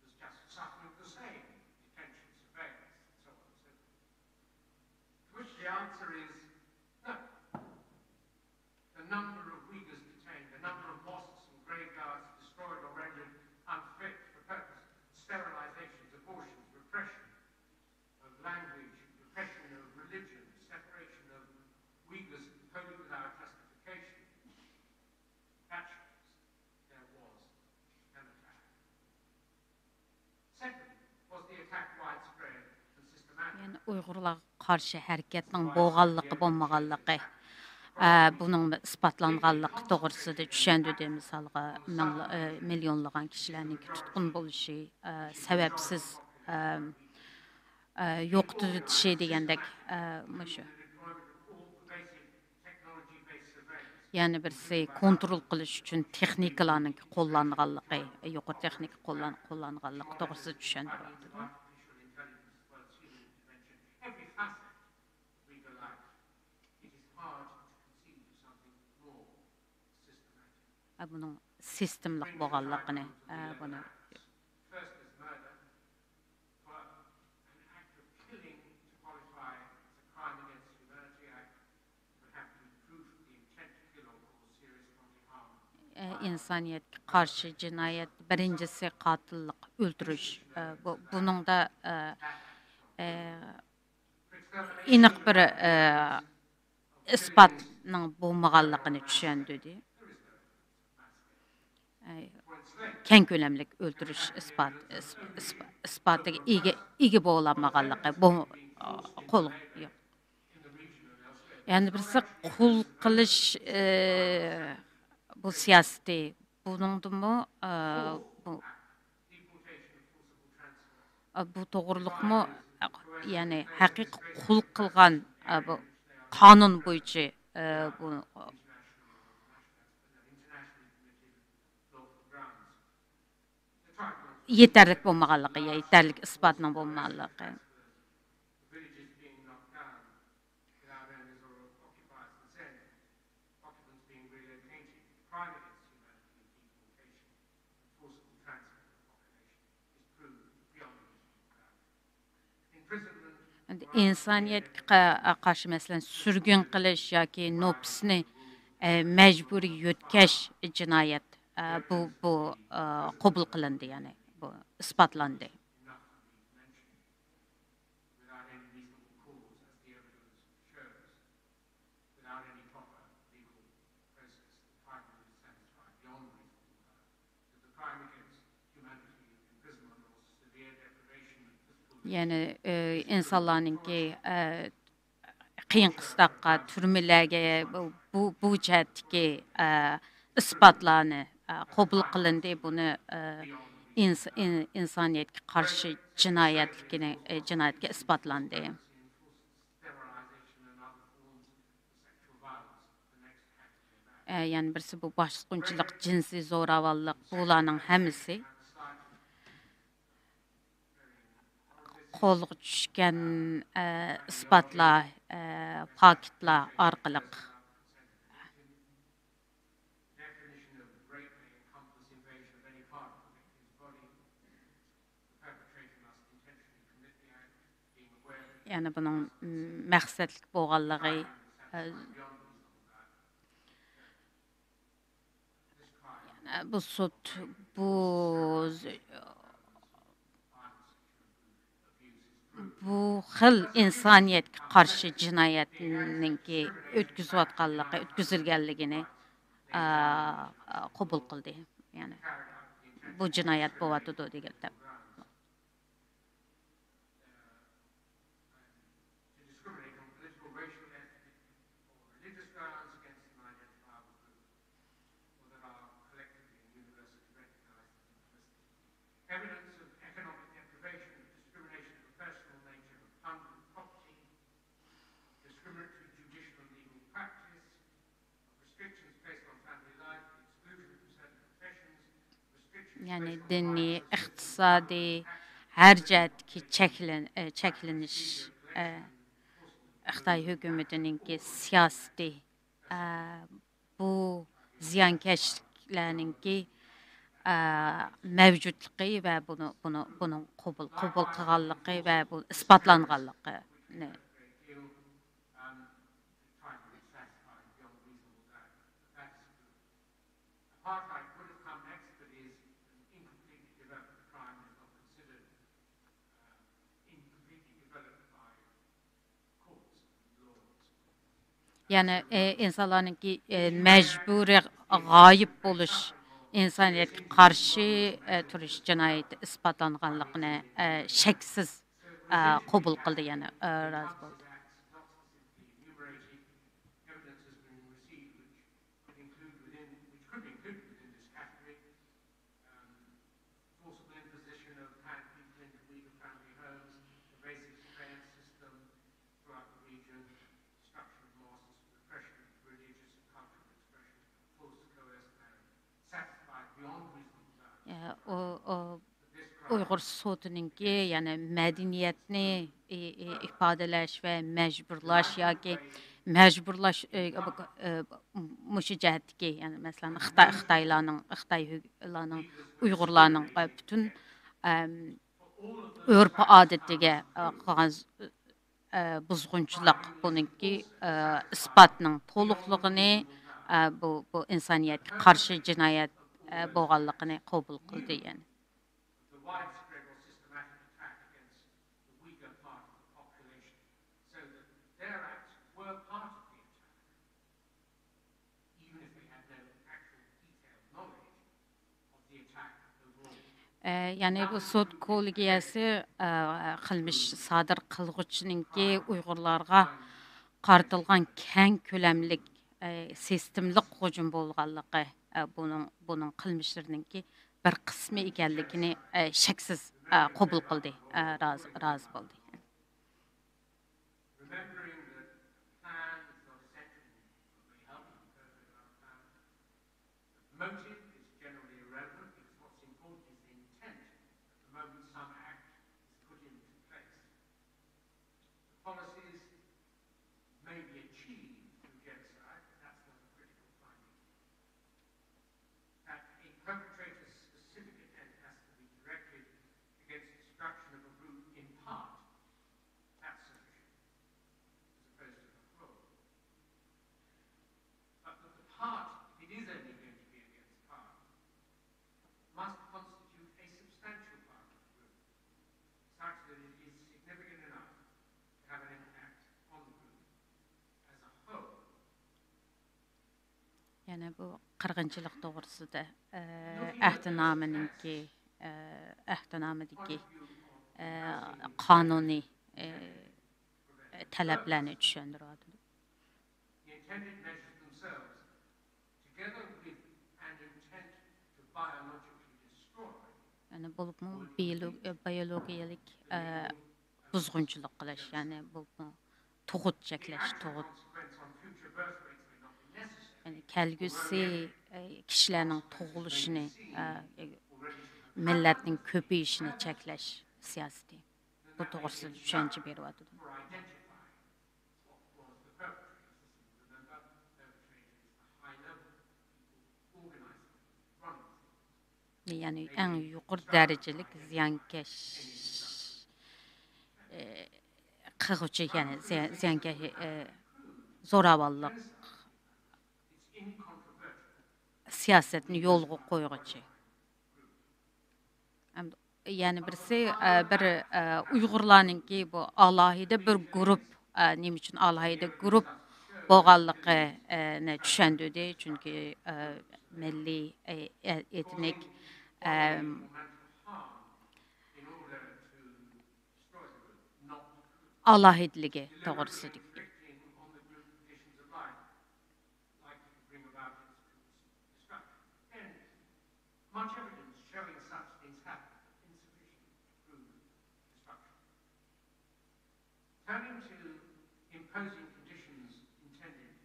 was just suffering the same detention, surveillance, and so on and so forth. To which the answer is no. The number of Uyghurs detained, the number of mosques and graveyards destroyed or rendered unfit for purpose, sterilizations, abortions, repression of language, repression of religion, separation of Uyghurs wholly without justification, that shows there was an attack. Second, was the attack widespread and systematic? Yani Uyğurlar qarşı hərəkətin boğanlığı, bolmağanlığı, bunun isbatlanğanlığı doğrusunda düşəndüdü misalға milyonlagan kişilərin tutqun buluşu, səbəbsiz yoxdur şey deyəndək məşu. Yani birisi kontrol qilish üçün texnikalarning qo'llanganligi, yuqori texnika qo'llanganligi to'g'risida tushuntiradi. Artificial intelligence, as well as human intervention, every facet of legal life, it is hard to conceive of something more systematic. Bunun sistemlik bo'lganligini, buni First is murder. For an act of killing to qualify as a crime against humanity act, would have to be proof of the intent to kill or cause serious bodily harm. insaniyetga qarshi jinoyat birincisi qotillik, o'ldirish. Bunun da aniq bir isbatning bo'lmaganligini tushundirdi. Keng ko'lamlik o'ldirish isbotiga ega bo'lmaganligi, bu qo'l yo'q. Yani birisi qul qilish bu siyosati, buningdimi bu to'g'riliqmi, yani haqiqiy qul qilgan bu qonun bo'yicha bu yeterlik bo'lmaganligi, yeterlik isbotning bo'lmaganligi. Villages being knocked down without owners or occupiers consent, crime against humanity of deportation and forcible transfer of the population is proved beyond reasonable doubt. Imprisonment İnsaniyetga qarshi masalan surgun qilish yoki nopsni majburiy yo'tkash jinoyat bu qabul qilindi, ya'ni bu isbotlandi. enough to be mentioned without any reasonable cause, as the evidence shows, without any proper legal process. The tribunal is satisfied beyond reasonable doubt that the crime against humanity, imprisonment or severe deprivation of physical Yani insanlarninki qiyin qistaqqa, turmalarga bu jihatdagi isbotlarni qabul qilindi. Buni insoniyatga qarshi jinoyatga isbotlandi. sterilization and other forms of sexual violence, the next category of that. Yani birisi bu boshqunchilik, jinsiy zo'ravonlik, bularning hammasi qo'lga tushgan isbotlar, faktlar orqali Definition of rape may encompass invasion of any part of the victim's body. The perpetrator must intentionally commit the act, being aware that yani bunun maqsadlik bo'lganligi beyond reasonable doubt. This crime bu sud bu xil insoniyatga qarshi jinoyatninki o'tkazilganligini qabul qildi. Yani bu jinoyat bo'lyapti degan. to discriminate on political, racial, ethnic, or religious grounds against an identifiable group, or that are collectively and universally recognized as implicit. Evidence of economic deprivation, of discrimination of a personal nature, of hunger and property, discriminatory judicial and legal practice, of restrictions placed on family life, exclusion from certain professions, restrictions Yani placed on diniy, rights, iqtisodiy har jihatdagi cheklanish Xitoy hukumatininki siyosiy bu ziyonkashliklarninki mavjudligi va buni qabul qilganligi va bu isbotlanganligi. tribunal is satisfied beyond reasonable doubt that that is true. Apartheid would have come next, but is an incompletely developed crime and is not considered incompletely developed by courts and laws. Yani insanlarninki majburiy g'oyib bo'lish, insoniyatga qarshi turish jinoyati isbotlanganligini shaksiz qabul qildi, yani rozi bo'ldi. Acts not specifically enumerated, evidence has been received which could be included within this category. Forcible imposition of hand people into weaker family homes, pervasive surveillance system throughout the region, destruction of mosques, repression of religious and cultural expression, forced coerced marriage, satisfied beyond reasonable doubt. Uyghur sotininki, yani madaniyatni ifodalash va majburlash yoki majburlash mushu jihatdagi, yani masalan Xitoylarning Uyg'urlarning butun urf odatiga qilgan buzg'unchilik, buningki isbotning to'liqligini bu insoniyatga qarshi jinoyat bo'lganligini qabul qildi, yani. The widespread or systematic attack against the weaker part of the population, so that their acts were part of the attack, even if they had no actual detailed knowledge of the attack overall. Yani bu sud kollegiyasi qilmish sodir qilg'uchininki Uyg'urlarga qartilgan keng ko'lamlik sistemlik hujum bo'lganligi, buning qilmishlarininki bir qismi ekanligini shaksiz qabul qildi, rozi bo'ldi. Remembering that plan is not essential, but may help in interpreting our plan. The motive is generally irrelevant because what's important is the intent at the moment some act is put into place. The policies may be achieved through genocide, but that's not a critical finding. Yani bu qırğınçılıq doğrusunda əhdnamədəki qanuni tələblərini düşündürürdü. The intended measures themselves, together with an intent to biologically destroy, Yani bulubmu biyologiyalik buzğunçuluq qilish, yani bulubmu tuğut çəkləş, tuğut. consequence on future birth rates may not be necessary. Yani kəlgüsü kişilərin tuğuluşunu, millətinin köpəyişini çəkləş siyasəti. Bu doğrusu düşüncə beriyatdı. For identifying what was the perpetrators. Remember, perpetrators, the high level people organizing, running. Yani ən yuqur dərəcəlik ziyankeş qırğıcı, yani ziyankeş zoravallıq It's incontrovertible. siyasətini yolğa qoyğucu. Yani birisi bir Uyğurlarınki bu alayida bir grup, nima üçün alayida grup bolğanlığını düşündürdü. Çünki milli, etnik Mental harm in order to destroy the group, not the group. alayidligi toğrusudur. Inflicting on the group conditions of life, likely to bring about its destruction. And much evidence showing such things happen, insufficient to prove destruction. Turning to imposing conditions intended to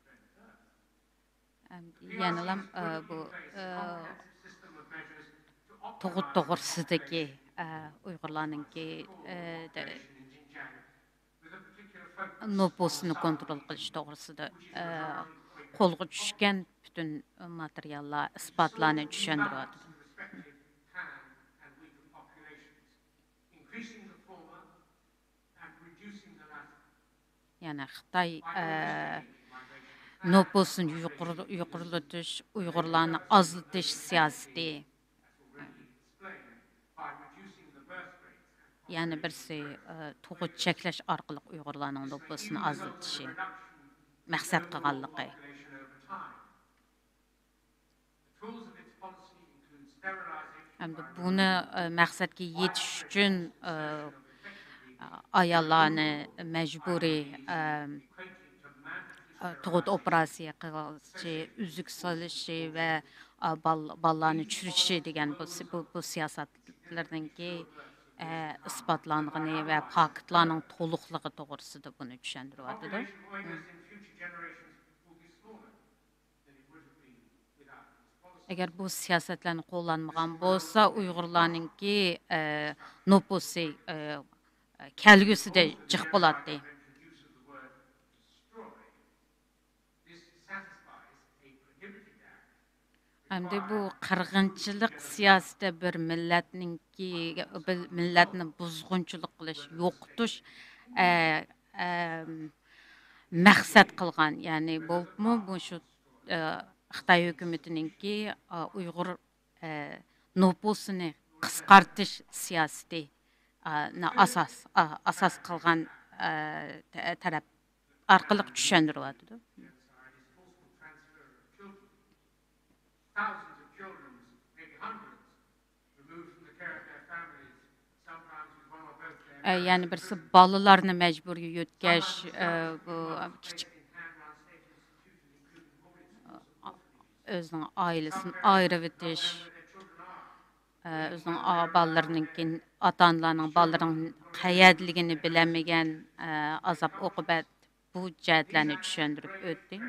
prevent birth. Yanılam bu System of measures to tuğut doğrusudaki Uyğurlarınki nüfusunu kontrol qilish to'g'risida qo'lga tushgan bütün materiallar, isbotlarni tushuntiryapti. Yani Xitoy nüfusunu yuqorilatish, Uyg'urlarni ozlatish siyosati. Yani birisi tuğut çəkləş arqılıq Uyğurlarning nüfusunu azaltışı məqsəd qılğanlığı. Hem de bunu məqsədki yetiş üçün ayollarni məcburi tuğut operasiya qilishi, üzük salishi və ballarni tushirishi degan bu siyosatlardanki isbotlanğını və faktlarning to'liqligi to'g'risida buni tushuntiryapti. Agar bu siyosatlarni qo'llanmagan bo'lsa, Uyg'urlarningki nüfusi kelgusida jiq bo'ladi. Hem de bu qırğınçılıq siyasətdə bir milletni buzğunçuluq qilish, yo'qotish məqsəd qılğan. Yani bu şu Xitoy hökumətininki Uyğur nüfusunu qısqartish siyasəti asas qılğan tərəf arqılıq düşündürüldü. Thousands of children, maybe hundreds, removed from the care of their families, sometimes with one or both their Yani birisi balalarını məcbur yötkəş, bu kiçik özünün ailəsini ayrıvetiş, özünün balalarının ata-analarının balalarının qayerligini biləməyən azab oqubət bu cəhətlərini düşündürüb ötdü.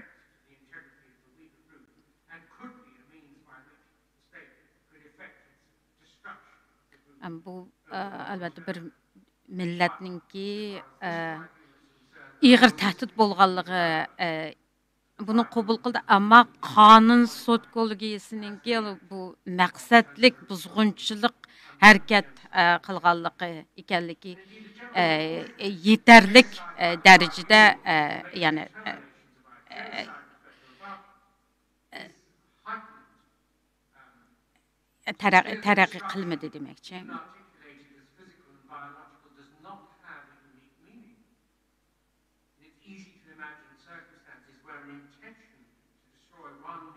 Bu əlbəttə bir milletninki iğir təhdid bolğanlığı bunu qəbul qıldı, amma qanun sud kollegiyasininki bu məqsədlik buzğunçuluq hərəkət qılğanlığı ikənligi yeterlik dərəcədə yəni tərəqqi qılmadı deməkçi. It's easy to imagine circumstances where an intention to destroy one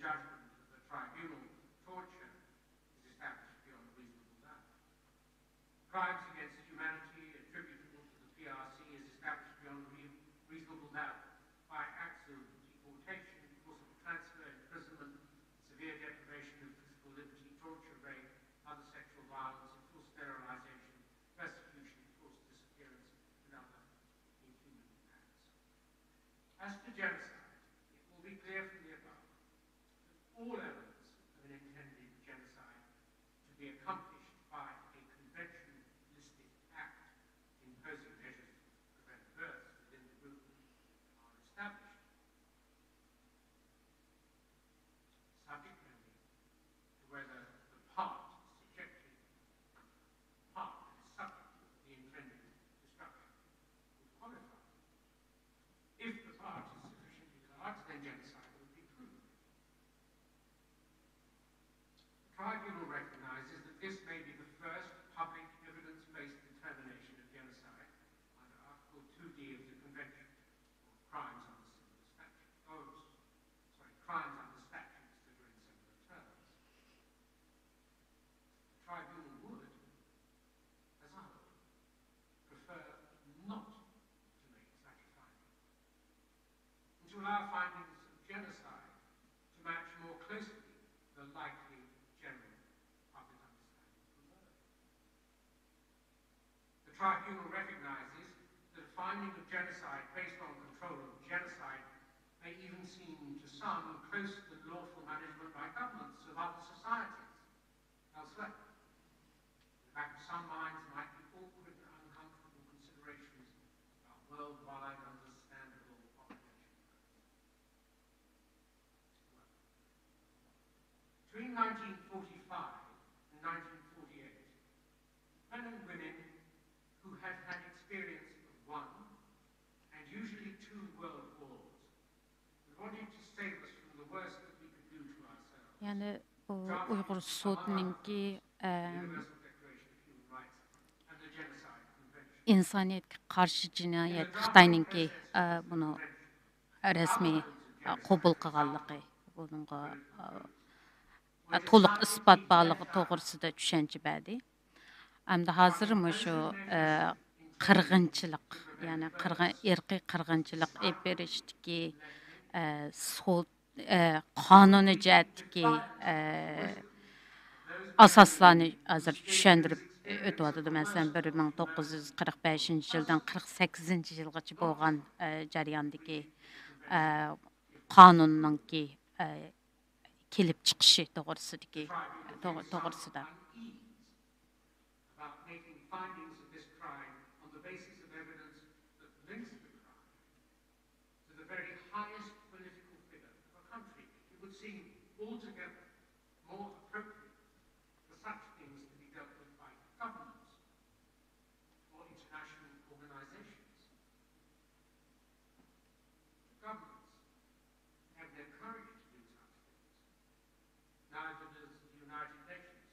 judgment of the tribunal, torture is established beyond reasonable doubt. Crimes against humanity attributable to the PRC is established beyond reasonable doubt by acts of deportation, forcible transfer, imprisonment, severe deprivation of physical liberty, torture, rape, other sexual violence, enforced sterilization, persecution, forced disappearance, and other inhuman acts. As to genocide, it will be clear from the above that all elements of an intended genocide to be accomplished by a convention-listed act imposing measures to prevent births within the group are established. Subject only to whether the part is subject to the intended destruction would qualify. If the part is sufficiently large, then genocide would be proved. The tribunal recognizes that this may be the first public evidence-based determination of genocide under Article 2D of the Convention, or crimes under similar statutes. Crimes under statutes that are in similar terms. The tribunal would, as I would, prefer not to make such a finding, and to allow findings of genocide to match more closely the likely general public understanding of the word. The tribunal recognizes that a finding of genocide based on control of genocide may even seem to some close to the lawful management by governments of other societies elsewhere. In the back of some minds might be awkward and uncomfortable considerations about worldwide understandable population growth. Between 1945 and 1948, men and women who had had experience of one, and usually two world wars, wanted to save us from the worst that we could do to ourselves. Yani bu Uyghur so'tininki Universal Declaration of Human Rights and the Genocide Convention. insoniyatga qarshi jinoyat Xitoyninki buni rasmiy qabul qilganligi, bunga to'liq isbot borligi to'g'risida tushuncha berdi. Hamda hozir shu qirg'inchilik, ya'ni irqiy qirg'inchilik olib berishdagi qonuni jihatdagi asoslarni hozir tushuntirib o'tyapti. Masalan, 1945 yildan 48 yilgacha bo'lgan jarayondagi qonunninki kelib chiqishi to'g'risida. About making findings of this crime on the basis of evidence that links the crime to the very highest political figure of a country. It would seem altogether more appropriate for such things to be dealt with by governments or international organizations. Governments have no courage to do such things. Neither does the United Nations,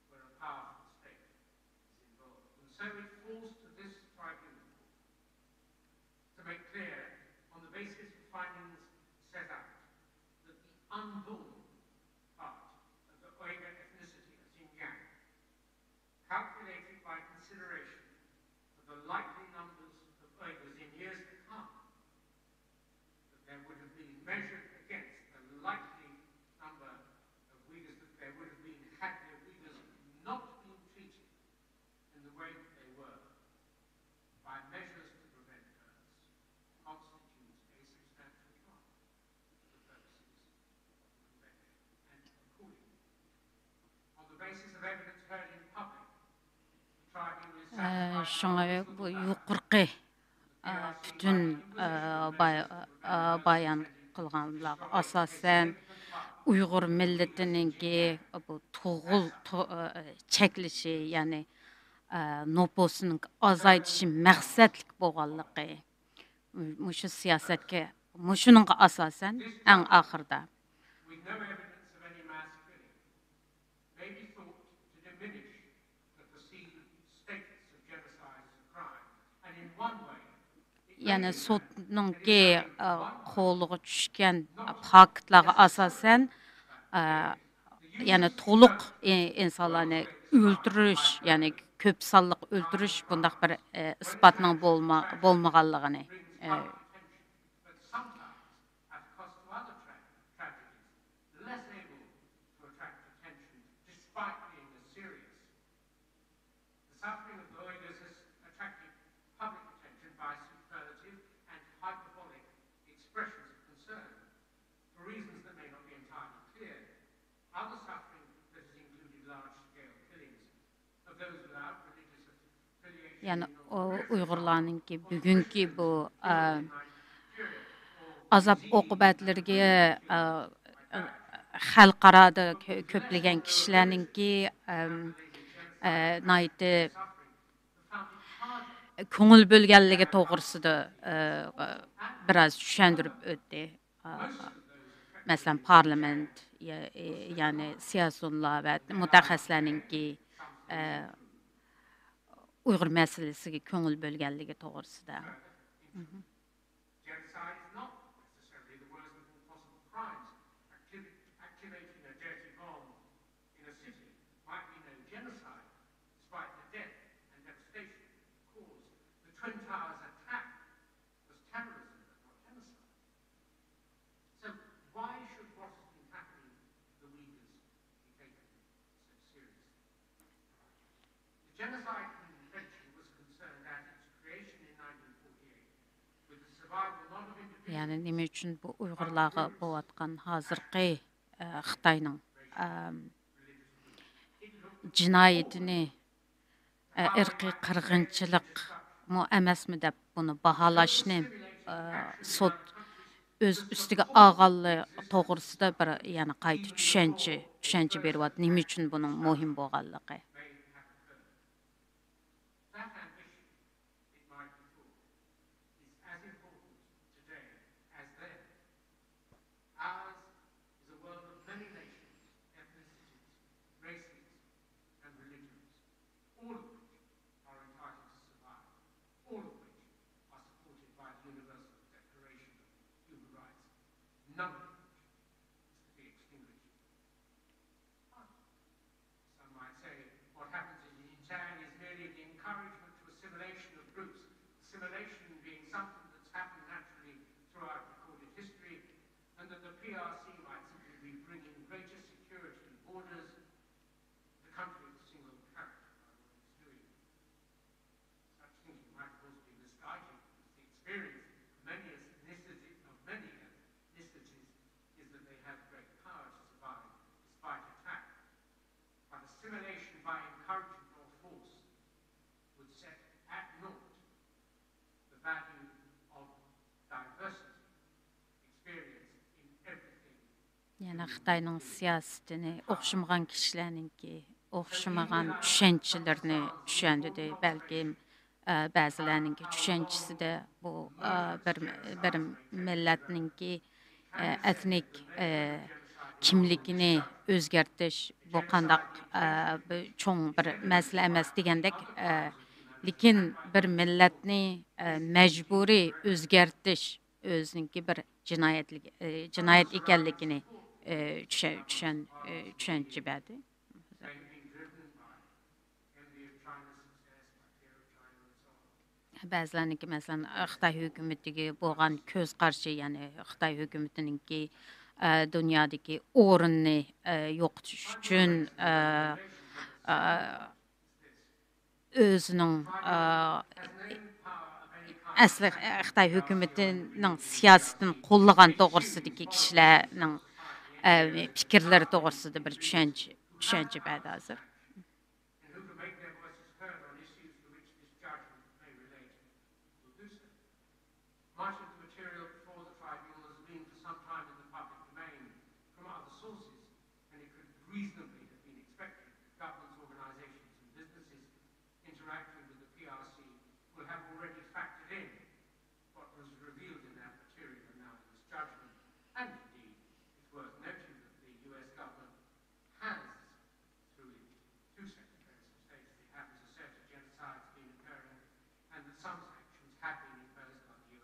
where a powerful state is involved. And so it falls to this tribunal to make clear, on the basis of findings set out, that the unborn part of the Uyghur ethnicity of Xinjiang, calculated by consideration of the likely numbers of Uyghurs in years to come, that there would have been measured against the likely number of Uyghurs that there would have been had the Uyghurs not been treated in the way that they were by measures to prevent births, constitutes a substantial harm for the purposes of the convention. And accordingly, on the basis of evidence heard in public, the tribunal is satisfied Şuna bu yuqorqi bütün bayan qilganlar asosan Uyghur milletininki bu to'g'il cheklişi, ya'ni nüfusunun azaytishi maqsadlik bo'lganligi, mushu siyosatga, mushuninga asosan eng oxirida with no evidence of any mass killing, may be thought to diminish the perceived status of genocide as a crime, and in one way, it yani sotningki qo'liga tushgan faktlarga asosan yani to'liq insonlarni o'ldirish, yani ko'p sonliq o'ldirish bundaq bir isbotning bo'lmaganligini but sometimes at a cost to other tragedies, less able to attract attention despite being as serious. The suffering of the Uyghurs has attracted public attention by superlative and hyperbolic expressions of concern for reasons that may not be entirely clear. Other suffering that has included large-scale killings of those without religious affiliation yani Uyg'urlarninki bugungi bu azap oqibatlarga xalqarada ko'plagan kishilarninki nayti ko'ngil bo'lganligi to'g'risida biraz tushuntirib o'tdi. Masalan, parlament, yani siyosatlar va mutaxassislarninki Uyg'ur masalasiga ko'ngil bo'lganligi to'g'risida. Genocide is not necessarily the worst of all possible crimes. Activating a dirty bomb in a city might be no genocide, despite the death and devastation caused. The Twin Towers attack was terrorism, not genocide. So why should what has been happening to the Uyghurs be taken so seriously? The Genocide Convention was concerned at its creation in 1948 with the survival not of individuals. Yani nima uchun bu Uyg'urlarga bo'layotgan hozirgi Xitoyning jinoyatini irqiy qirg'inchilik mu emasmi deb buni baholashni sud o'z ustiga olganligi to'g'risida bir yana qayta tushuncha beryapti. Nima uchun buning muhim bo'lganligi. That ambition, it might be thought, is as important today as then. Ours is a world of many nations, ethnicities, races, and religions, all of which are entitled to survive, all of which are supported by the Universal Declaration of Human Rights, none of which is to be extinguished. Some might say what happens in Xinjiang is merely the encouragement to assimilation of groups, assimilation being something that's happened naturally throughout recorded history, and that the PRC might simply be bringing greater security and borders, the country of a single character by what it's doing. Such thinking might of course be misguided, because the experience of many ethnicities is that they have great power to survive despite attack. But assimilation by encouragement or force would set at naught the value of diversity experienced in everything. Yani Xitoyning siyosatini o'xshamagan kishilarninki o'xshamagan tushunchalarni tushunadi. Balki ba'zilarninki tushunchisida bu bir millatninki etnik kimligini o'zgartirish bu qandaq cho'ng bir masala emas degandek, lekin bir millatni majburiy o'zgartirish o'ziniki bir jinoyat ekanligini tushuncha berdi. They've been driven by envy of China's success, by fear of China, and so on. Ba'zilarniki masalan Xitoy hukumatiga bo'lgan ko'z qarshi, ya'ni Xitoy hukumatininki dunyodagi o'rinni yo'qotish uchun o'zining asli Xitoy hukumatining siyosatini qo'llagan to'g'risidagi kishilarning fikrlari to'g'risida bir tushuncha berdi hozir. And who can make their voices heard on issues to which this judgment may relate will do so. Much of the material before the tribunal has been for some time in the public domain from other sources, and it could reasonably have been expected that governments, organizations, and businesses interacting with the PRC will have already factored in what was revealed in that material and now in this judgment. And indeed, it's worth noting that the US government has, through its two secretaries of state, as it happens, asserted genocide has been occurring, and that some sanctions have been imposed by the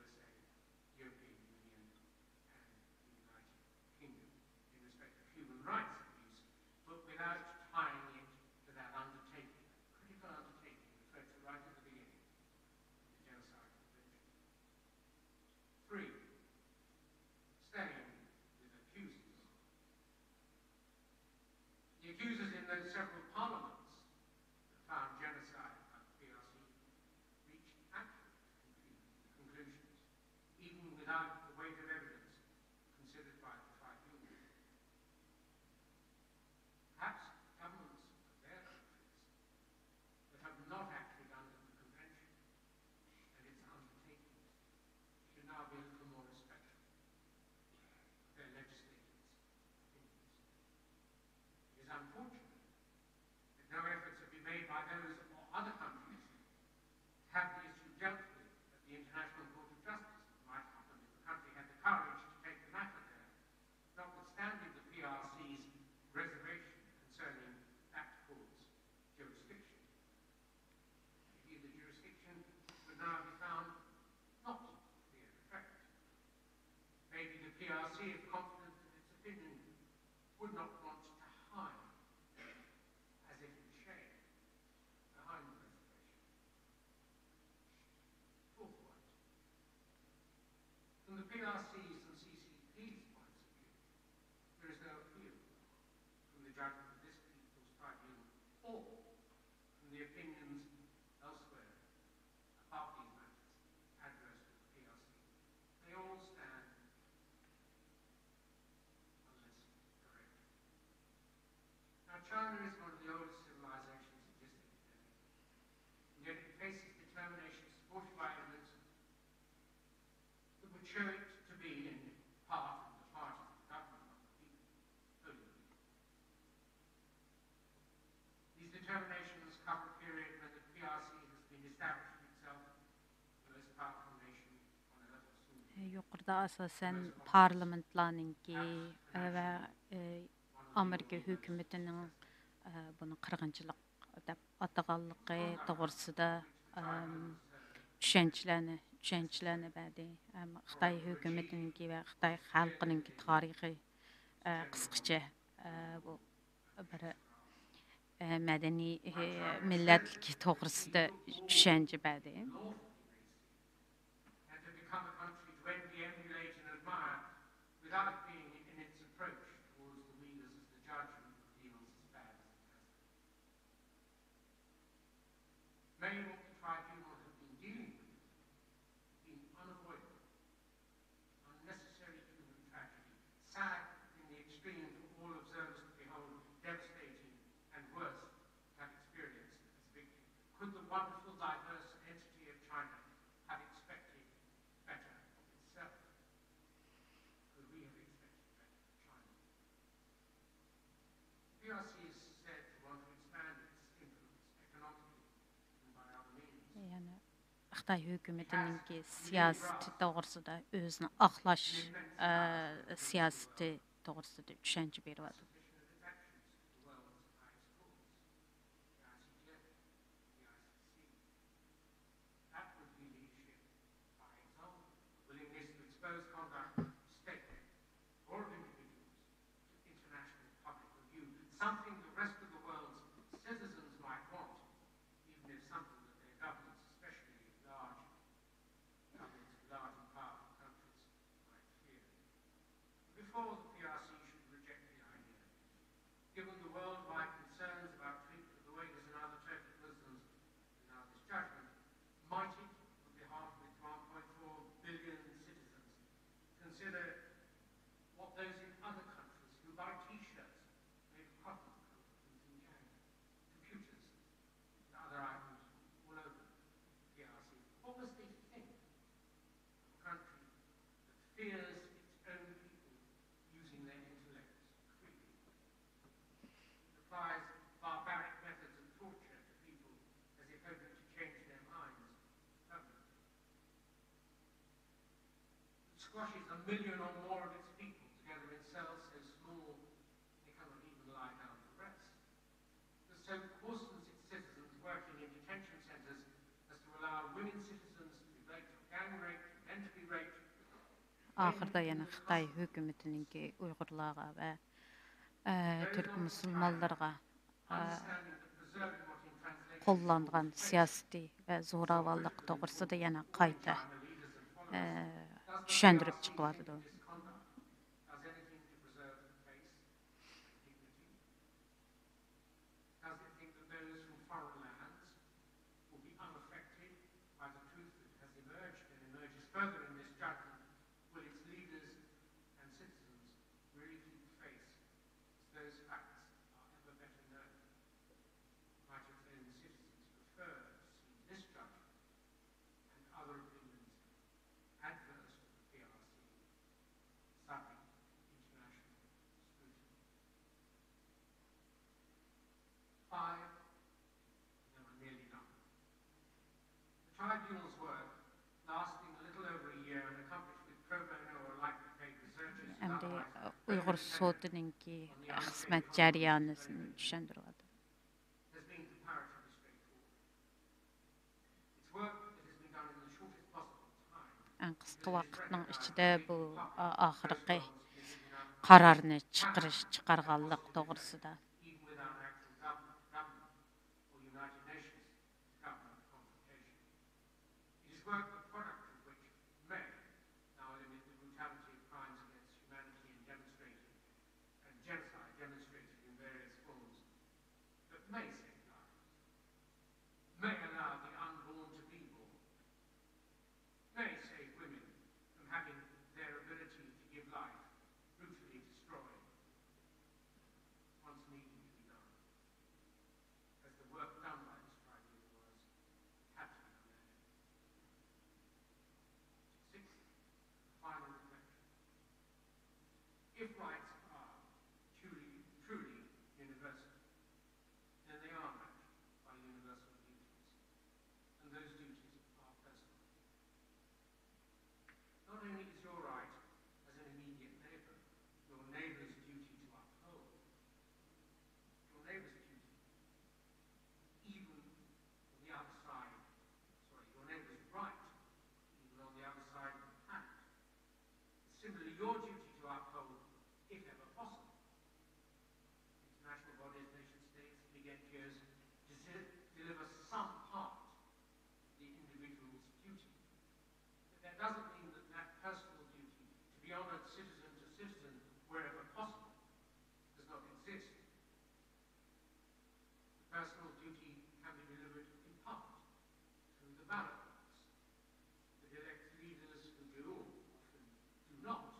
rights abuse, but without tying it to that undertaking, critical undertaking referred to right at the beginning, the Genocide Convention. 3. Staying with accusers. The accusers in those several parliaments that found genocide by the PRC reached accurate conclusions, even without the weight of evidence considered by the tribunal. Perhaps governments of their countries that have not acted under the convention and its undertakings should now be a little more respectful of their legislators' opinions. It is unfortunate that no efforts have been made by those or other countries to have the issue dealt with at the International Court of Justice. It might happen if the country had the courage to take the matter there, notwithstanding the PRC's reservation concerning that court's jurisdiction. Maybe the jurisdiction would now be found not to be in effect. Maybe the PRC, if confident in its opinion, would not want to hide, as if in shame, behind the reservation. Fourth point. From the PRC's and CCP's points of view, there is no appeal from the judgment of this People's Tribunal or from the opinions elsewhere about these matters adverse to the PRC. They all stand unless corrected. Now, China is one of the oldest civilizations existing today, and yet it faces determination supported by evidence that would show it to be in part and the part of the government of the people, only the people. These determinations cover a period when the PRC has been establishing itself the most powerful nation on earth soon. Yuqorda asasen parlamentlarninki ve Amerika hökümetinin bunu qırğınçılıq dep ataganlığı toğrusida düşençlerini bədi. Xitay hökümetinki ve Xitay xalqınınki tarixi qısqaça bu bir mədəni millətlik toğrusida düşençi bədi. And to become a country to envy, emulate, and admire without being in its approach towards the Uyghurs as the judgment of evils as bad as it has. Many what the tribunal have been dealing with have been unavoidable, unnecessary human tragedy, sad in the extreme for all observers to behold, devastating and worse to have experienced as victim. Could the wonderful, diverse entity of China have expected better of itself? Could we have expected better of China? The PRC is said to want to expand its influence economically and by other means. Yani Xitay hökümetinin siyaseti doğrusunda özünü aqlaş siyaseti doğrusunda düşençi beri var. Submission of its actions to the world's highest courts, the ICJ, the ICC. That would be leadership by example, willingness to expose conduct of state or of individuals to international public review, something the rest of the world's citizens might want, even if something that their governments, especially large governments of large and powerful countries, might fear. Before the PRC should reject the idea, given the worldwide concerns about treatment of the Uyghurs and other Turkic Muslims in now this judgment, might it, on behalf of its 1.4 billion citizens, consider what those in other countries who buy T-shirts made of cotton come from Xinjiang, computers and other items all over the PRC? What must they think of a country that fears its own people using their intellects freely? It applies barbaric methods of torture to people as if hoping to change their minds permanently. It squashes 1 million or more of its people together in cells so small they cannot even lie down to rest. It so coarsens its citizens working in detention centers as to allow women citizens to be raped, gang raped, men to be raped. Ahırda yani Xitay hökümetinin Uygurlara ve Türk musulmonlarga understanding that preserving what in translation qo'llangan siyosiy va zo'ravonlik to'g'risida yana qayta China leaders and followers does the tushuntirib PRC chiqyapti. think this conduct does anything to preserve face and dignity? Does it think that those from foreign lands will be unaffected by the truth that has emerged and emerges further in this judgment? Will its leaders and citizens really keep faith as those facts are ever better known? Might have then citizens prefer to see this judgment and other opinions adverse to the PRC subject to international scrutiny? 5, then I'm nearly done. The tribunal's work, lasting a little over a year and accomplished with pro bono or lightly paid researchers and Endi otherwise Uyg'ur sotininki xizmat jarayonini tushuntiryapti. has been comparatively straightforward. It's work that has been done in the shortest possible time. Eng qisqa vaqtning ichida bu oxirgi qarorni chiqarganlik to'g'risida Even without actual government or United Nations government consultation. It is work the product of which may now limit the brutality of crimes against humanity and genocide demonstrated in various forms, but may save lives, may allow the unborn to be born, may save women from having their ability to give life brutally destroyed once needing to be done, as the work done by this tribunal was, had to be done. Sixth, final reflection. If rights are truly universal, then they are matched by universal duties, and those duties are personal. Not only is your right as an immediate neighbour your neighbour's duty to uphold, your neighbour's duty, even on the other side, your neighbour's right, even on the other side of the planet. Similarly, your duty to uphold, if ever possible, international bodies, nation states, big NGOs, to deliver some part of the individual's duty. But that doesn't mean that that personal duty to be honoured citizen to citizen wherever possible does not exist. The personal duty can be delivered in part through the ballot box. That elects leaders who often do not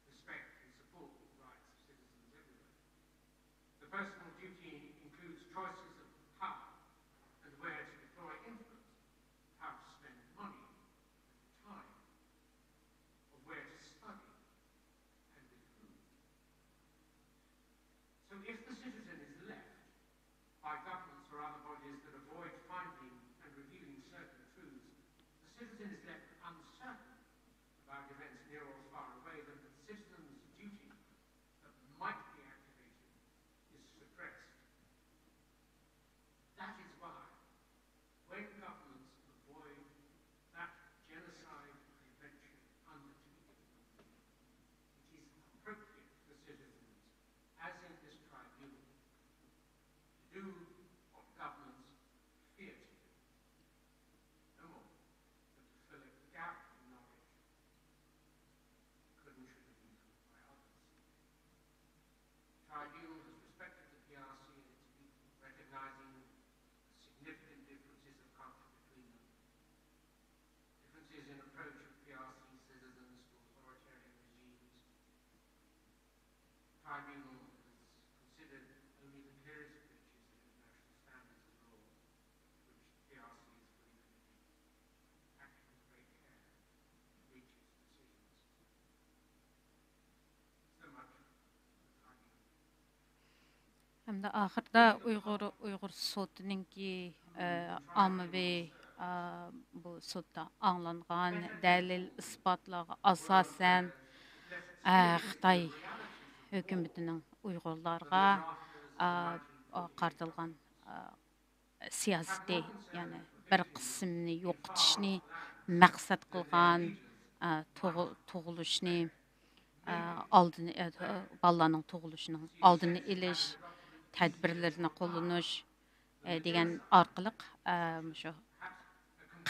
respect and support the rights of citizens everywhere. The personal duty includes choices of power and where to deploy influence, how to spend money and time, or where to study and with whom. So if the citizen is left by governments or other bodies that avoid finding and revealing certain truths, the citizen is left uncertain about events near or far away, then the citizen's duty that might be activated is suppressed. That is why, when governments avoid that genocide prevention undertaking, it is appropriate for citizens, as in this tribunal, to do what governments fear to do. No more, but to fill a gap in knowledge could and should have been filled by others. The tribunal has respected the PRC and its people, recognizing significant differences of culture between them. Differences in approach of PRC citizens to authoritarian regimes. The tribunal has considered only the clearest breaches of international standards of law, which the PRC is fully committed, acting with great care to reach its decisions. So much for the tribunal. Hem de ahırda Uyghur sotininki ammavi bu sotda anlangan dalil ispatlarga asasen Xitay hökumətinin Uyğurlarga qartılgan siyaseti, yani bir qismini yo'qotishni maqsad qilgan tug'ilishni aldını ballarning tug'ilishining oldini olish tadbirlarini qo'llanish degan orqali shu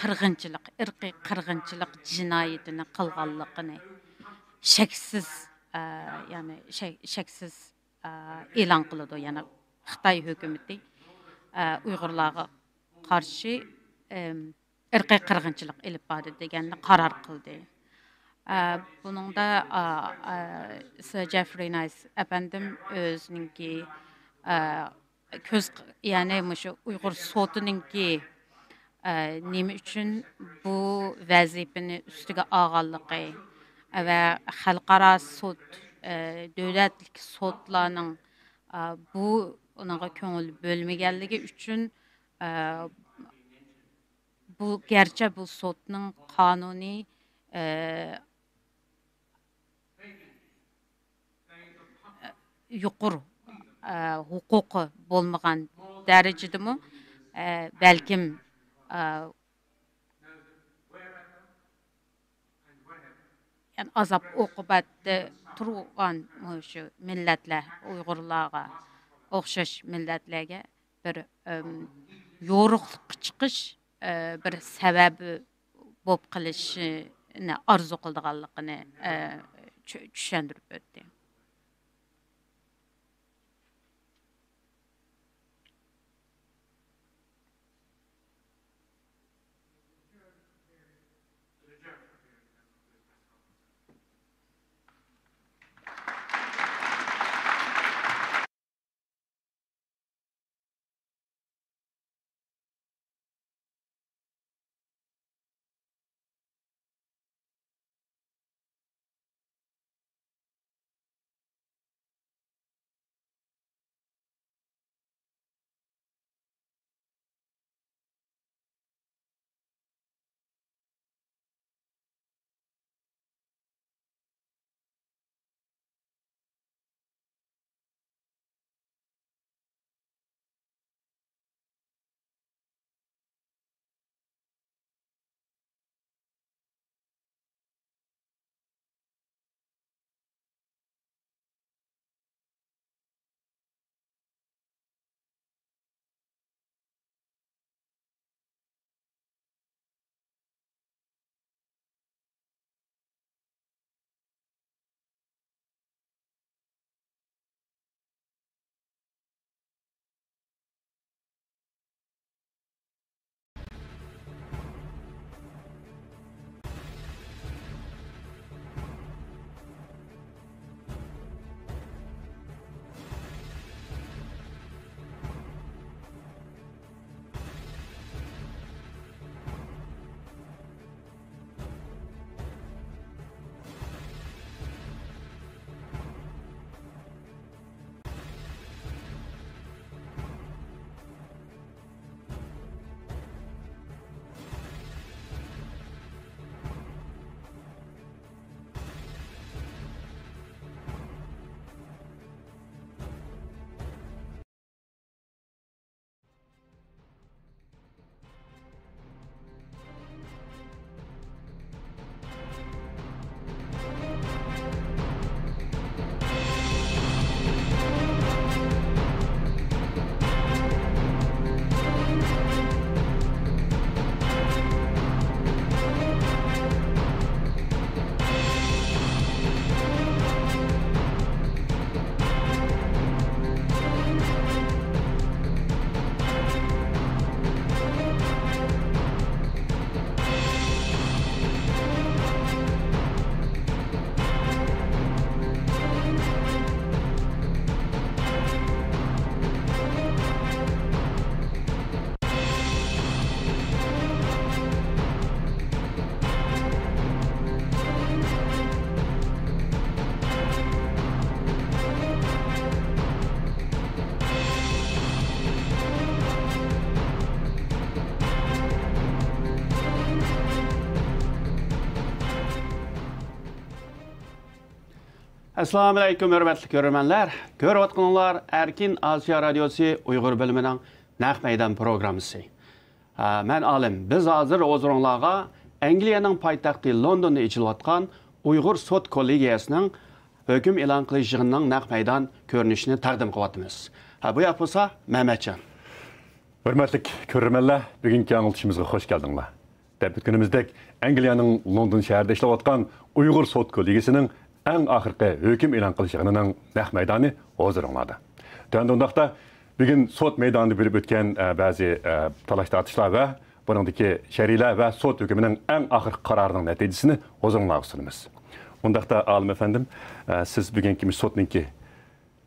qirg'inchilik, irqiy qirg'inchilik jinoyatini qilganligini shaksiz ya'ni shaksiz e'lon qiladi. Ya'ni Xitoy hukumati Uyg'urlarga qarshi irqiy qirg'inchilik ilib bordi deganni qaror qildi. Buningda Sir Jeffrey Nice efendim o'zininki ko'z ya'ni shu Uyg'ur sotininki nima uchun bu vazifani ustiga olganligi va xalqaro sud davlatlik sudlarning bu unaga ko'ngil bo'lmaganligi uchun bu gerçi bu sudning qonuniy yuqur huquqi bo'lmagan darajadami balkim yani azap oqibatda turgan shu millatlar Uyg'urlarga o'xshash millatlarga bir yo'riqlikqa chiqish bir sababi bo'lib qilishini arzu qilganligini tushuntirib o'tdi. Assalamu alaykum hörmətli görürmənlər. Görüyotqanlar Erkin Asiya Radiosu Uyğur bölümünün Naq Meydan proqramısı. Mən Alim. Biz hazır ozurunlarga Angliyanın paytaxtı Londonda içilayotgan Uyğur Sot kollegiyasının hüküm e'lon qilish yig'inining naq maydon ko'rinishini taqdim qilyapmiz. Bu yoq bo'lsa, Mehmetcan. Hürmetlik körürmenler, bugünkü anıltışımıza hoş geldinler. Dep günümüzdek Angliyanın London şehirde işlewatkan Uyghur Sot Kollegisinin en ahırkı hüküm e'lon qilishig'ining naq maydoni hozir oңlады. Döndüğünde bugün Sot meydanında bilip ötken bazı talaş tartışlar ve bunundaki şeriler ve Sot hükümünün en ahırkı kararının neticesini hozir oңlağısınız. Ondaqda alim efendim, siz bugünkü Sot'ninki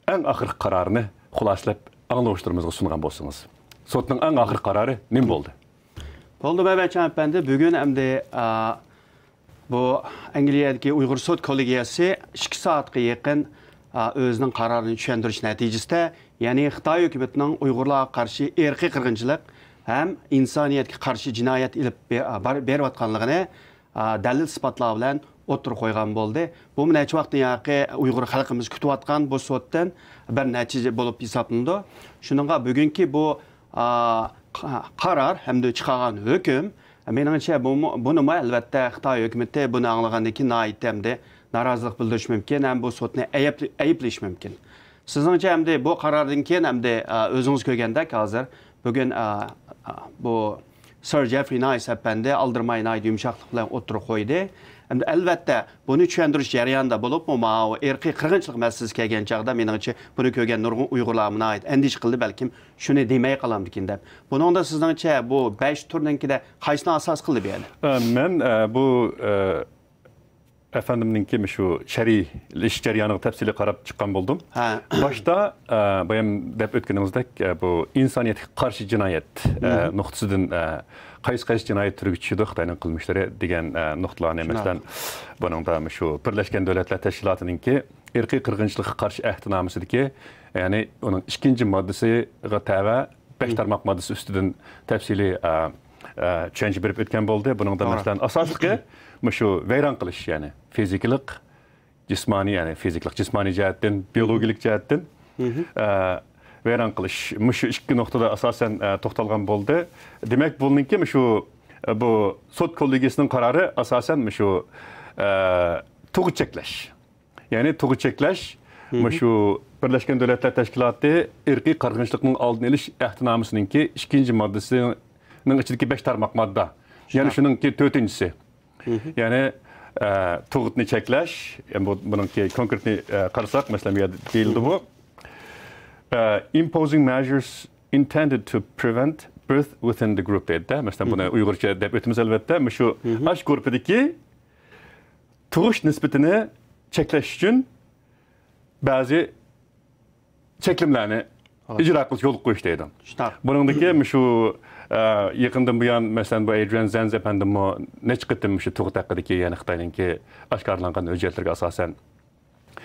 en ahırkı kararını xulasılap anlaştırmamızga sungan bolsunuz. Sotning en ahırkı kararı ne oldu? Oldu Mehmetcan efendi. Bugün hem de bu Angliyadagi Uyghur Sot Kollegiyasi 2 saatga yaqin özünün kararını tushundirish natijasida, ya'ni Xitoy hukumatining Uyg'urlarga qarshi irqiy qirg'inchilik ham insoniyatga qarshi jinoyat ilib berayotganligini dalil isbotlar bilan o'tirib qo'ygan bo'ldi. Bu necha vaqtdan yoqi Uyg'ur xalqimiz kutayotgan bu sotdan bir natija bo'lib hisoblanadi. Shuningga bugungi bu qarar hamda chiqargan hukm, meningcha buni albatta Xitoy hukumati buni anglagandan keyin hamda norozilik bildirish mumkin, ham bu sotni ayblish mumkin. Sizningcha hamda bu qarordan keyin hamda o'zingiz ko'rgandek hozir bugun bu Sir Jeffrey Nice efendi aldırmay yumshoqlik bilan o'tirib qo'ydi. Albatta buni tushuntirish jarayonida bo'lib, irqiy qirg'inchilik masalasi kelgan chog'da meningcha buni ko'rgan nurg'un Uyg'urlar andish qildi, balkim shuni demay qolamdikin deb. Buningda sizningcha bu 5 turninkida qaysini asos qildi bu yerda? Men bu efendimninki şu şer'i iş jarayoniga tafsili qarab chiqqan bo'ldim. Başta bayam deb o'tganimizdek bu insoniyatga qarshi jinoyat nuqtasidan qaysi jinoyat turiga tushadi Xitoyning qilmishlari degan nuqtalarni masalan buningda şu Birleşken Devletler Teşkilatı'ningki irqiy qirg'inchilikka qarshi ahdnomasidagi, ya'ni uning 2-moddasiga tava 5 tarmoq moddasi ustidan tafsili tushuncha berib o'tgan bo'ldi. Buningda masalan asosliqi şu vayron qilish, ya'ni fiziklik, jismoniy, ya'ni fiziklik, jismoniy jihatdan, biologik jihatdan vayron qilish. Şu ikki nuqtada asosan to'xtalgan bo'ldi. Demak, buningki bu Sot kollegiyasining qarori asosan şu tug'ut cheklash. Ya'ni tug'ut cheklash şu Birleşken Devletler Teşkilatı irqiy qirg'inchilikning oldini olish ahdnomasiningki 2-moddasining ichidagi 5 tarmoq modda. Ya'ni shuningki 4-inchisi. Yani tug'utni cheklash, buningki konkretni qarasak, masalan, deyildi bu. Imposing measures intended to prevent birth within the group deydi. Masalan, buni Uyg'urcha deb o'timiz albatta. Shu ash guruhidagi tug'ish nisbatini cheklash uchun ba'zi cheklimlarni ijro qilish yo'l qo'yish deydi. Buningdagi shu yaqindan buyon masalan bu Adrian Zenz efendim ne chiqdim shu tug'ut haqidagi, ya'ni Xitoyninki oshkorlangan hujjatlarga asosan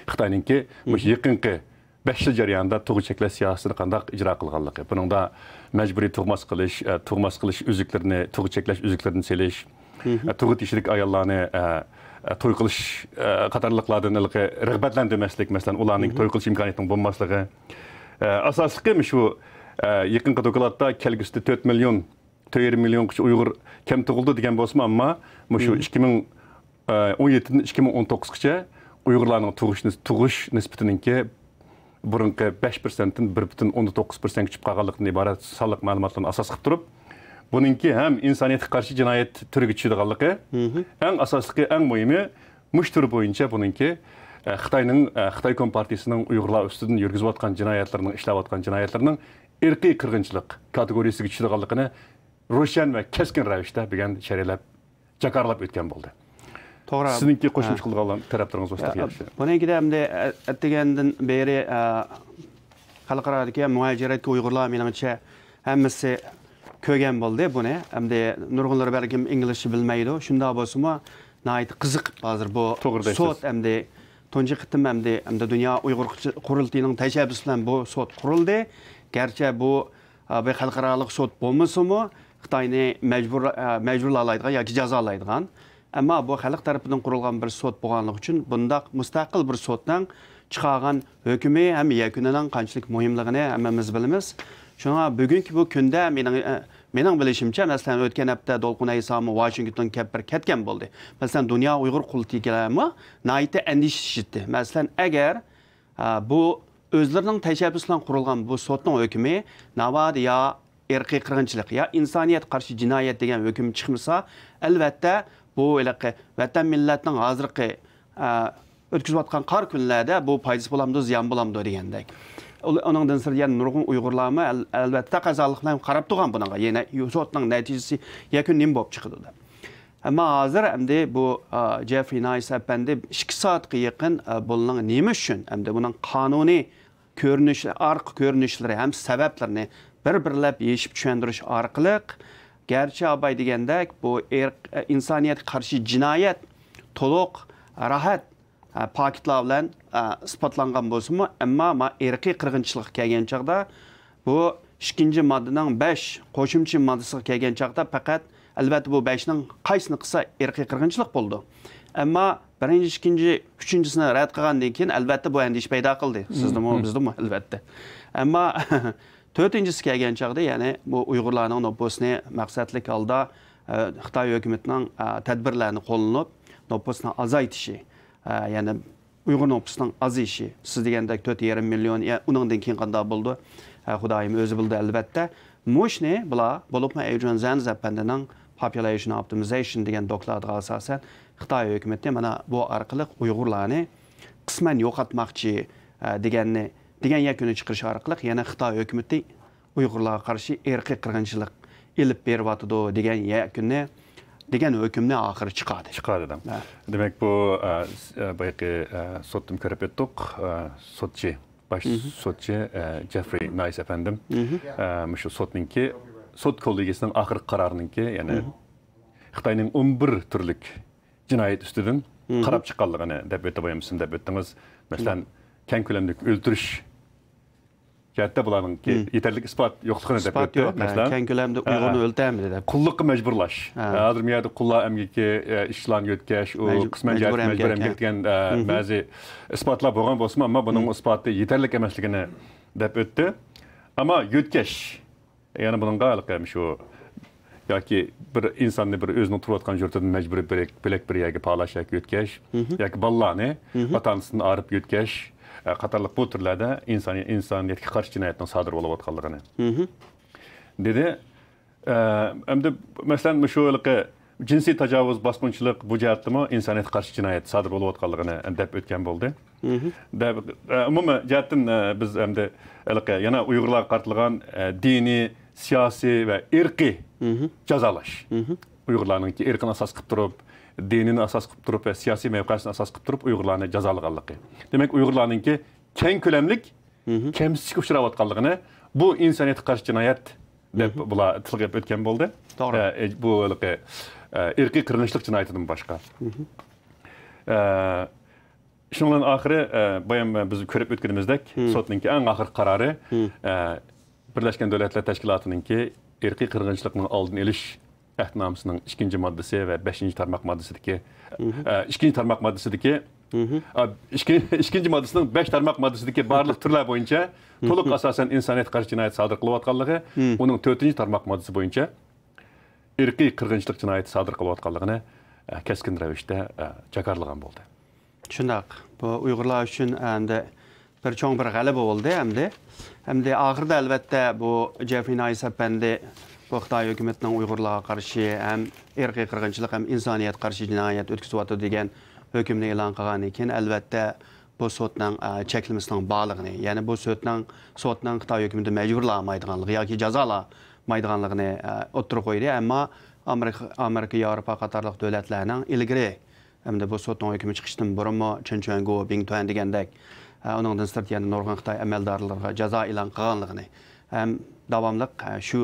Xitoyninki yaqinqi 5 yil jarayonida tug'ut cheklash siyosatini qanday ijro qilganligi, buningda majburiy tug'mas qilish uzuklarni, tug'ut cheklash uzuklarini selish, tug'ut ishilik ayollarni to'y qilish qatorliqlardan rag'batlantirmaslik, masalan ularning to'y qilish imkoniyatining bo'lmasligi, asosliqi shu yaqinqi dokladda kelgusida 4 milyon, 4 milyon kishi Uyg'ur kam tug'ildi degan bo'lsa, ammo shu 2017dan 2019gacha Uyg'urlarning tug'ish nisbatiningki burunqi 5%dan 1,19% kuchib qolganligidan iborat sonliq ma'lumotlarni asos qilib turib, buningki ham insoniyatga qarshi jinoyat turiga tushadiganligi, eng asosligi, eng muhimi mush turi bo'yicha buningki Xitoy Kompartiyasining Uyg'urlar ustidan yurgizayotgan jinoyatlarning, ishlayotgan jinoyatlarning irqiy qirg'inchilik kategoriyasiga tushadiganligini ro'shan va keskin ravishda degan sharialab jakarlab o'tgan bo'ldi. To'g'ri. Sizningki qo'shimcha qilgan taraflaringiz bo'lsa yaxshi. Buningida hamda atgandan beri xalqarodagi muajiratga Uyg'urlar meningcha hammasi ko'rgan bo'ldi buni. Hamda nurg'unlar balkim inglizcha bilmaydi. Shunda bo'lsa-mu, nihoyat qiziq hozir bu sot hamda tunji qitim hamda dunyo Uyg'ur qurultiyining tashabbusi bilan bu sot qurildi. Gerçi bu bir xalqarалық sot bo'lmasa-mu, Xitoyni majburlaydigan yoki jazolaydigan. Ammo bu xalq tarafidan qurilgan bir sot bo'lganligi uchun bundaq mustaqil bir sotdan chiqargan hukmi ham yakunining qanchalik muhimligini hammamiz bilamiz. Shunga bugungi bu kunda mening Mening bilishimcha, masalan, o'tgan hafta Dolqun Aysomi Washington ketgan bo'ldi. Masalan, Dunyo Uyg'ur qultiklari nayta andishishdi. Masalan, agar bu o'zlarining tashabbus bilan qurilgan bu sotning hukmi navodi ya irqiy qirg'inchilik ya insoniyat qarshi jinoyat degan hukm chiqmasa, albatta bu vatan millatning hozirgi o'tkazayotgan qor kunlarda bu foydasi bo'lamdi, ziyon bo'lamdi degandek. Onundan sonra yani nurgun Uygurlarma elbette kazalıklarına qarab turgan bununla. Yine sotning neticesi yakın nim bop çıkıdı da. Ama hazır hem de bu Jeffrey Nice efendi 2 saatga yakın bunun nemi üçün hem de bunun kanuni görünüşleri, arka görünüşleri hem sebeplerini bir-birlep yeşip düşündürüş arkalık. Gerçi abay degendek bu insaniyet karşı cinayet, toluk, rahat paketlar bilan isbotlangan bo'lsa-mu, ammo irqiy qirg'inchilik kelgan chaqda bu 2-chi moddaning 5 qo'shimcha moddasiga kelgan chaqda faqat albatta bu 5ning qaysini qilsa irqiy qirg'inchilik bo'ldi. Ammo 1-chi, 2-chi, 3-chisini rad qilgandan keyin albatta bu andish paydo qildi. Sizdimi, bizdimi albatta. Ammo 4-chisi kelgan chaqda, ya'ni bu Uyg'urlarning nopusini maqsadli holda Xitoy hukumatining tadbirlarini qo'llanib, nopusni azaytishi yani Uyghur nüfusunun az işi. Siz degandek 4,5 milyon, uningdan keyin qanday bo'ldi? Xudoyim o'zi bildi albatta. Mushne bular bo'libmi Adrian Zenz apandining Population Optimization degan dokladiga asosan Xitoy hukumati mana bu orqali Uyg'urlarni qisman yo'qotmoqchi degan yakuni chiqarish orqali yana Xitoy hukumati Uyg'urlarga qarshi irqiy qirg'inchilik ilib beryapti degan yakuni degan hükümne ahir çıkardı. Çıkardı. Demek bu belki sottum körep ettik. Sotçu, baş sotçu Jeffrey Nice efendim. Şu sotninki, sot kollegisinin ahir kararınınki, yani Xitayning 11 türlük cinayet üstüdün qarab çıqqanligini deb aytmayamsın deb aytdingiz. Mesela keng ko'lamlik öldürüş Hatta bularning yeterli isbot yo'qligini deb aytdi. Masalan, keng ko'lamda Uyg'urni o'ltiramiz deb. Qulluqqa majburlash. Hozir bu yerda qullar emgiki ishlarni o'tkash, u qisman majbur emgak degan ba'zi isbotlar bo'lgan bo'lsa, ammo buning isboti yetarli emasligini deb o'tdi. Ammo o'tkash, ya'ni buningga aloqali shu yoki bir insonni bir o'zining turayotgan yurtidan majburiy bilak bir yerga palash yoki o'tkash, yoki bolalarni ota-onasidan arib o'tkash qatorliq bu turlarda insoniyatga qarshi jinoyatning sodir bo'layotganligini dedi. Endi masalan shu jinsiy tajovuz, bosqinchilik bu jihatdami insoniyatga qarshi jinoyat sodir bo'layotganligini deb o'tgan bo'ldi. Umuman jihatdan biz endi yana Uyg'urlarga qaratilgan diniy, siyosiy va irqiy jazolash. Uyg'urlarninki irqini asos qilib turib, dinini asas qilib turib va siyosiy mavqesini asas qilib turib Uyg'urlarni jazolaganligi. Demak, Uyg'urlarninki keng ko'lamlik kamsizlikka uchrayotganligini bu insoniyatga qarshi jinoyat deb bular tilga o'tgan bo'ldi. Bu irqiy qirg'inchilik jinoyatidan boshqa. Shundan oxiri boyan biz ko'rib o'tganimizdek, sotninki eng oxirgi qarori Birleşken Devletler Teşkilatı'nınki irqiy qirg'inchilikning oldini olish Ehtnamsının 2. maddesi ve 5. tarmak maddesideki 2. tarmak maddesideki 2. maddesinin 5 tarmak maddesideki barlık türler boyunca toluk asasen insaniyet karşı cinayet sadır kılıvatkallığı, onun 4. tarmak maddesi boyunca irqiy qirg'inchilik jinoyati sodir qilayotganligini keskin ravishda jakarlagan bo'ldi. Shundoq, bu Uyg'urlar uchun endi bir cho'ng bir g'alaba bo'ldi hamda oxirida albatta bu Jeffrey Nice apandi bu Xitoy hukumatining Uyg'urlarga qarshi ham irqiy qirg'inchilik ham insoniyat qarshi jinoyat o'tkazyapti degan hukmni e'lon qilgandan keyin albatta bu sotning cheklamasining borligini, ya'ni bu sotning Xitoy hukumati majburlamaydiganligi yoki jazolamaydiganligini o'ttirib qo'ydi. Ammo Amerika, Yevropa qatorliq davlatlarning ilgari hamda bu sotning hukmi chiqishdan burunmi Chenchuango, Bingtuan degandek uningdan sirt yana nurg'un Xitoy amaldorlariga jazo e'lon qilganligini ham davomli shu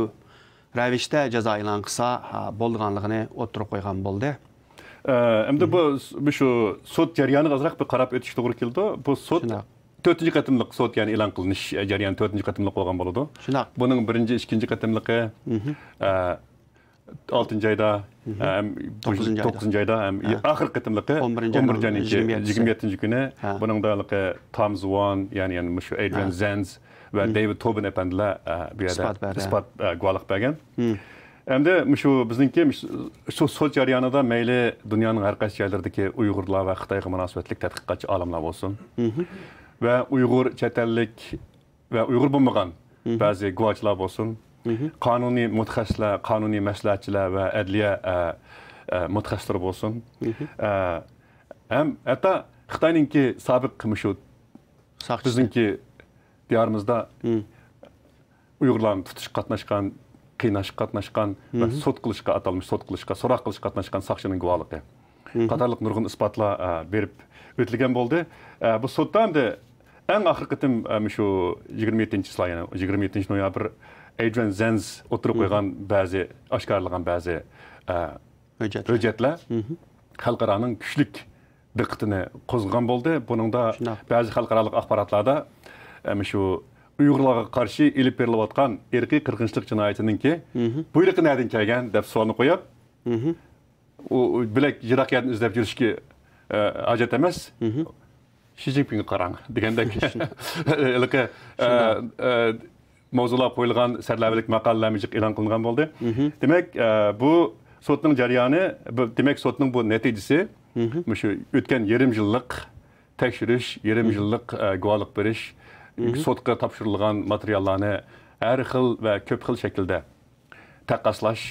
ravishda jazo e'lon qilsa bo'lganligini o'ttirib qo'ygan bo'ldi. Endi bu shu sud jarayoniga ozroq bir qarab o'tish to'g'ri keldi. Bu sud 4-chi qatimliq sud, ya'ni e'lon qilinish jarayoni 4-chi qatimliq bo'lgan bo'ladi. Shunaq. Buning 1-chi, 2-chi qatimligi 6-chi oyda, 9-chi oyda, oxirgi qatimligi 11-chi 27-chi kuni. Buningda Tom Zwan, ya'ni shu Adrian Zenz va David Tobin epandilar bu yerda isbot guvohlik bergan. Endi shu bizningki shu sud jarayonida mayli dunyoning har qaysi joylaridagi Uyg'urlar va Xitoyga munosabatli tadqiqotchi olimlar bo'lsin va Uyg'ur chet ellik va Uyg'ur bo'lmagan ba'zi guvohchilar bo'lsin, qonuniy mutaxassislar, qonuniy maslahatchilar va adliya mutaxassislar bo'lsin. Ham hatto Xitoyninki sobiq shu bizningki diyorimizda Uyg'urlarni tutish qatnashgan, qiynash qatnashgan va sud qilishga atalmış, sud qilishga, so'roq qilishga qatnashgan soqchining guvohligi. Qatorliq nurg'un isbotlar berib o'tilgan bo'ldi. Bu sudda endi eng oxirgi qitim shu 27-yil, ya'ni 27-noyabr Adrian Zenz o'tirib qo'ygan ba'zi oshkorlagan ba'zi hujjatlar xalqaroning kuchlik diqqatini qo'zg'agan bo'ldi. Buningda ba'zi xalqaro axborotlarda shu Uyg'urlarga qarshi ilib berilayotgan irqiy qirg'inchilik jinoyatininki buyruqi nereden kelgan deb savolni qo'yib, u bilak jiroqiyatni izlab yurishga hojat emas. Xi Jinpingga qarang degandek mavzular qo'yilgan sarlavhalik maqolalar e'lon qilingan bo'ldi. Demak, bu sudning jarayoni, demak sudning bu natijasi shu o'tgan yarim yillik tekshirish, yarim yillik guvohlik berish, sudga topshirilgan materiallarni har xil va ko'p xil shaklda taqqoslash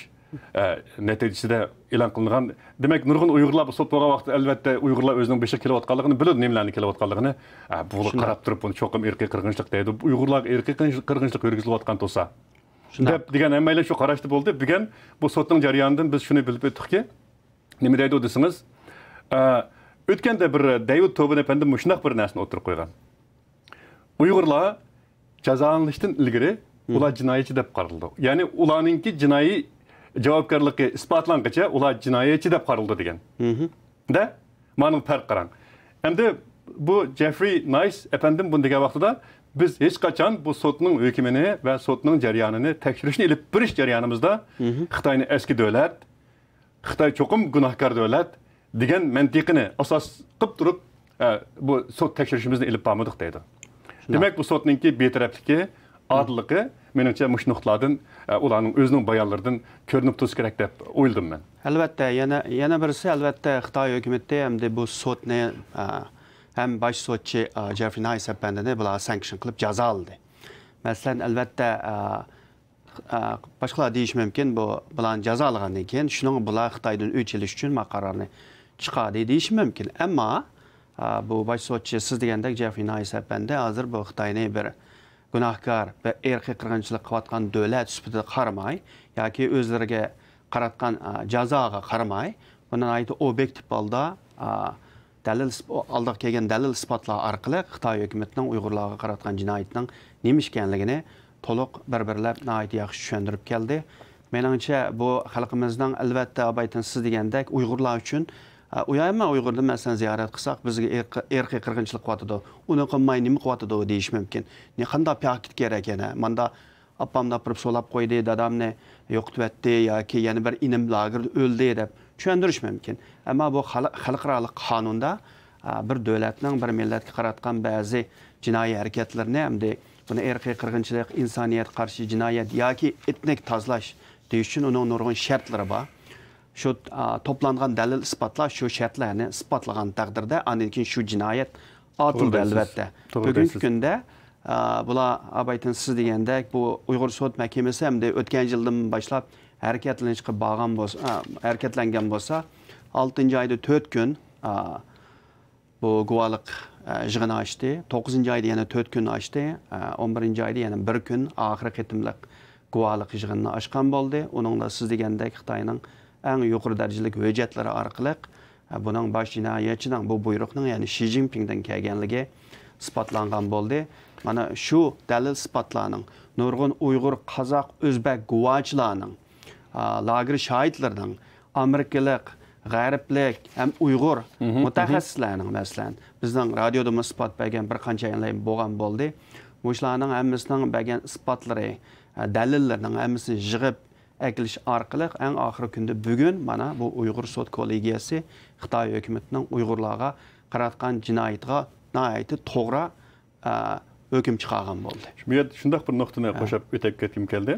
natijasida e'lon qilingan. Demak, nurg'un Uyg'urlar bu sud bo'lgan vaqtda albatta Uyg'urlar o'zining beshi kelayotganligini bilib, nimalarni kelayotganligini bu qarab turib buni cho'qim irqiy qirg'inchilik deydi. Uyg'urlar irqiy qirg'inchilik yurgizilayotgan bo'lsa, deb degan hammaylar shu qarashda bo'ldi. Bugun bu sudning jarayonidan biz shuni bilib o'tdikki, nima deydi desangiz, o'tganda bir David Tobin efendim shunday bir narsani o'tirib qo'ygan. Uyg'urlar jazolanishdan ilgari ular jinoyatchi deb qaraldi. Ya'ni ularningki jinoiy javobgarligi isbotlanguncha ular jinoyatchi deb qaraldi degan. Da, mana farq qarang. Endi bu Jeffrey Nice efendim bunu degan vaqtida biz hech qachon bu sudning hukmini va sudning jarayonini tekshirishni ilib berish jarayonimizda Xitoyning eski davlat, Xitoy cho'qim gunohkor davlat degan mantiqini asos qilib turib bu sud tekshirishimizni ilib bormadik deydi. Demek bu sudninki betarafligi, adilligi menimcha mush nuqtalardan ularning o'zining bayonlaridan ko'rinib tursa kerak deb o'yladim men. Albatta, yana birisi albatta Xitoy hukumati hamda bu sudni hem baş sudchi Jeffrey Nice efendini bular sanction qilib jazoladi. Masalan, albatta boshqalar deyish mumkin, bu bilan jazolagandan keyin shuning bular Xitoydan o'ch yil uchun maqararni chiqadi deyish mumkin. Ammo bu baş sudchi siz degandek Jeffrey Nice efendi hozir bu Xitoyni bir gunohkor va irqiy qirg'inchilik qilayotgan davlat sifatida qaramay yoki o'zlariga qaratgan jazoga qaramay, buni aytib obyektiv holda dalil oldiga kelgan dalil isbotlar orqali Xitoy hukumatining Uyg'urlarga qaratgan jinoyatining nima ekanligini to'liq bir-birlab yaxshi tushuntirib keldi. Menimcha bu xalqimizning albatta abaytin siz degandek Uyg'urlar uchun uyayma Uyg'urda masalan ziyorat qilsak bizga irqiy qirg'inchilik qilyotidi, uni qilmay nima qilyotidi deyish mumkin. Qanday pakit kerak yana? Manda appamni olib so'lab qo'ydi, dadamni yo'qotdi yoki yana bir inim lagerda o'ldi deb tushuntirish mumkin. Ammo bu xalqaro qonunda bir davlatning bir millatga qaratgan ba'zi jinoiy harakatlarni hamda buni irqiy qirg'inchilik, insoniyat qarshi jinoyat yoki etnik tozalash deyish uchun uning nurg'un shartlari bor. Şu toplangan dalil ispatlar şu şartlarını ispatlagan takdirde andan keyin şu cinayet atıldı elbette. Bugünkü günde bular abaytin siz degandek bu Uyg'ur sud mahkamasi hamda o'tgan yildan boshlab harakatlangan bo'lsa 6-oyda 4 kun bu guvohlik yig'ini ochdi, 9-oyda yana 4 kun ochdi, 11-oyda yana 1 kun oxirgi qitimliq guvohlik yig'inini ochgan bo'ldi. Uningda siz degandek Xitoyning en yuqori darajalik hujjatlari orqali buning bosh jinoyatchining bu buyruqning ya'ni Xi Jinpingdan kelganligi isbotlangan bo'ldi. Mana shu dalil isbotlarning nurg'un Uyg'ur, Qozoq, O'zbek guvohchilarning, lager shohidlarining, Amerikalik, g'arblik ham Uyg'ur mutaxassislarning masalan bizning radioda isbot bergan bir qancha yangilar bo'lgan bo'ldi. Bularning hammasining bergan isbotlari, dalillarining hammasini yig'ib ekilish orqali eng oxirgi kunda bugun mana bu Uyg'ur sud kollegiyasi Xitoy hukumatining Uyg'urlarga qaratgan jinoyatga nihoyatda to'g'ri hökm çıkargan boldy. Bu yerda şundaq bir noktani qo'shib o'tib ketgim keldi.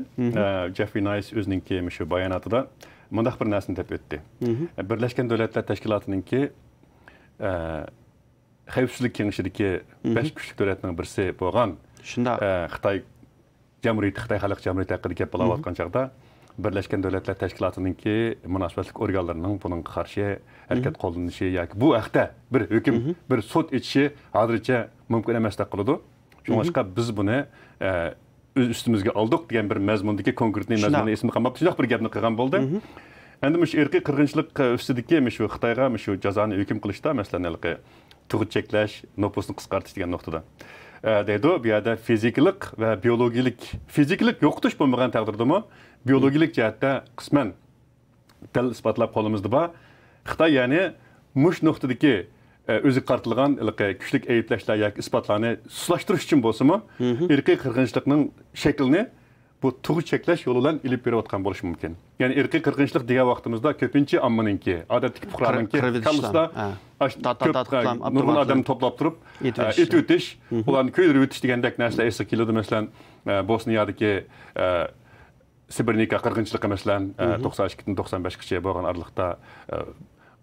Jeffrey Nice o'zining shu bayonotida mundaq bir narsani deb o'tdi. Birlashgan Davlatlar Tashkilotininki xavfsizlik kengashidagi 5 kuchli davlatning birisi bo'lgan Shunda Xitoy Jamhuriyati, Xitoy Xalq Jamhuriyati haqida gap bo'layotgan chaqda Birlashgan Davlatlar Tashkilotininki munosabatlik organlarining buningga qarshi harakat qo'llanishi yoki bu haqda bir hukm, bir sud etishi hozircha mumkin emas deb qoladi. Shunga biz buni o'z ustimizga oldik degan bir mazmundagi konkretniy mazmunni esimga qolmabdi. Shunday bir gapni qilgan bo'ldi. Endi mush irqiy qirg'inchilik ustidagi shu Xitoyga shu jazoni hukm qilishda masalan tug'ut cheklash, nopusni qisqartish degan nuqtada. Deydi, bu yerda fiziklik va fizik yo'qotish bo'lmagan taqdirdami, biologik jihatda qisman dal isbotlab qo'limizda bor. Xitoy ya'ni mush nuqtadagi o'zi qartilgan kuchlik ayblashlar yoki isbotlarni suslashtirish uchun bo'lsa-mu, irqiy qirg'inchilikning shaklini bu tug'ut cheklash yo'li bilan ilib berayotgan bo'lishi mumkin. Ya'ni irqiy qirg'inchilik degan vaqtimizda ko'pincha ommaninki, odatdagi fuqaroninki kallisda nurg'un odam to'plab turib, et o'tish, ularni ko'ydirib o'tish degandek narsalar esga keladi. Masalan, Bosniyadagi Srebrenica qirg'inchiligi masalan 92-95gacha bo'lgan aralıqda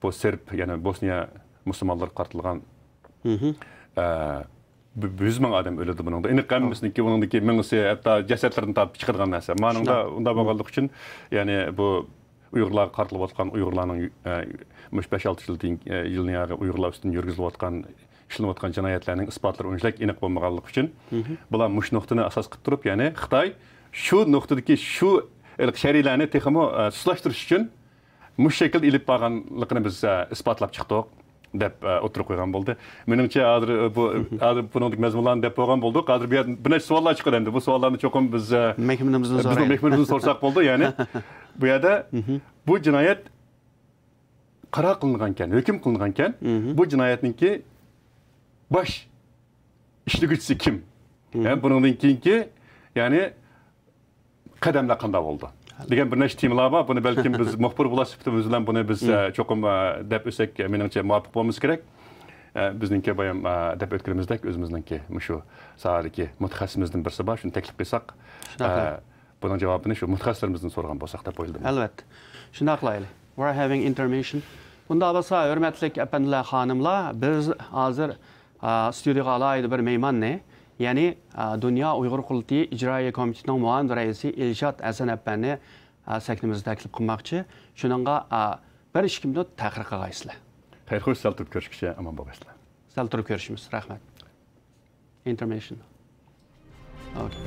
bu Serb, ya'ni Bosniya musulmonlar qartilgan 100 ming odam o'ldi buningda. Endi qammisniki buningdagi mingisi hatto jasadlarni topib chiqargan narsa. Maningda unda bo'lganlik uchun, ya'ni bu Uyg'urlarga qartilayotgan Uyg'urlarning 5-6 yilning Uyg'urlar ustidan yurgizilayotgan ishlanayotgan jinoyatlarning isbotlari unchalik aniq bo'lmaganligi uchun bular mush nuqtani asos qilib turib, ya'ni Xitoy shu nuqtadagi shu sharilarni texmo suslashtirish uchun mush shakl ilib borganligini biz isbotlab chiqdik deb o'tirib qo'ygan bo'ldi. Meningcha hozir buning mazmunlarini deb qo'ygan bo'ldik. Hozir bir necha savollar chiqadi endi. Bu savollarni cho'qim biz mehmonimizdan so'rasak bo'ldi. Ya'ni bu yerda bu jinoyat qaror qilingan ekan, hukm qilingan ekan, bu jinoyatningki bosh ishlaguvchisi kim? Yani bundan keyingi ya'ni qadamlar qanday bo'ldi? Degan bir nechta temalar bor. Buni balkim biz muxbir bo'lishimiz bilan buni biz cho'qim deb o'sak, meningcha muvofiq bo'lmamiz kerak. Bizningki bayam deb o'tganimizdek o'zimizningki shu sohadagi mutaxassisimizdan birisi bor, shuni taklif qilsak, buning javobini shu mutaxassislarimizdan so'ragan bo'lsak deb o'yladim. Albatta. Shunday qilaylik. We're having intermission. Bunda bo'lsa, hurmatli apandilar, xonimlar, biz hozir studiyoga alayda bir mehmonni, ya'ni Dünya Uyg'ur Qurultiyi ijroiya komitetining muavin raisi Elshad Hasan apani sahnimizga taklif qilmoqchi. Shuningga 1-2 minut taqrir qilgaysizlar. Xayr, xo'sh, sal turib ko'rishgacha aman bo'lasizlar. Sal turib ko'rishimiz. Rahmat. Intermission. Okay.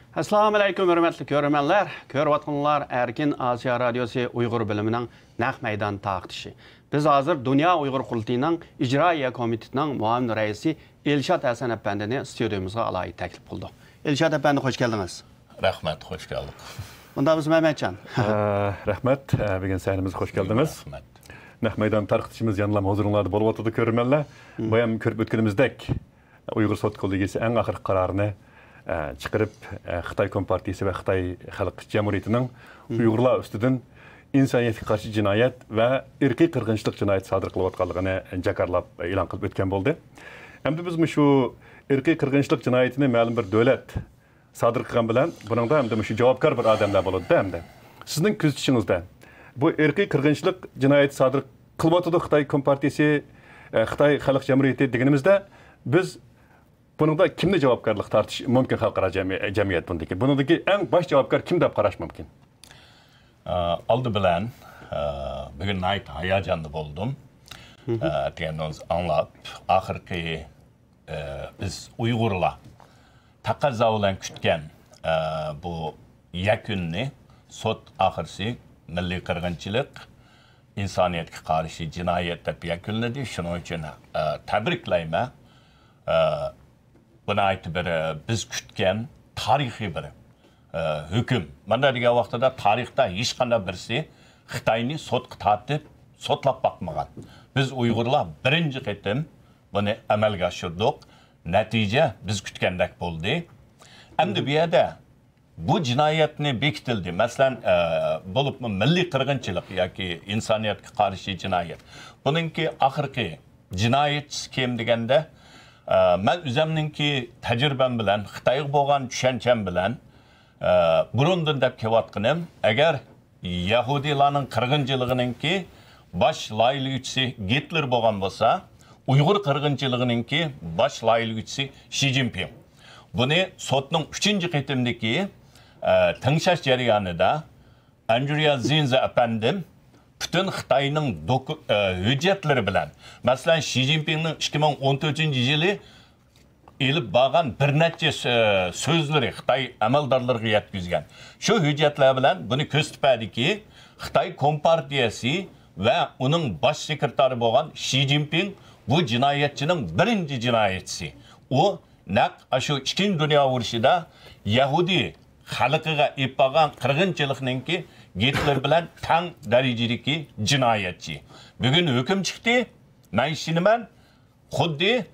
Assalamu alaykum hörmətli görürmənlər. Görüvatqanlar Erkin Asiya Radiosu Uyğur biliminin naq meydan taqtışı. Biz hazır Dünya Uyğur Qurultayının İcraiya Komitetinin muavin reisi Elşad Həsən əpəndini stüdyomuza alayı təklif qıldı. Elşad əpəndi, xoş gəldiniz. Rəhmət, xoş gəldik. Bunda biz Mehmetcan. Rəhmət, bugün səhnimiz xoş gəldiniz. Rəhmət. Naq meydan tarqıtışımız yanılam huzurunlarda bolup oturdu görürmənlər. Bu hem körüp ötkünümüzdek Uyğur Sot Kollegiyası en axır qararını çıkarıp Xitay Kompartiyası ve Xitay Xalq Cumhuriyeti'nin Uyğurlar üstüdün insaniyetə qarşı cinayet ve irqi qırğınçılıq cinayet sadır qılıb atqanlığını jakarlab elan qılıb ötken boldu. Hem de biz şu irqi qırğınçılıq cinayetini məlum bir dövlət sadır qılğan bilen bunun da hem de şu cavabkar bir adamlar boludu da hem de. Sizin küzüşünüzde bu irqi qırğınçılıq cinayet sadır qılıb atıdı Xitay Kompartiyası, Xitay Xalq Cumhuriyeti deganimizde biz bununda kimde cevapkarlık tartış mümkün halkara cemiyet bundaki? Bunundaki en baş cevapkar kim dep qaraş mümkün? Aldı bilen bugün ait hayacanlı buldum. Diyeniniz anlap ahirki biz Uygurla taqaza olan kütken bu yakünni sot ahirsi milli qırğınçılık insaniyetke karşı cinayet dep yakünledi. Şunun için tebrikleyme. Buna ait bir biz kütken tarihi bir hüküm. Bana diye vaxtada tarihte hiç qanday birisi Xitayni sotqa tatib, sotlap bakmagan. Biz Uygurlar birinci qitim bunu amalga oshirdik. Natija biz kütkendek bo'ldi. Endi bu yerda bu jinoyatni bekitildi. Masalan, bo'lib milliy qirg'inchilik yoki insoniyatga qarshi jinoyat. Buningki oxirgi jinoyatchisi kim deganda ben üzemninki tecrübem bilen, Xitayga bo'lgan tushuncham bilen burundan deb kelayotganim, agar Yahudilarning qirg'inchiligininki bosh laylig'uvchisi Hitler bo'lgan bo'lsa, Uyg'ur qirg'inchiligininki bosh laylig'uvchisi Xi Jinping. Buni sotning 3-qitimdagi tingshash jarayonida Andrea Zinza apandim bütün Xitayning hüccetlari bilen, mesela Xi Jinping'nin 2014 yılı elip bağan bir neçe sözleri Xitay amaldorlariga yetkizgan. Şu hüccetler bilen bunu ko'rsatadi ki Xitay Kompartiyası ve onun baş sekreteri bo'lgan Xi Jinping bu cinayetçinin birinci cinayetçisi. O şu 2. Dünya urushida Yahudi xalqiga epag'an qirg'inchilikninki Hitler bilen tang darajadagi jinoyatchi. Bugün hüküm çıktı. Men ishinaman, xuddi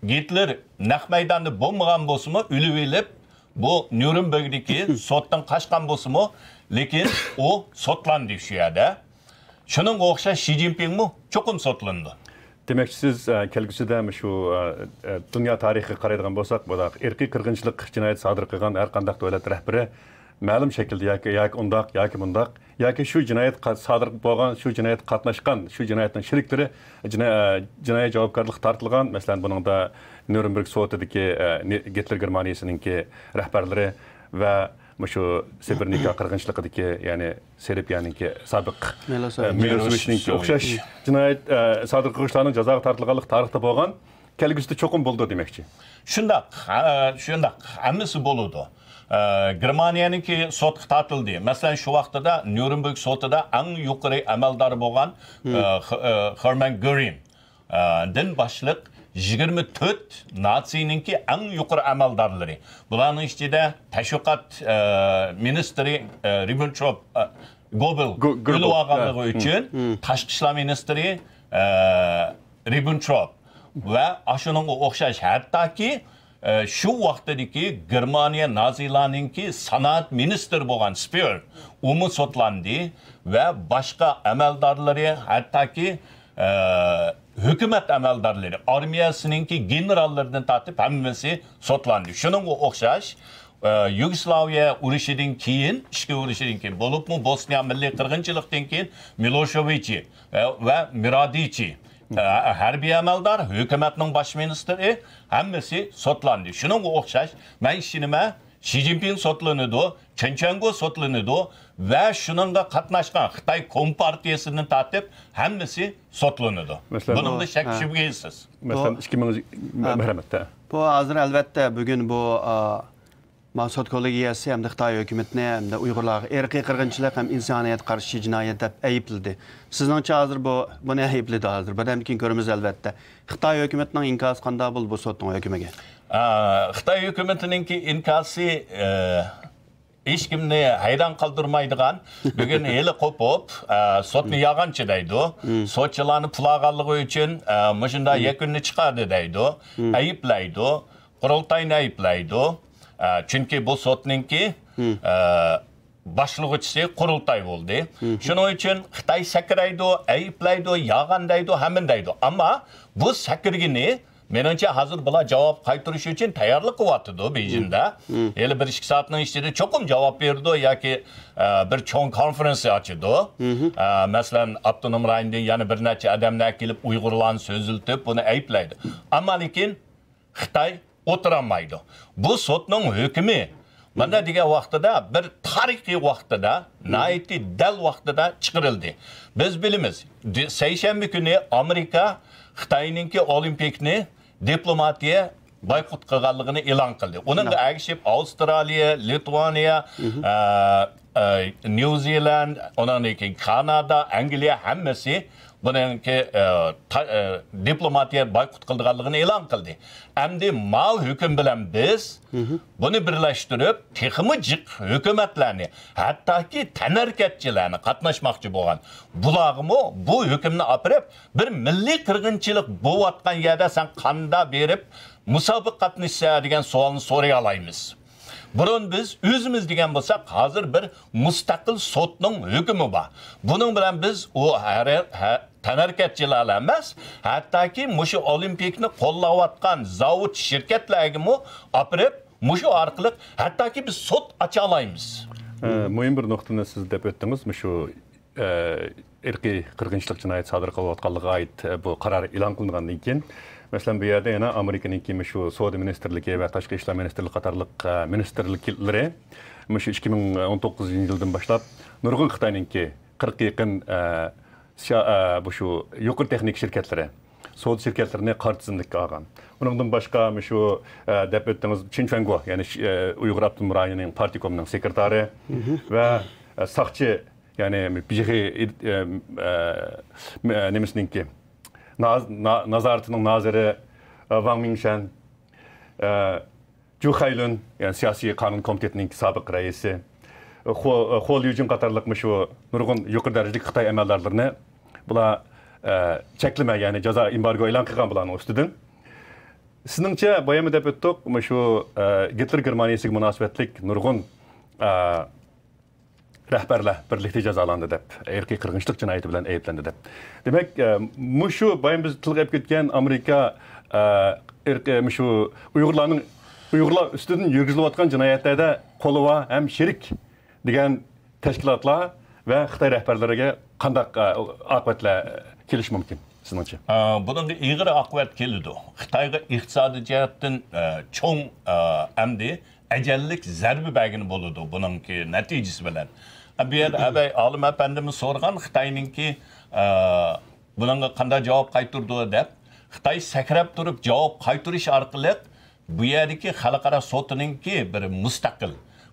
Hitler naq maydonda bo'lmagan bo'lsa-mu, o'lib elib, bu Nürnbergdagi sotdan qaçqan bo'lsa-mu, lekin o sotlandi shu yerda. Shuning o'xshash Xi Jinping mu cho'qim sotlandi. Demek ki siz kelgüsüde şu dünya tarihi qaraydigan bo'lsak, bu da irqi qirg'inchilik jinoyat sodir qilgan har qanday davlat rahbari ma'lum şekilde yoki undaq yoki bundaq yoki shu jinoyat sodir bo'lgan, shu jinoyat qatnashgan, shu jinoyatning sheriklari jinoyat javobgarlik tortilgan. Masalan, buning da Nürnberg sotidagi Hitler Germaniyasiningki rahbarlari va şu Srebrenica qirg'inchiligidagi, ya'ni Serbiyaninki sobiq Milosevic'ninki o'xshash jinoyat sodir qiluvchilarning jazoga tortilganlik tarixda bo'lgan, kelgusida cho'qim bo'ldi demoqchi. Shundaq hammasi bo'ladi. Germaniyaniki sotga tortildi. Masalan, shu vaqtida Nürnberg sotida eng yuqori amaldor bo'lgan Hermann Göring din boshliq 24 Nazininki eng yuqori amaldorlari. Bularning ichida tashviqot ministri Ribbentrop Goebbels o'lib olganligi uchun tashqi ishlar ministri Ribbentrop va shuning o'xshash hattoki şu vaqtdagi Germaniya Nazilarninki sanoat ministri bo'lgan Speer umi sotlandi va boshqa amaldorlari hattoki hükümet amaldorlari, armiyasininki generallaridan tortib hammasi sotlandi. Shuning o'xshash Yugoslaviya urushidan keyin, ichki urushidan keyin bo'libmi Bosniya milliy qirg'inchilikdan keyin Milošević va Miradić harbiy amaldor, hukumatning bosh ministri hammasi sotlandi. Shuning o'xshash men ishonima Xi Jinping sotlanadi, Chen Quangu sotlanadi ve shuningga qatnashgan Xitay Kompartiyasidan tortib hammasi sotlanadi. Bunun da shak shubhasiz. Mesela 2000 merhamet'te. Bu hazır elbette bugün bu Masud kollegiyasi hem de Xitay hükümetine hem de Uygurlar erki kırgınçılık hem insaniyet karşı cinayet hep ayıpladı. Sizningcha hazır bunu ayıpladı hazır. Badam keyin görümüz elbette. Xitay hükümetinin inkası qanday bu sotning hükümege? Xitay hükümetininki inkası hech kimni hayron qoldirmaydigan bugun eli qo'pib sotni yog'onchi deydi sotchilarni pulag'anligi uchun mushunda yakunni chiqardi deydi ayiblaydi qurultayni ayiblaydi chunki bu sotninki boshlig'ichisi qurultay bo'ldi shuning uchun Xitoy sakraydi ayiblaydi yog'on deydi hamma deydi ammo bu sakrgini menimcha hozir bular javob qaytarish uchun tayyorlik qilyapti Beijingda. Eli 1-2 soatning ichida cho'qim javob berdi yoki bir cho'ng konferensiya ochdi. Masalan, Abtonom rayondan yana bir necha odamlar kelib Uyg'urlarni so'ziltib, buni ayblaydi. Ammo lekin Xitoy o'tirolmaydi. Bu sotning hukmi mana degan vaqtida bir tarixiy vaqtida, naiti dal vaqtida chiqarildi. Biz bilamiz, seshanba kuni Amerika Xitoyninki olimpikni diplomatiya boykot qilganligini e'lon qildi. Uningga ergashib Avstraliya, Litvaniya, New Zealand, undan keyin Kanada, Angliya hammasi buningki diplomatiya boykot qilganligini e'lon qildi. Endi mal hukm bilan biz buni birlashtirib, texmi jiq hukumatlarni, hattoki tanarkatchilarni qatnashmoqchi bo'lgan. Bularmi bu hukmni apirib, bir milliy qirg'inchilik bo'layotgan yerda sen qanda berib musobaqa qatnashsa degan savolni so'ray olamiz. Burun biz o'zimiz degan bo'lsak, hozir bir mustaqil sotning hukmi bor. Buning bilan biz u tanarkatchilar emas, hattoki mushu olimpikni qo'llayotgan zavod shirkatlarga apirib, mushu orqali hattoki biz sot ocha olamiz. Muhim bir nuqtani siz deb o'tdingiz, mushu irqiy qirg'inchilik jinoyat sodir qilayotganligiga oid bu qaror e'lon qilingandan keyin Mesela bu yerde yana Amerika'nın şu Savdo Ministerliği ve Taşkı İşler Ministerliği Katarlık ministerlikleri şu 2019 yıldan başlap nurgun Xitay'nınki 40 yakın bu şu yukarı teknik şirketleri Savdo şirketlerine kartızınlık algan. Bundan başka şu dep ettiğimiz Çin Fengguo yani Uygur Abdunum Rayoni'nin partikomunun sekreteri ve sakçı yani bir nemesininki nazaretinin nazırı Wang Mingshan, Zhu Hailun, yani siyasi kanun komitetinin sabık reisi, Huo Liujin katarlık şu nurgun yukarı dereceli Xitay emellerlerini bula çekleme yani ceza embargo ilan kılgan bulanın üstüdün. Sizince bayamı dep ettik şu Hitler Germaniyasi münasebetlik nurgun rəhbərlər birlikdə cəzalandı dep, erkek qırğınçılıq cinayəti bilan ayıplandı dep. Demek, muşu bayım biz tılğab ketken Amerika muşu Uygurlar üstüdün yürgüzülüp atkan cinayətlerde qoluva hem şerik degen təşkilatlar ve Xitay rəhbərlərə qandaq aqibətlə keliş mümkün sizince? Bunun iğir aqibət kelidi. Xitayga iqtisadi cihatdan çoğ emdi ecellik zərbi bəgini boludu bununki neticesi bilen. Bir yer alim efendimiz sorgan Xitayninki bununla qanday cevap qaytırdı dep. Xitay sakrab turib cevap qaytırış arqılı bu yerdeki xalqara sotuninki bir mustaqil.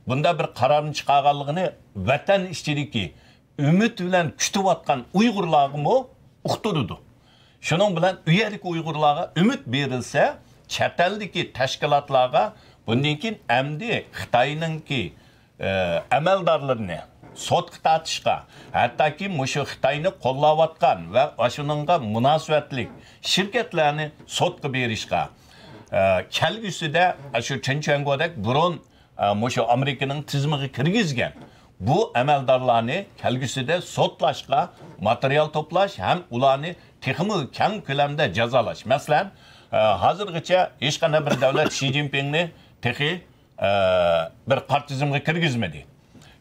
Bunda bir qararını çıqarganligini vatan işçiliki ümit bilen kütüp atkan Uygurlarımı uqturdu. Şunun bilen u yerdeki Uygurlarga ümit berilse chet eldeki tashkilotlarga bundan keyin emdi Xitoyninki amaldarlarini sotga tortishga, hattoki mushu Xitoyni qo'llayotgan va shuningga munosabatli shirkatlarni sotga berishga kelgusida shu Chinchangodek burun mushu Amerikaning tizimiga kirgizgan bu amaldarlarni kelgusida sotlashga, material to'plash ham ularni texmi keng ko'lamda jazolash. Masalan, hozirgacha hech qanday bir davlat Xi Jinpingni texi bir partizmga kirgizmadi.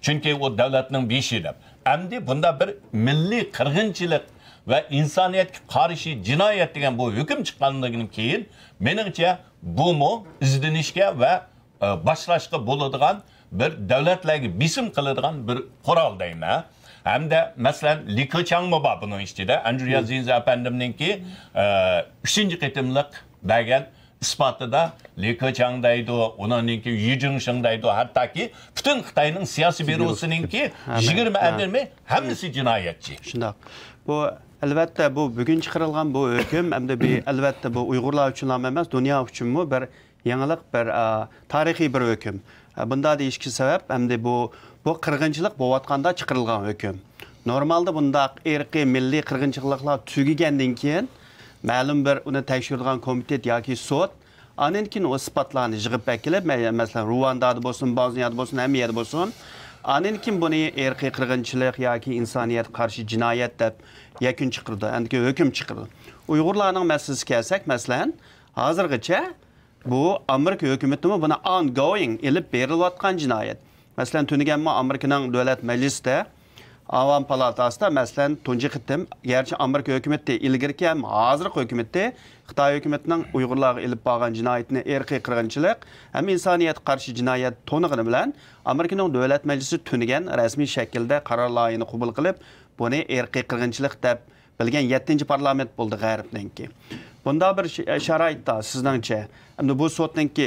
Çünkü o devletinin bir işi. Endi bunda bir milli qirg'inchilik ve insaniyetga qarshi cinayet degan bu hüküm çıqqanligidan keyin meningcha bu mu izlanishga ve boshlashga bo'ladigan bir davlatlarga bisim qiladigan bir qurol deyman. Hamda masalan Li Keqiang mı bunun ichida Andrea Zinza efendimninki 3. qitimliq bergan ispatıda Li Keqiang'daydı, onunki Yu Jingsheng'daydı, hatta ki bütün Xitayning siyasi byurosininki 20 adamı hepsi cinayetçi. Shundoq. Bu albatta bu bugun chiqarilgan bu hukm hamda albatta bu Uyg'urlar uchun ham emas, dunyo uchunmi bir yangilik, bir tarixiy bir hukm. Bunda deyishki sabab hamda bu qirg'inchilik bo'layotganda chiqarilgan hukm. Normalda bundaq irqiy milliy qirg'inchiliklar tugagandan keyin ma'lum bir uni tekshiradigan komitet yoki sud anan keyin o isbotlarni yig'ib kelib, masalan Ruandada bo'lsin, Bosniyada bo'lsin, hamma yerda bo'lsin, anan keyin buni irqiy qirg'inchilik yoki insoniyat qarshi jinoyat deb yakun chiqirdi, endi hukm chiqirdi. Uyg'urlarning masalasiga kelsak, masalan, hozirgacha bu Amerika hukumatining buni ongoing ilib berilayotgan jinoyat. Masalan, tunaganmi Amerikaning davlat majlisida Avam palatasida masalan tunji qitim, gerçi Amerika hukumati ilgirki ham hozirgi hukumati Xitoy hukumatining Uyg'urlarga ilib borgan jinoyatni irqiy qirg'inchilik ham insoniyat qarshi jinoyat to'nig'ini bilan Amerikaning davlat majlisi tunagan rasmiy shaklda qaror loyihasini qabul qilib, buni irqiy qirg'inchilik deb bilgan 7-parlament bo'ldi G'arbninki. Bunda bir sharoitda sizningcha, endi bu sotninki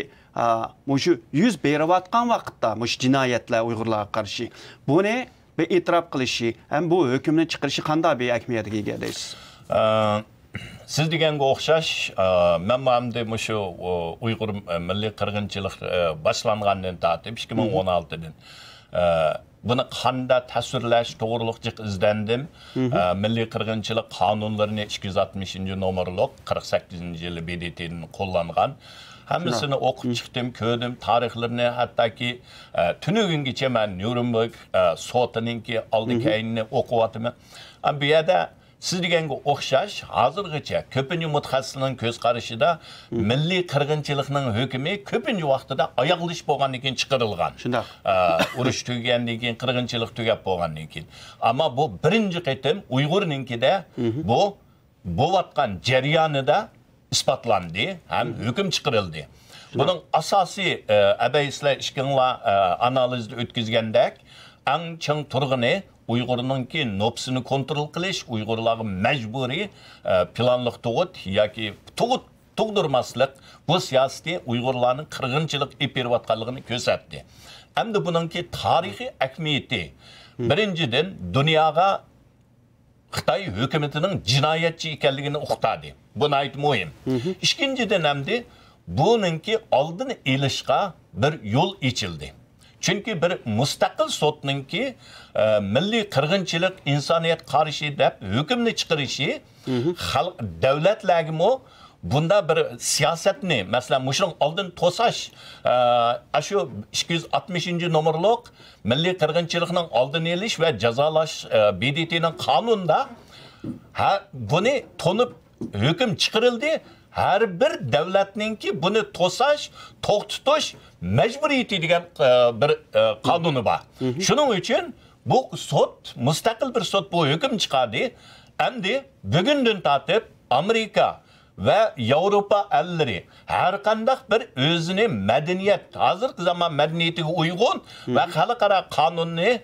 mushu yuz berayotgan vaqtda mush jinoyatlar Uyg'urlarga qarshi buni bir e'tirof qilishi ham bu hukmni chiqarishi qanday bir ahamiyatga ega deysiz? Siz deganga o'xshash, men hamda mushu Uyg'ur milliy qirg'inchilik boshlangandan tortib 2016dan buni qanday tasvirlash to'g'riliq izlandim. Milliy qirg'inchilik qonunlarini 260-nomerlik 48-yili BDT'nin qo'llangan. Hammasini o'qib chiqdim, ko'rdim, tarixlarini, hattoki tunugungacha men Nuremberg sotininki oldi-keyinini o'qiyapman. Bu yerda siz deganga o'xshash, hozirgacha ko'pincha mutaxassisning ko'z qarashida milliy qirg'inchilikning hukmi ko'pincha vaqtida oyoqlish bo'lgandan keyin chiqarilgan. Shunday. Urush tugagandan keyin, qirg'inchilik tugab bo'lgandan keyin. Ammo bu birinchi qitim Uyg'urninkida bu bo'layotgan jarayonida isbotlandı, hem hüküm çıkarıldı. Bunun asasi abeysler işkinler analizde ötkizgendek en çın turğunu Uygur'unki nopsini kontrol kılış, Uygurların mecburi planlık tuğut yaki tuğdurmaslık bu siyaseti Uygurların kırgınçılık iperivatkalığını gösterdi. Hem de bununki tarihi ekmiyeti. Birinciden dünyaya Xitay hükümetinin cinayetçi ekanligini uqtadi. Bu nayt muhim. İkinci dönemde bununki aldın ilişqa bir yol içildi. Çünkü bir müstakil sotninki milliy qirg'inchilik insoniyat qarshi deb hukmni chiqarishi davlatlarga bunda bir siyosatni, masalan, mushuning oldin to'sash, shu 260-nomerlik milliy qirg'inchilikning oldini olish va jazolash BDTning qonunida buni tonib hukm chiqarildi. Her bir davlatninki buni to'sash, to'xtatish majburiyati degan bir qonuni bor. Shuning uchun bu sud, mustaqil bir sud bu hukm chiqardi. Endi bugundan tortib Amerika ve Avrupa elleri her qandaq bir özünü medeniyet, hozirgi zaman medeniyetiga uygun ve xalqaro qonunni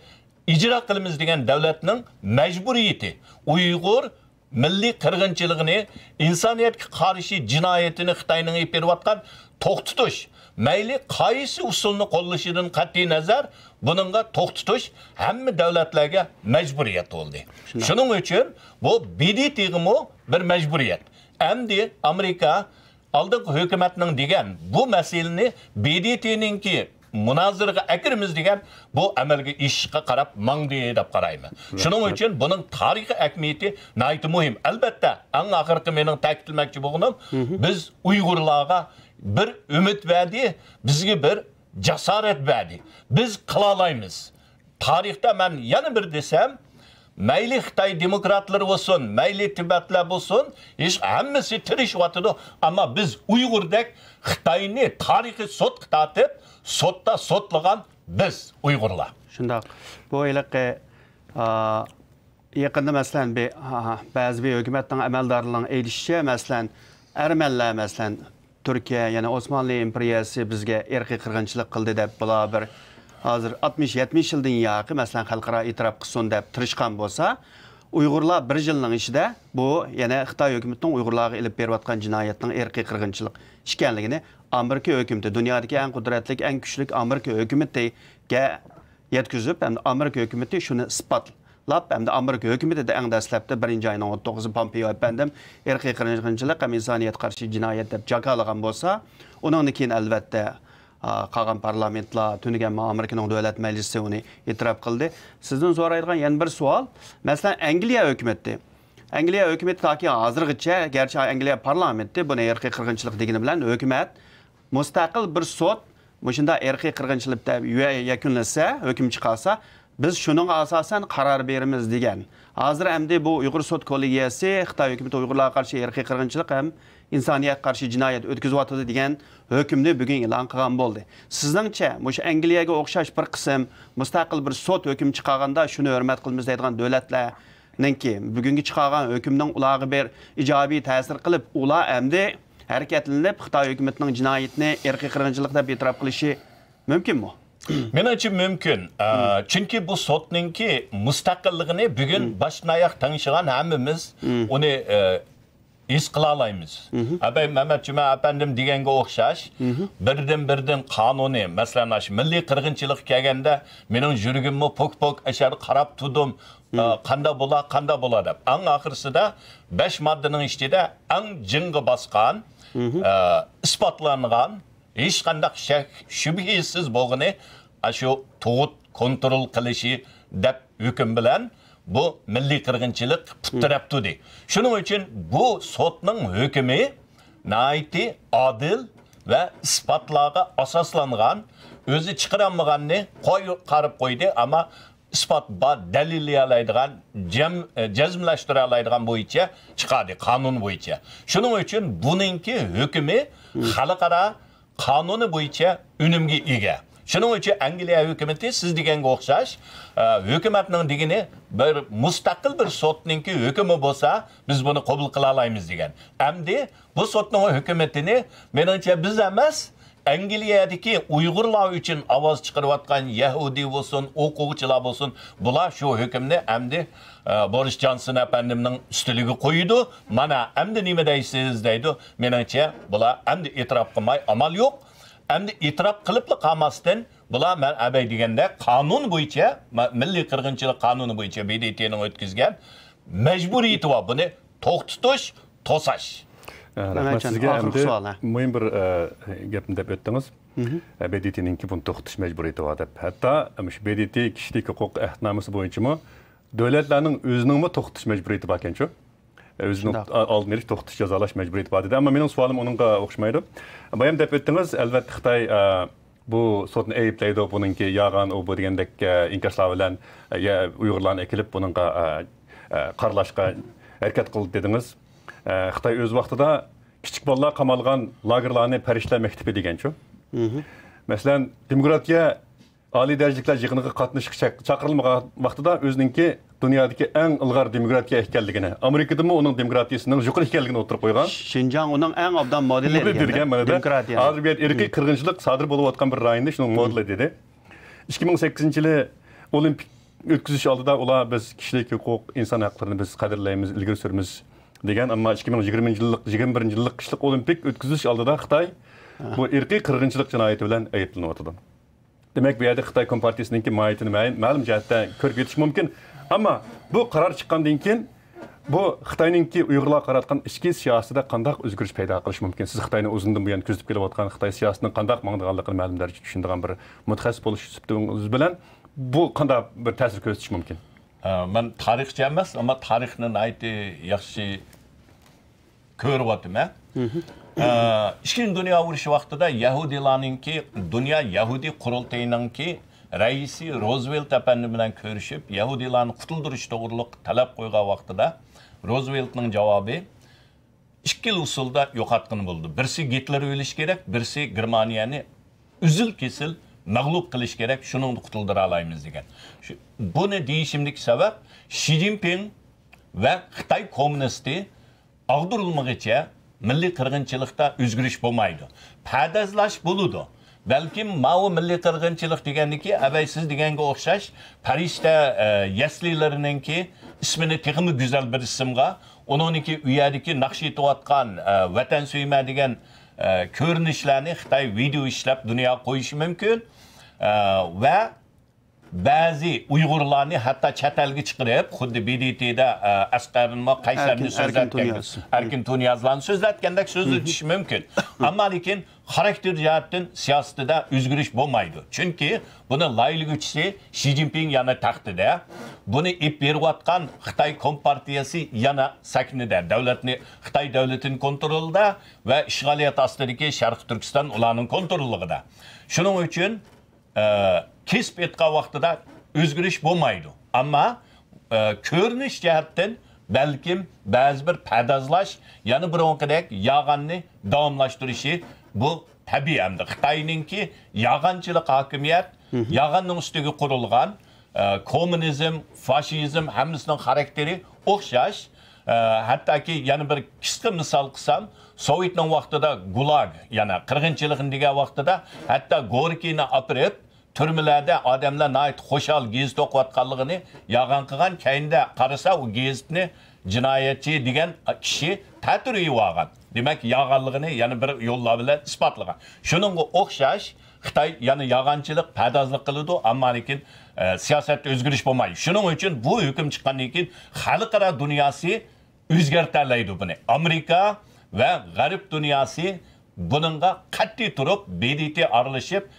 icra qilamiz degan davlatning majburiyati. Uyg'ur milliy qirg'inchiligini, insoniyatga qarshi jinoyatini Xitoyning berayotgan to'xtatish, mayli qaysi usulni qo'llashidan qat'iy nazar buningga to'xtatish hamma davlatlarga majburiyat bo'ldi. Shuning uchun bu BDT'ga bir majburiyat. Endi Amerika aldıq hükümetinin degan bu meseleni BDT'ninki münazırıga akirimiz degan bu amalga ishga qarab mangdi deb qarayman. Shuning uchun buning tarixiy ahamiyati nayt muhim. Albatta, eng oxirgi mening ta'kidlamoqchi bo'lganim, biz Uyg'urlarga bir umid berdi, bizga bir jasorat berdi. Biz qila olamiz. Tarixda men yana bir desam, mayli Xitoy demokratlar bo'lsin, mayli Tibetlar bo'lsin, hech hammasi tirishyotdi, ammo biz Uyg'urdek Xitoyni tarixiy sotga tortib, sotda sotlagan biz Uyg'urlar. Shundoq. Bu iliqi yaqinda masalan ba'zi bir hukumatning amaldorlarining aytishicha, masalan Armanlar masalan Turkiya, ya'ni Osmanlı imperiyasi bizga irqiy qirg'inchilik qildi deb bular bir hozir 60-70 yildan yaqin masalan xalqaro e'tirof qilsin deb tirishgan bo'lsa, Uyg'urlar bir yilning ichida bu yana Xitoy hukumatining Uyg'urlarga ilib berayotgan jinoyatning irqiy qirg'inchilik ekanligini Amerika hukumati, dunyodagi eng qudratli, eng kuchli Amerika hukumatiga yetkazib, ham Amerika hukumati shuni isbotlab, ham Amerika hukumati eng dastlabda 1-oyning 19 Pompeo efendim irqiy qirg'inchilik ham insoniyatga qarshi jinoyat deb jakalagan bo'lsa, undan keyin albatta qolgan parlamentlar, tunigan Amerikaning davlat majlisi uni e'tirof qildi. Sizdan so'raydigan yana bir savol, masalan, Angliya hukumati. Angliya hukumati toki hozirgacha, garchi Angliya parlamenti buni irqiy qirg'inchilik degani bilan hukumat mustaqil bir sud mushunda irqiy qirg'inchilik deb yakunlasa, hukm chiqarsa, biz shuning asosan qaror beramiz degan. Hozir hamda bu Uyg'ur sud kollegiyasi Xitoy hukumati Uyg'urlarga qarshi irqiy qirg'inchilik ham insoniyatga qarshi jinoyat o'tkazyapti degan hukmni bugun e'lon qilgan bo'ldi. Sizningcha, mush Angliyaga o'xshash bir qism mustaqil bir sud hukm chiqarganda shuni hurmat qilamiz deydigan davlatlarningki bugungi chiqargan hukmning ularga bir ijobiy ta'sir qilib, ular hamda harakatlanib Xitoy hukumatining jinoyatni irqiy qirg'inchilik deb e'tirof qilishi mumkinmi? Menimcha mumkin. Chunki bu sotninki mustaqilligini bugun boshdan oyoq tanishgan hammamiz uni his qila olamiz. Abay Mehmet Cuma efendim deganga o'xshash birdan qonuniy, masalan, milliy qirg'inchilik kelganda mening yuragimni pok ashar qarab turdim. Qanda bo'la deb. Eng oxirsida 5 moddaning ichida eng jinga bosgan, isbotlangan, hech qanday shak shubhasiz bo'lgani shu tug'ut kontrol qilishi deb hukm bilan bu milliy qirg'inchilik putirabdi deydi. Shuning uchun bu sotning hukmi nihoyatda adil va isbotlarga asoslangan, o'zi chiqarilmaganni qarib qo'ydi, ammo isbot dalillay oladigan, jazmlashtira oladigan bo'yicha chiqadi, qonun bo'yicha. Shuning uchun buningki hukmi xalqaro qonuni bo'yicha unumga ega. Shuning uchun Angliya hukumati siz deganga o'xshash hukumatning degini bir mustaqil bir sotninki hukmi bo'lsa, biz buni qabul qila olamiz degan. Hamda bu sotning hukumatini menimcha biz emas, Angliyadagi Uyg'urlar uchun ovoz chiqarayotgan Yahudi bo'lsin, o'quvchilar bo'lsin, bular shu hukmni hamda Boris Johnson efendimning ustiliga qo'ydi. Mana hamda nima deysiz deydi. Menimcha bular hamda e'tirof qilmay amal yo'q. Hamda e'tirof qilib qolmasdan bular men abay deganda qonun bo'yicha, milliy qirg'inchilik qonuni bo'yicha BDTning o'tkazgan majburiyati bor. Buni to'xtatish, to'sash. Rahmat sizga. Muhim bir gapni deb o'tdingiz. BDT'ninki buni to'xtatish majburiyati bor deb. Hatto shu BDT kishilik huquq ahdnomasi bo'yicha davlatlarning o'ziningmi to'xtatish majburiyati bor ekan-ku. O'zini oldin olish, to'xtatish, jazolash majburiyati bor dedi. Ammo mening savolim uningga o'xshamaydi. Bayam deb o'tdingiz, albatta Xitoy bu sotni ayiblaydi, buningki yag'an u bu degandek inkaslar bilan Uyg'urlarni ekilib buningga qarlashga harakat qildi dedingiz. Xitoy o'z vaqtida kichik bolalar qamalgan lagerlarni Parishlar maktabi degan-ku. Masalan, demokratiya oliy darajaliklar yig'iniga qatnashishga chaqirilmagan vaqtida o'zininki dunyodagi eng ilg'or demokratiya ekanligini, Amerikadami uning demokratiyasining yuqori ekanligini o'tirib qo'ygan. Shinjang uning eng obdan modeli degan demokratiya. Hozir bir irqiy qirg'inchilik sodir bo'layotgan bir rayonda shuning modeli dedi. 2008-yili olimpik o'tkazish oldida ular biz kishilik huquq, inson haqlarini biz qadrlaymiz, ilgari suramiz degan, ammo 2021-yillik qishliq olimpik o'tkazish oldida Xitoy bu irqiy qirg'inchilik jinoyati bilan ayblanyapti. Demek bir yerde Xitoy Kompartiyasininki mahiyetini ma'lum jihatdan ko'rib yetish mumkin. Ammo bu qaror chiqqandan keyin bu Xitoyninki Uyg'urlar qaratgan ichki siyosatida qanday o'zgarish paydo qilish mumkin? Siz Xitoyni o'zindan buyon kuzatib kelayotgan Xitoy siyosatining qanday mangdiganligini ma'lum darajada tushunadigan bir mutaxassis bo'lish sifatingiz bilan bu qanday bir ta'sir ko'rsatish mumkin? Men tarixchi emas, ammo tarixni nihoyatda yaxshi ko'ryapman. İkinci Dünya Urushi vaqtida Yahudilarninki, Dünya Yahudi qurultayininki raisi Roosevelt efendi bilan ko'rishib, Yahudilarni qutuldirish to'g'riliq talab qo'ygan vaqtida Rooseveltning javobi ikki usulda yo'qotgan bo'ldi. Birisi Gitler o'lish kerak, birisi Germaniyani uzil-kesil mag'lub qilish kerak, shuni qutuldira olamiz degan. Buni deyishimdagi sabab Xi Jinping va Xitoy kommunisti ag'dirilmagicha milliy qirg'inchilikda o'zgarish bo'lmaydi. Padazlash bo'ladi. Balkim ma'u milliy qirg'inchilik deganniki, abay siz deganga o'xshash Parijda yaslilarininki ismini texmi güzel bir isimga, onunki uyadaki nakşi etiyotgan vatan suyma degan ko'rinishlarni Xitoy video ishlab dunyoga qo'yishi mumkin va ba'zi Uyg'urlarni hatto chet elga chiqarib, xuddi BDT'da Asqarni Qaysarni so'zlatgan, Erkin Tunyazlarni so'zlatgandek so'zlatishi mumkin. Ammo lekin xarakter jihatdan siyosatda o'zgarish bo'lmaydi. Chunki buni laylig'uchisi Xi Jinping yana taxtida, buni ip berayotgan Xitoy Kompartiyasi yana saknida, Xitoy davlatining kontrolida va ishg'oliyat ostidagi Sharq Turkiston ularning kontrolligida. Shuning uchun kesip etken vaqtida o'zgarish bo'lmaydi. Ammo ko'rinish jihatdan balkim ba'zi bir pardozlash, yana bironkidek yag'anni davomlashtirishi bu tabiiy hamda Xitoyninki yag'anchilik hokimiyat, yag'anning ustiga qurilgan kommunizm, faşizm hammasining xarakteri o'xshash. Hattoki yana bir qisqa misol qilsam, Sovetning vaqtida Gulag, yana qirg'inchilikning degan vaqtida hatto Gorkiyni apirib türmelerde adamlar nait xoşal gezit okuyatkanlığını yağan kıgan kayında qarasa o gezitini cinayetçi degen kişi tətürüyü vağan. Demek yağanlığını yani bir yolla bile ispatlıgan. Şunun okşaş Xitay yani yağancılık, pədazlıq kılıdı ama lekin siyasette özgürüş bulmayı. Şunun için bu hüküm çıkan için halkara dünyası özgerterleydi bunu. Amerika ve garip dünyası bununla katli turup BDT aralışıp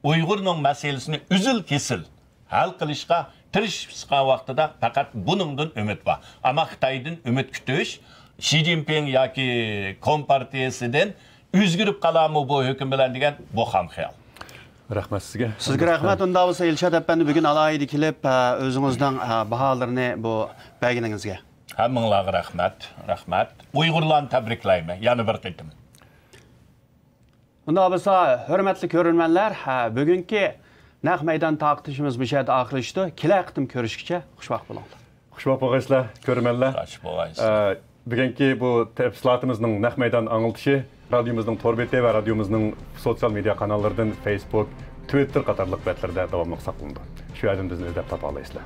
Uyg'urning masalasini uzil kesil hal qilishga tirishgan vaqtida faqat buningdan umid bor. Ammo Xitoydan umid kutish Xi Jinping yoki Kompartiyasidan o'zgarib qolarmi bu hukm bilan degan bu ham xayol. Rahmat sizga. Sizga rahmat. Unda bo'lsa Elshad apani bugun alohida kelib o'zingizning baholarini bu berganingizga. Hammanglarga rahmat, rahmat. Uyg'urlarni tabriklayman yana bir qitim. Unda bo'lsa, hurmatli ko'ruvchilar, bugungi naq maydon taqtishimiz bu yerda oxirlashdi. Kelar qitim ko'rishguncha xushvaqt bo'linglar. Xushvaqt bo'linglar, ko'ruvchilar. Xush bo'linglar. Bugungi bu tafsilotimizning naq maydon anglitishi radiomizning tor beti va radiomizning sotsial media kanallaridan Facebook, Twitter qatorliq betlarda davomli saqlanadi. Shu yerdan bizni izlab topa olasizlar.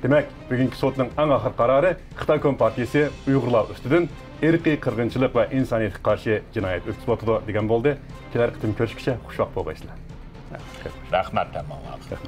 Demak, bugungi sotning eng oxir qarori Xitoy Kompartiyasi Uyg'urlar ustidan irqiy qirg'inchilik va insoniyatga qarshi jinoyat o'tkazmoqda degan bo'ldi. Kelar qitim ko'rishguncha xushvaqt bo'linglar. Rahmat hammaga.